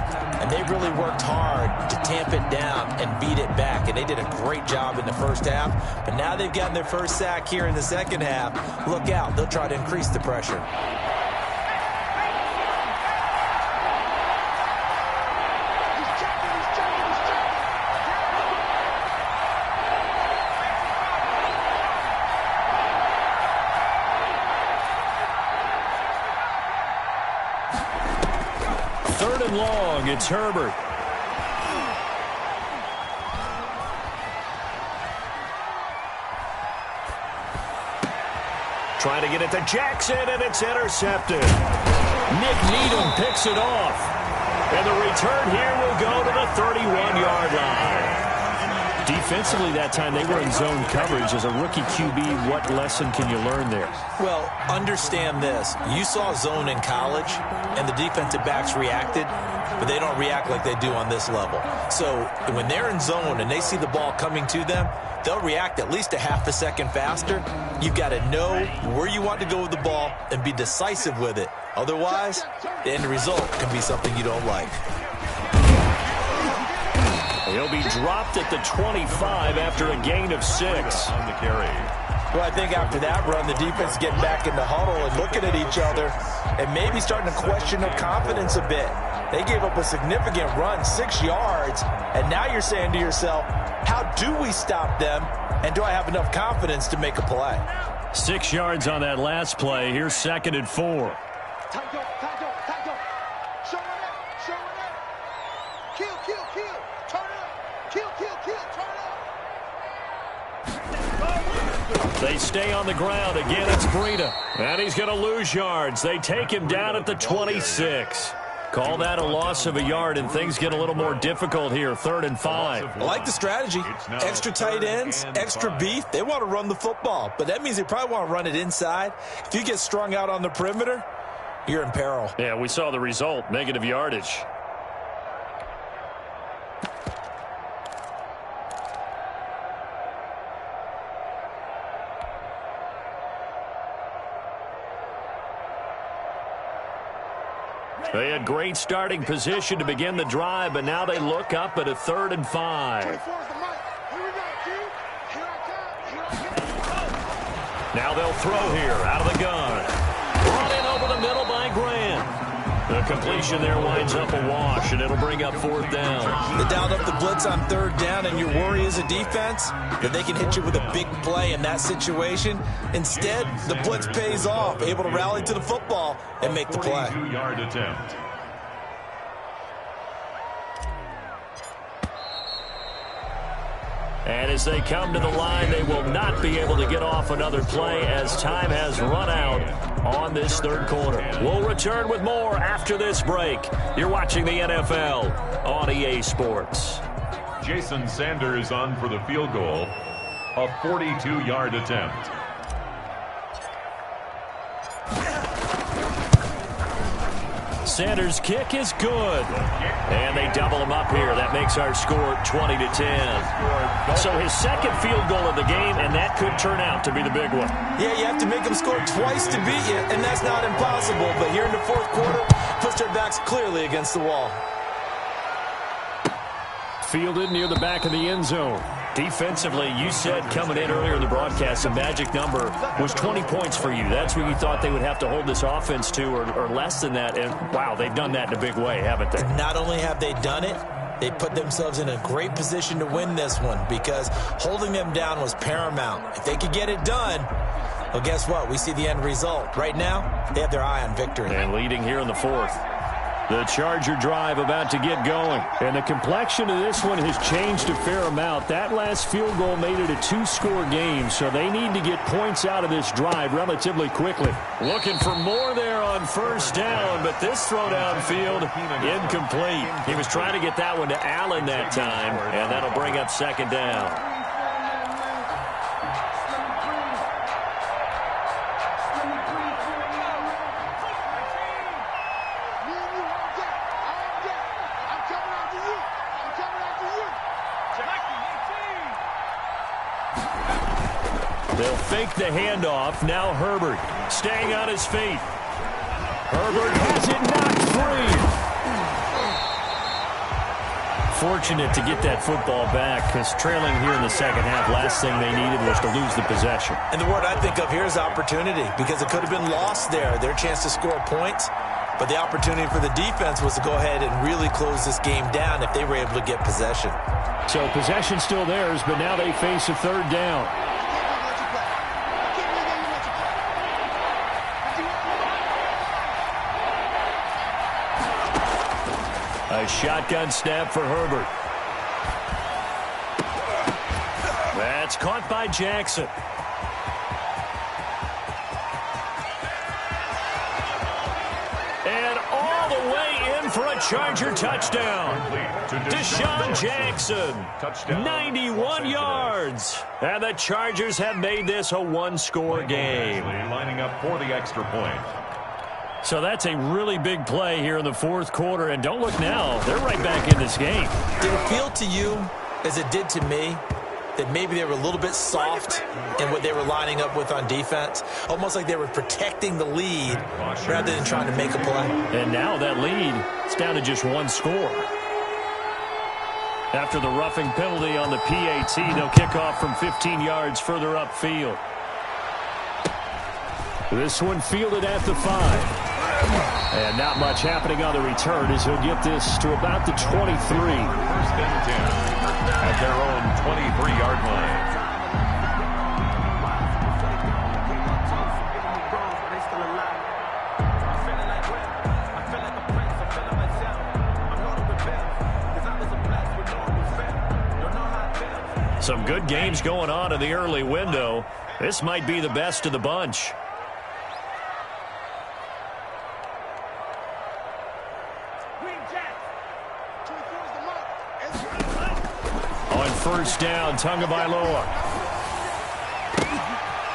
and they really worked hard to tamp it down and beat it back. And they did a great job in the first half, but now they've gotten their first sack here in the second half. Look out, they'll try to increase the pressure. Long, it's Herbert. Trying to get it to Jackson, and it's intercepted. Nick Needham picks it off. And the return here will go to the 31-yard line. Defensively that time, they were in zone coverage. As a rookie QB, what lesson can you learn there? Well, understand this. You saw zone in college, and the defensive backs reacted. but they don't react like they do on this level. So when they're in zone and they see the ball coming to them, they'll react at least a half a second faster. You've got to know where you want to go with the ball and be decisive with it. Otherwise, the end result can be something you don't like. He'll be dropped at the 25 after a gain of 6. On the carry. Well, I think after that run, the defense getting back in the huddle and looking at each other and maybe starting to question their confidence a bit. They gave up a significant run, 6 yards, and now you're saying to yourself, how do we stop them, and do I have enough confidence to make a play? 6 yards on that last play. Here's 2nd and 4. They stay on the ground. Again, it's Breida. And he's going to lose yards. They take him down at the 26. Call that a loss of a yard, and things get a little more difficult here. 3rd and 5. I like the strategy. Extra tight ends, extra beef. They want to run the football, but that means they probably want to run it inside. If you get strung out on the perimeter, you're in peril. Yeah, we saw the result. Negative yardage. They had great starting position to begin the drive, but now they look up at a 3rd and 5. Now they'll throw here out of the gun. Brought in over the middle by Grant. The completion there winds up a wash, and it'll bring up 4th down. They dialed up the blitz on 3rd down, and your worry as a defense that they can hit you with a big play in that situation. Instead, the blitz pays off, able to rally to the football and make the play. 42-yard attempt. And as they come to the line, they will not be able to get off another play as time has run out on this 3rd quarter. We'll return with more after this break. You're watching the NFL on EA Sports. Jason Sanders on for the field goal. A 42-yard attempt. Sanders' kick is good. And they double him up here. That makes our score 20-10. So his 2nd field goal of the game, and that could turn out to be the big one. Yeah, you have to make them score twice to beat you, and that's not impossible. But here in the 4th quarter, puts their backs clearly against the wall. Fielded near the back of the end zone. Defensively, you said coming in earlier in the broadcast, the magic number was 20 points for you. That's what you thought they would have to hold this offense to, or less than that. And, wow, they've done that in a big way, haven't they? Not only have they done it, they put themselves in a great position to win this one because holding them down was paramount. If they could get it done, well, guess what? We see the end result. Right now, they have their eye on victory. And leading here in the 4th. The Charger drive about to get going. And the complexion of this one has changed a fair amount. That last field goal made it a 2-score game, so they need to get points out of this drive relatively quickly. Looking for more there on 1st down, but this throw downfield incomplete. He was trying to get that one to Allen that time, and that'll bring up 2nd down. They'll fake the handoff. Now Herbert staying on his feet. Herbert has it knocked free. Fortunate to get that football back because trailing here in the 2nd half, last thing they needed was to lose the possession. And the word I think of here is opportunity because it could have been lost there. Their chance to score points. But the opportunity for the defense was to go ahead and really close this game down if they were able to get possession. So possession still theirs, but now they face a 3rd down. A shotgun snap for Herbert. That's caught by Jackson. And all the way in for a Charger touchdown. Deshaun Jackson, 91 yards. And the Chargers have made this a 1-score game. Lining up for the extra point. So that's a really big play here in the fourth quarter. And don't look now. They're right back in this game. Did it feel to you, as it did to me, that maybe they were a little bit soft in what they were lining up with on defense? Almost like they were protecting the lead rather than trying to make a play. And now that lead is down to just one score. After the roughing penalty on the PAT, they'll kick off from 15 yards further upfield. This one fielded at the 5. And not much happening on the return as he'll get this to about the 23. First and 10 at their own 23-yard line. Some good games going on in the early window. This might be the best of the bunch. On first down, Tagovailoa.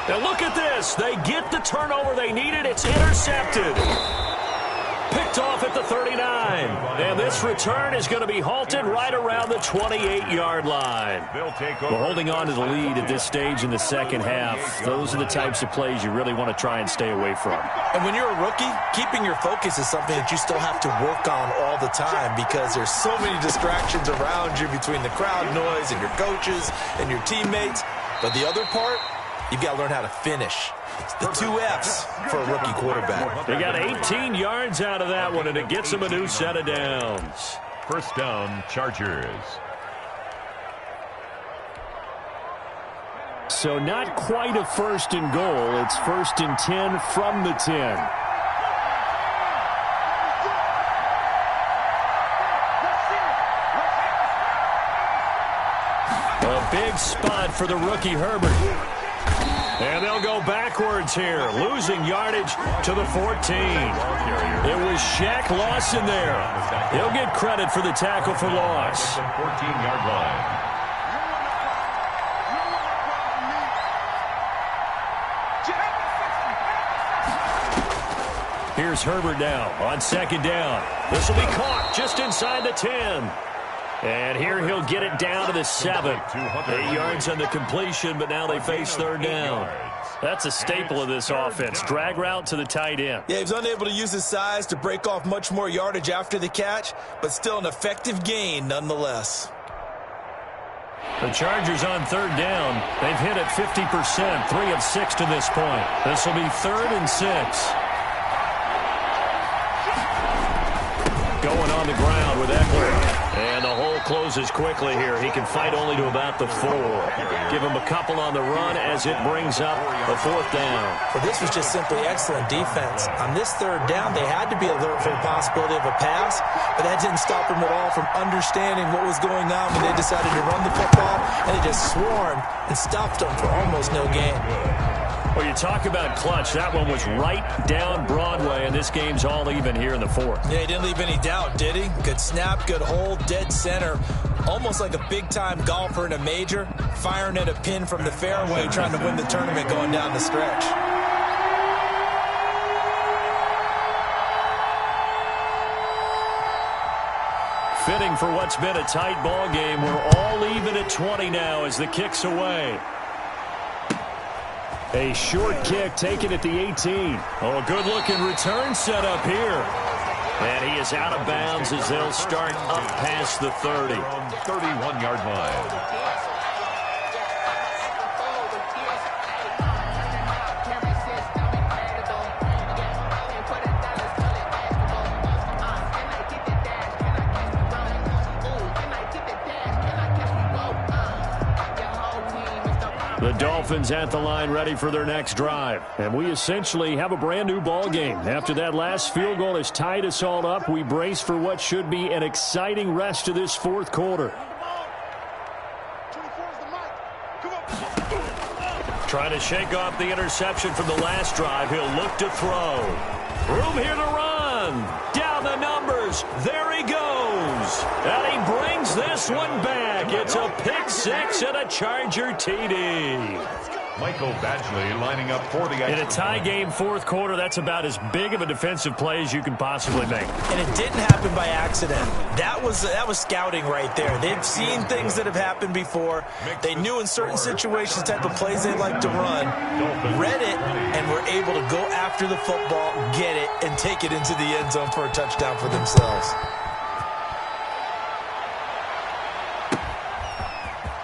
Now look at this. They get the turnover they needed. It's intercepted. Picked off at the 39. And this return is going to be halted right around the 28-yard line. We're holding on to the lead at this stage in the second half. Those are the types of plays you really want to try and stay away from. And when you're a rookie, keeping your focus is something that you still have to work on all the time because there's so many distractions around you between the crowd noise and your coaches and your teammates. But the other part, you've got to learn how to finish. The 2 F's for a rookie quarterback. They got 18 yards out of that one, and it gets them a new set of downs. First down, Chargers. So not quite a first and goal. It's first and 10 from the 10. A big spot for the rookie Herbert. And they'll go backwards here, losing yardage to the 14. It was Shaq Lawson there. He'll get credit for the tackle for loss. 14-yard line. Here's Herbert now on second down. This will be caught just inside the 10. And here he'll get it down to the 7. 8 yards on the completion, but now they face third down. That's a staple of this offense. Drag route to the tight end. Yeah, he was unable to use his size to break off much more yardage after the catch, but still an effective gain nonetheless. The Chargers on third down. They've hit it 50%, 3 of 6 to this point. This will be 3rd and 6. Going on the ground with Eckler. And the hole closes quickly here. He can fight only to about the 4. Give him a couple on the run as it brings up a 4th down. Well, this was just simply excellent defense. On this third down, they had to be alert for the possibility of a pass, but that didn't stop them at all from understanding what was going on when they decided to run the football, and they just swarmed and stopped them for almost no gain. Well, you talk about clutch. That one was right down Broadway, and this game's all even here in the 4th. Yeah, he didn't leave any doubt, did he? Good snap, good hold, dead center. Almost like a big-time golfer in a major, firing at a pin from the fairway, trying to win the tournament going down the stretch. Fitting for what's been a tight ball game. We're all even at 20 now as the kick's away. A short kick taken at the 18. Oh, a good-looking return set up here. And he is out of bounds as they'll start up past the 30. 31-yard line. The Dolphins at the line ready for their next drive. And we essentially have a brand new ball game. After that last field goal has tied us all up, we brace for what should be an exciting rest of this 4th quarter. Trying to shake off the interception from the last drive. He'll look to throw. Room here to run. Down the numbers. There he goes. And he brings this one back. It's a pick 6 and a Charger TD. Michael Badgley lining up for the extra. In a tie game fourth quarter, that's about as big of a defensive play as you can possibly make. And it didn't happen by accident. That was scouting right there. They've seen things that have happened before. They knew in certain situations the type of plays they like to run, read it, and were able to go after the football, get it, and take it into the end zone for a touchdown for themselves.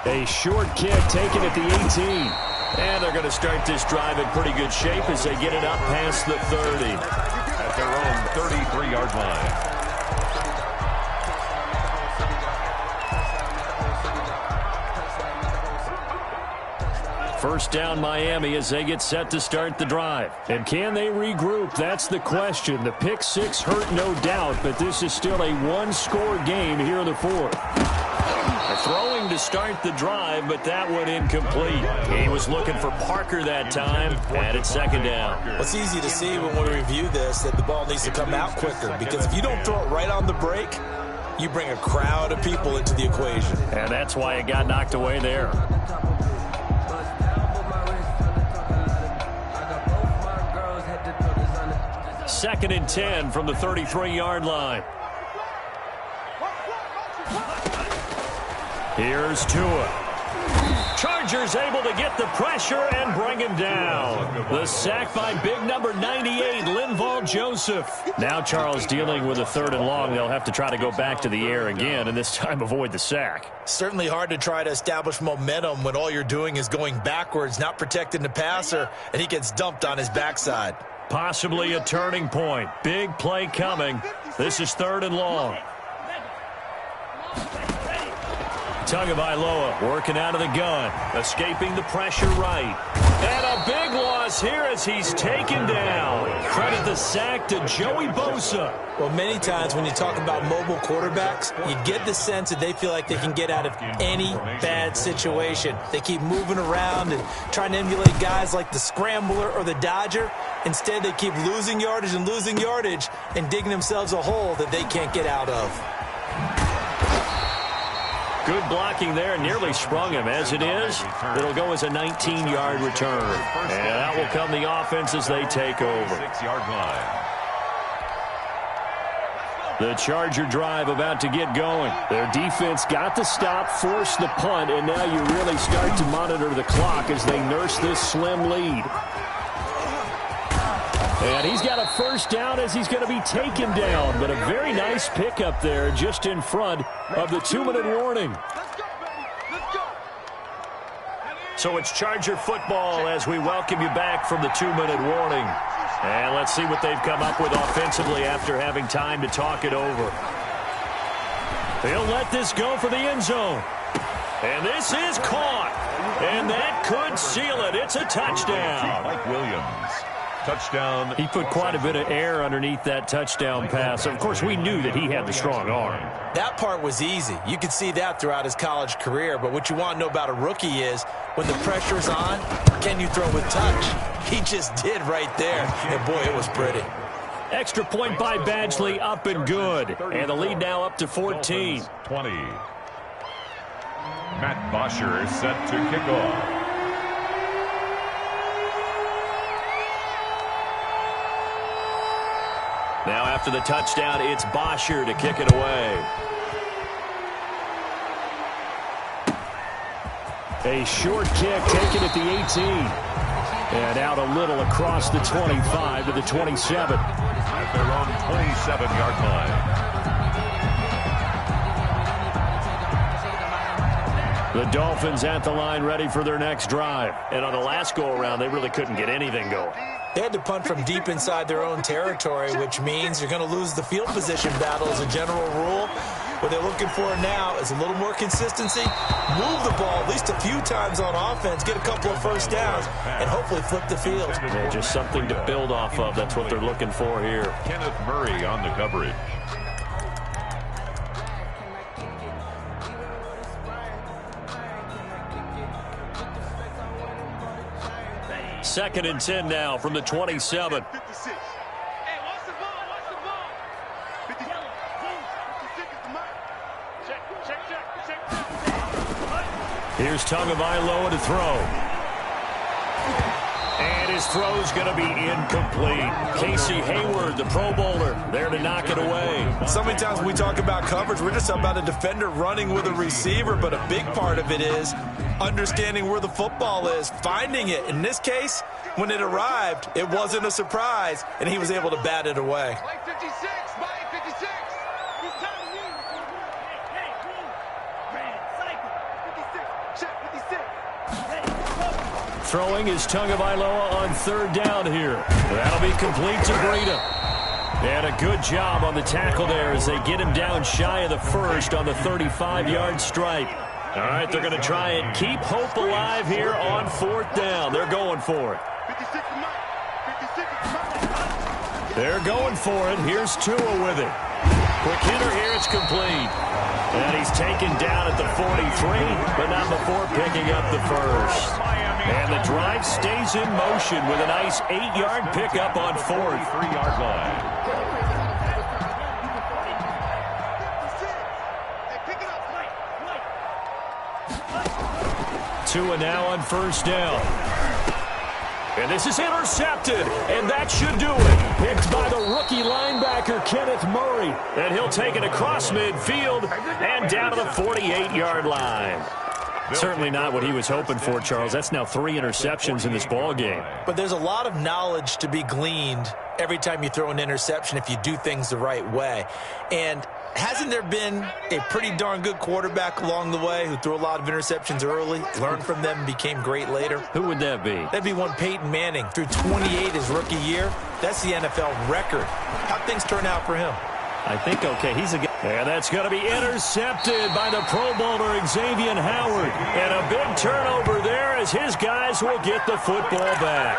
A short kick taken at the 18. And they're going to start this drive in pretty good shape as they get it up past the 30. At their own 33-yard line. First down Miami as they get set to start the drive. And can they regroup? That's the question. The pick six hurt, no doubt, but this is still a one-score game here in the fourth. Throwing to start the drive, but that one incomplete. He was looking for Parker that time, and it's second down. Well, it's easy to see when we review this that the ball needs to come out quicker, because if you don't throw it right on the break, you bring a crowd of people into the equation. And that's why it got knocked away there. Second and 10 from the 33-yard line. Here's Tua. Chargers able to get the pressure and bring him down. The sack by big number 98, Linval Joseph. Now Charles dealing with a third and long. They'll have to try to go back to the air again, and this time avoid the sack. Certainly hard to try to establish momentum when all you're doing is going backwards, not protecting the passer, and he gets dumped on his backside. Possibly a turning point. Big play coming. This is third and long. Tagovailoa working out of the gun, escaping the pressure right. And a big loss here as he's taken down. Credit the sack to Joey Bosa. Well, many times when you talk about mobile quarterbacks, you get the sense that they feel like they can get out of any bad situation. They keep moving around and trying to emulate guys like the Scrambler or the Dodger. Instead, they keep losing yardage and digging themselves a hole that they can't get out of. Good blocking there, nearly sprung him. As it is, it'll go as a 19-yard return. And that will come the offense as they take over. 6-yard line. The Charger drive about to get going. Their defense got the stop, forced the punt, and now you really start to monitor the clock as they nurse this slim lead. And he's got a first down as he's going to be taken down. But a very nice pickup there just in front of the 2-minute warning. So it's Charger football as we welcome you back from the 2-minute warning. And let's see what they've come up with offensively after having time to talk it over. They'll let this go for the end zone. And this is caught. And that could seal it. It's a touchdown. Mike Williams. Touchdown. He put quite a bit of air underneath that touchdown pass. Of course, we knew that he had the strong arm. That part was easy. You could see that throughout his college career. But what you want to know about a rookie is when the pressure's on, can you throw with touch? He just did right there. And, boy, it was pretty. Extra point by Badgley, up and good. And the lead now up to 14. 20. Matt Bosher set to kick off. Now after the touchdown, it's Bosher to kick it away. A short kick taken at the 18. And out a little across the 25 to the 27. At their own 27-yard line. The Dolphins at the line ready for their next drive. And on the last go-around, they really couldn't get anything going. They had to punt from deep inside their own territory, which means you're going to lose the field position battle as a general rule. What they're looking for now is a little more consistency, move the ball at least a few times on offense, get a couple of first downs, and hopefully flip the field. Yeah, just something to build off of. That's what they're looking for here. Kenneth Murray on the coverage. Second and 10 now from the 27. Here's Tagovailoa to throw. And his throw's going to be incomplete. Casey Hayward, the Pro Bowler, there to knock it away. So many times when we talk about coverage, we're just about a defender running with a receiver, but a big part of it is understanding where the football is, finding it. In this case, when it arrived, it wasn't a surprise, and he was able to bat it away. Throwing is Tagovailoa on third down here. That'll be complete to Breida. And a good job on the tackle there as they get him down shy of the first on the 35-yard stripe. All right, they're going to try and keep hope alive here on fourth down. They're going for it. They're going for it. Here's Tua with it. Quick hitter here. It's complete. And he's taken down at the 43, but not before picking up the first. And the drive stays in motion with a nice 8-yard pickup on fourth. 3-yard line. Tua now on first down. And this is intercepted, and that should do it. Picked by the rookie linebacker, Kenneth Murray. And he'll take it across midfield and down to the 48-yard line. Certainly not what he was hoping for, Charles. That's now 3 interceptions in this ball game. But there's a lot of knowledge to be gleaned every time you throw an interception if you do things the right way. And hasn't there been a pretty darn good quarterback along the way who threw a lot of interceptions early, learned from them, and became great later? Who would that be? That'd be one Peyton Manning. Threw 28 his rookie year. That's the NFL record. How'd things turn out for him? I think okay. He's a guy. And that's going to be intercepted by the Pro Bowler, Xavier Howard. And a big turnover there as his guys will get the football back.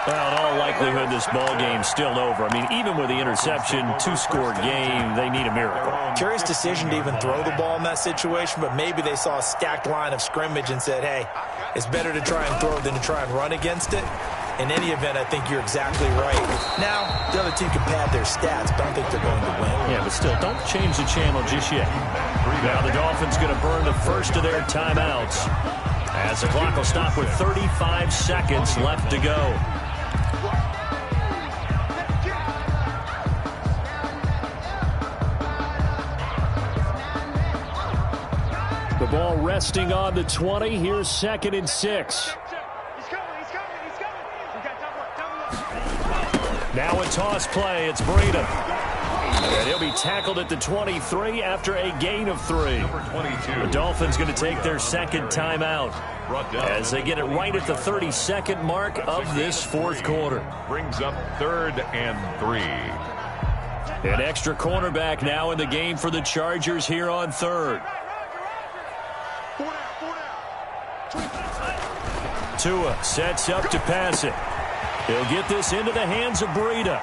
Well, in all likelihood, this ball game's still over. I mean, even with the interception, 2-score game, they need a miracle. Curious decision to even throw the ball in that situation, but maybe they saw a stacked line of scrimmage and said, hey, it's better to try and throw than to try and run against it. In any event, I think you're exactly right. Now, the other team can pad their stats, but I don't think they're going to win. Yeah, but still, don't change the channel just yet. Now the Dolphins going to burn the first of their timeouts as the clock will stop with 35 seconds left to go. The ball resting on the 20. Here's 2nd and 6. Now a toss play. It's Breida. And he'll be tackled at the 23 after a gain of 3. Number 22. The Dolphins going to take their second timeout as they get it right at the 32nd mark of this fourth quarter. Brings up 3rd and 3. An extra cornerback now in the game for the Chargers here on third. Tua sets up to pass it. He'll get this into the hands of Breida.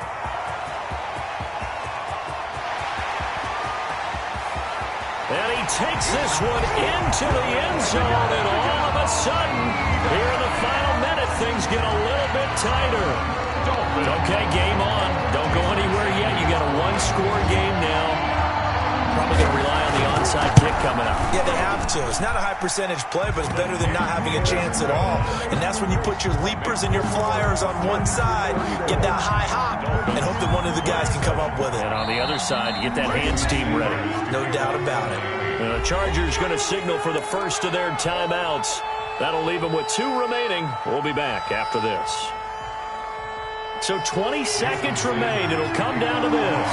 And he takes this one into the end zone, and all of a sudden, here in the final minute, things get a little bit tighter. Okay, game on. Don't go anywhere yet. You got a 1-score game now. Probably going to rely on the onside kick coming up. Yeah, they have to. It's not a high percentage play, but it's better than not having a chance at all. And that's when you put your leapers and your flyers on one side, get that high hop, and hope that one of the guys can come up with it. And on the other side, get that hands team ready. No doubt about it. The Chargers going to signal for the first of their timeouts. That'll leave them with 2 remaining. We'll be back after this. So 20 seconds remain. It'll come down to this.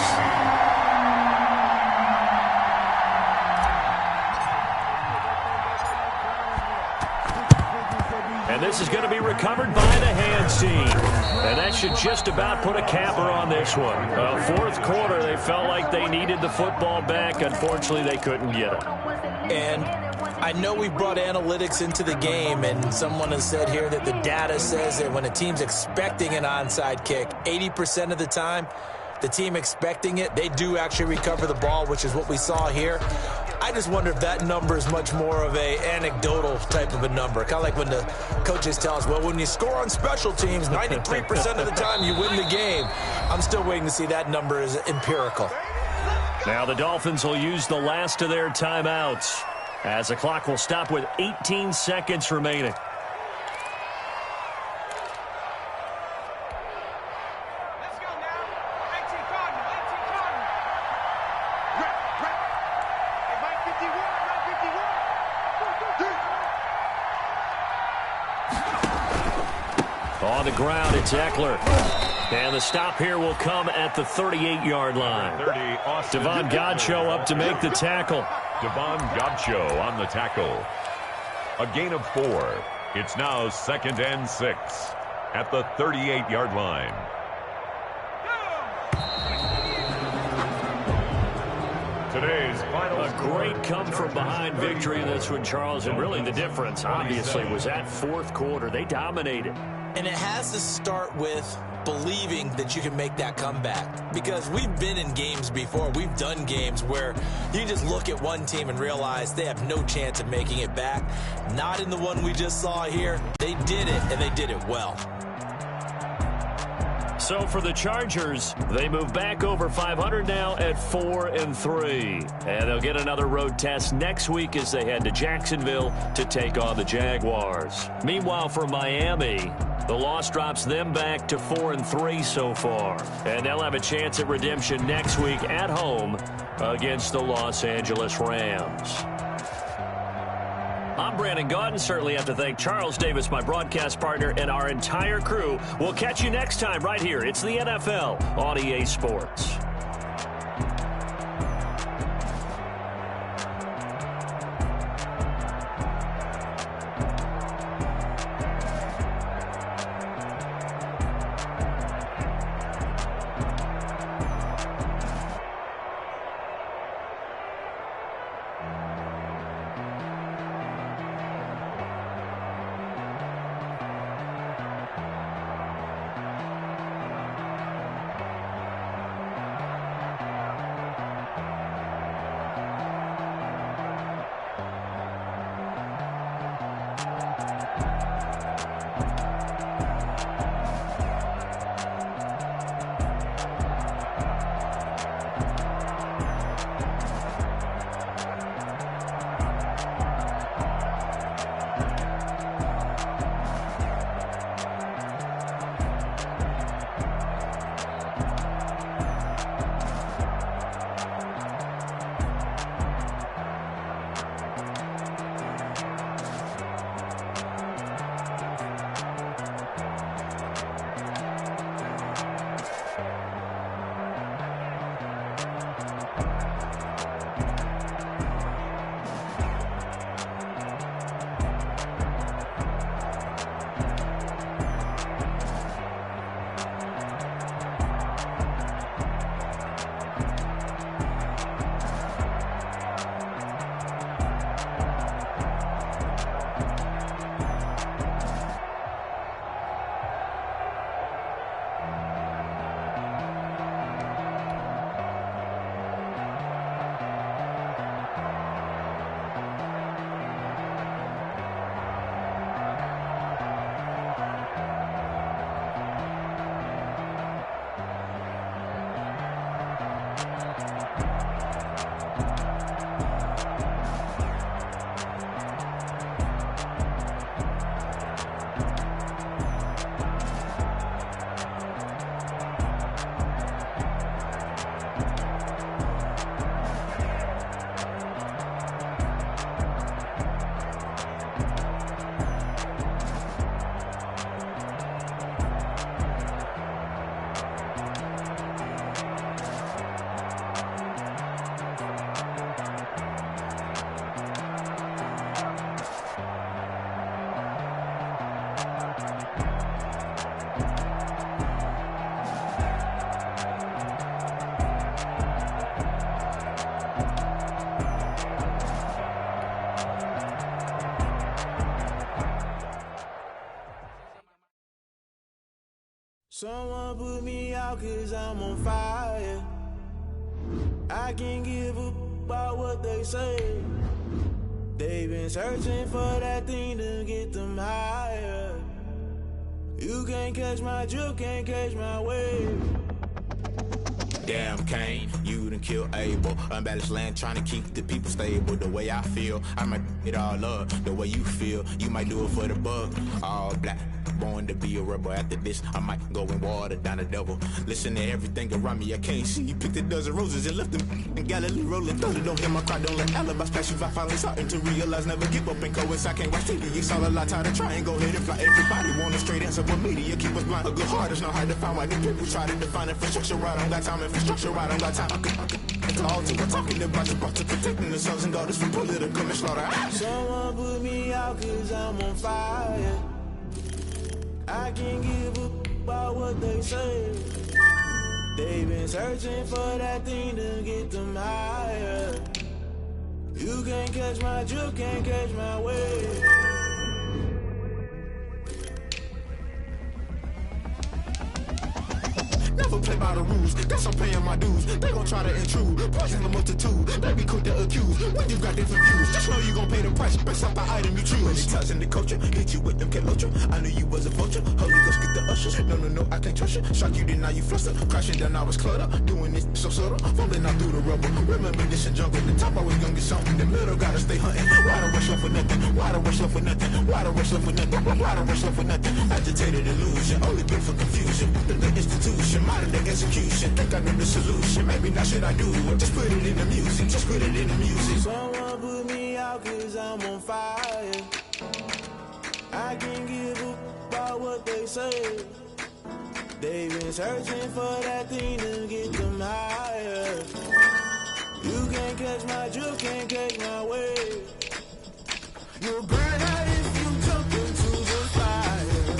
And this is going to be recovered by the hands team. And that should just about put a capper on this one. Fourth quarter, they felt like they needed the football back. Unfortunately, they couldn't get it. And I know we brought analytics into the game, and someone has said here that the data says that when a team's expecting an onside kick, 80% of the time, the team expecting it, they do actually recover the ball, which is what we saw here. I just wonder if that number is much more of a anecdotal type of a number. Kind of like when the coaches tell us, well, when you score on special teams, 93% of the time you win the game. I'm still waiting to see that number is empirical. Now the Dolphins will use the last of their timeouts as the clock will stop with 18 seconds remaining. On the ground, it's Eckler. And the stop here will come at the 38-yard line. Devon Godcho up to make the tackle. Devon Godcho on the tackle. A gain of 4. It's now 2nd and 6 at the 38-yard line. Today's final a great come-from-behind victory in this one, Charles. And really the difference, obviously, was that fourth quarter. They dominated. And it has to start with believing that you can make that comeback. Because we've been in games before. We've done games where you just look at one team and realize they have no chance of making it back. Not in the one we just saw here. They did it, and they did it well. So for the Chargers, they move back over 500 now at 4-3. And they'll get another road test next week as they head to Jacksonville to take on the Jaguars. Meanwhile, for Miami, the loss drops them back to 4-3 so far. And they'll have a chance at redemption next week at home against the Los Angeles Rams. I'm Brandon Gaudin. Certainly have to thank Charles Davis, my broadcast partner, and our entire crew. We'll catch you next time right here. It's the NFL on EA Sports. Someone put me out 'cause I'm on fire. I can't give a about what they say. They've been searching for that thing to get them higher. You can't catch my drift, can't catch my wave. Damn Kane, you done killed Abel. Unbalanced land, trying to keep the people stable. The way I feel, I might it all up. The way you feel, you might do it for the buck. All black, born to be a rebel. After this, I might go and water down the devil. Listen to everything around me, I can't see. Picked a dozen roses and left them in Galilee rolling. Thought it don't hear my cry, don't let alibis pass you. I finally starting to realize, never give up and coincide. I can't watch TV, it's all a lot. Tired of trying, go ahead and fly. Everybody want a straight answer, but media keep us blind. A good heart is not hard to find. Why the people try to define infrastructure right? I don't got time, infrastructure right? I don't got time. I could call to we're talking about you, brought to protecting the sons and daughters from political and slaughter. Someone put me out cause I'm on fire. I can't give up about what they say. They've been searching for that thing to get them higher. You can't catch my drift, can't catch my wave. Never play by the rules, guess I'm paying my dues. They gon' try to intrude, poison the multitude. They be quick to accuse, when you got different views. Just know you gon' pay the price, based off the item you choose. Many times in the culture, hit you with them K-Lotra. I knew you was a vulture, Holy Ghost get the ushers. No, I can't trust you. Shock you, then now you fluster. Crashing down, I was cluttered. Doing this so subtle, fumbling out through the rubble. Remember this in jungle, the top always gonna get something. The middle gotta stay hunting. Why the rush love for nothing? Why the rush love for nothing? Why the rush love for nothing? Why the rush love for nothing? Agitated illusion, only built for confusion. The institution, modern day execution. Think I know the solution, maybe not should I do it. Just put it in the music, just put it in the music. Someone put me out cause I'm on fire. I can't give up about what they say. They've been searching for that thing to get them higher. You can't catch my drift, can't catch my wave. You'll burn out if you jump into the fire.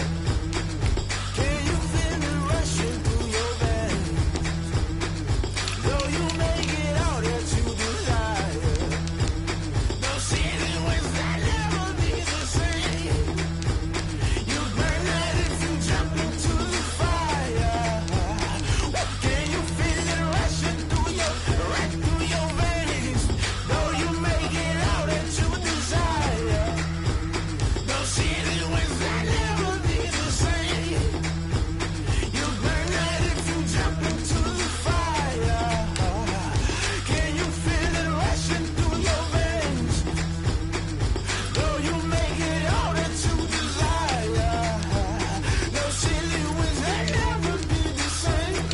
Can you feel it rushing through your veins? Though you make it out that you desire. No ceiling was that never be the same. You burn out if you jump into the fire. Can you feel it rushing through your veins? Though you make it out that you desire. No ceiling was that never be the same. You burn out if you jump into the fire. Can you feel it rushing through your veins? Though you make it all that you desire. No ceiling was that never be the same.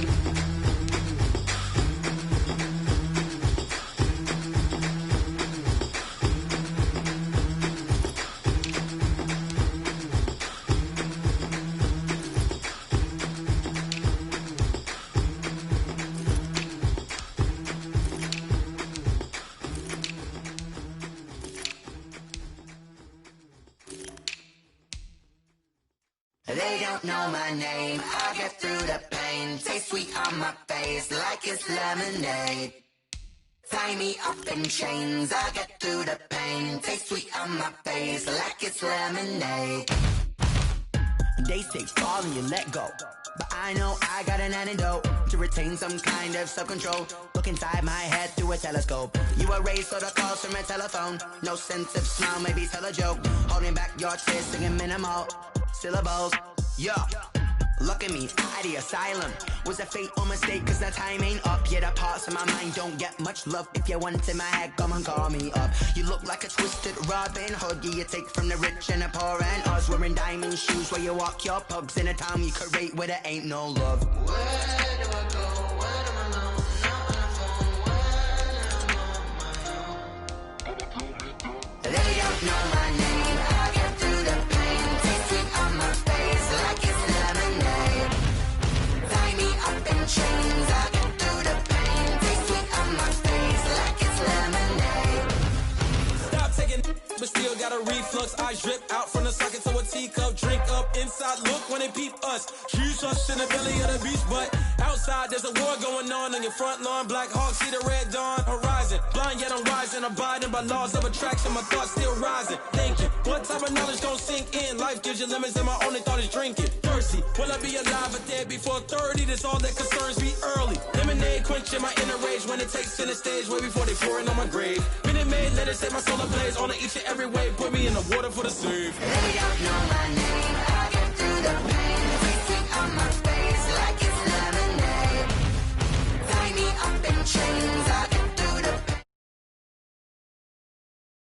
They don't know my name, I get through the pain. Taste sweet on my face like it's lemonade. Tie me up in chains, I get through the pain. Taste sweet on my face like it's lemonade. They say fall and you let go, but I know I got an antidote to retain some kind of self-control. Look inside my head through a telescope. You erase all the calls from a telephone. No sense of smile, maybe tell a joke. Holding back your tears, singing minimal syllables. Yeah, look at me, out the asylum. Was a fate or mistake, cause the time ain't up. Yet the parts of my mind don't get much love. If you want in my head, come and call me up. You look like a twisted Robin Hood. Yeah, you take from the rich and the poor and us. Wearing diamond shoes where you walk your pugs in a town you create where there ain't no love. Where do I go? When I'm alone, not on the phone, when I'm on my own. They don't know my name, I get through the pain. Taste sweet on my face like it's lemonade. Tie me up in chains, I get through the pain. Taste sweet on my face like it's lemonade. Stop taking, but still got a reflux. I drip out from the socket to a teacup. Drink up inside, look when they peep us. Choose us in the belly of the beast, but outside there's a war going on your front lawn. Black Hawk, see the red dawn horizon. Blind yet I'm rising, abiding by laws of attraction. My thoughts still rising, thinking what type of knowledge gon' sink in? Life gives you limits and my only thought is drinking. Thirsty, will I be alive or dead before 30? That's all that concerns me early. Lemonade quenching my inner rage when it takes center stage way before they pouring on my grave. Minute Maid, let it set my soul ablaze on each and every way. Put me in the water for the save. They don't know my name,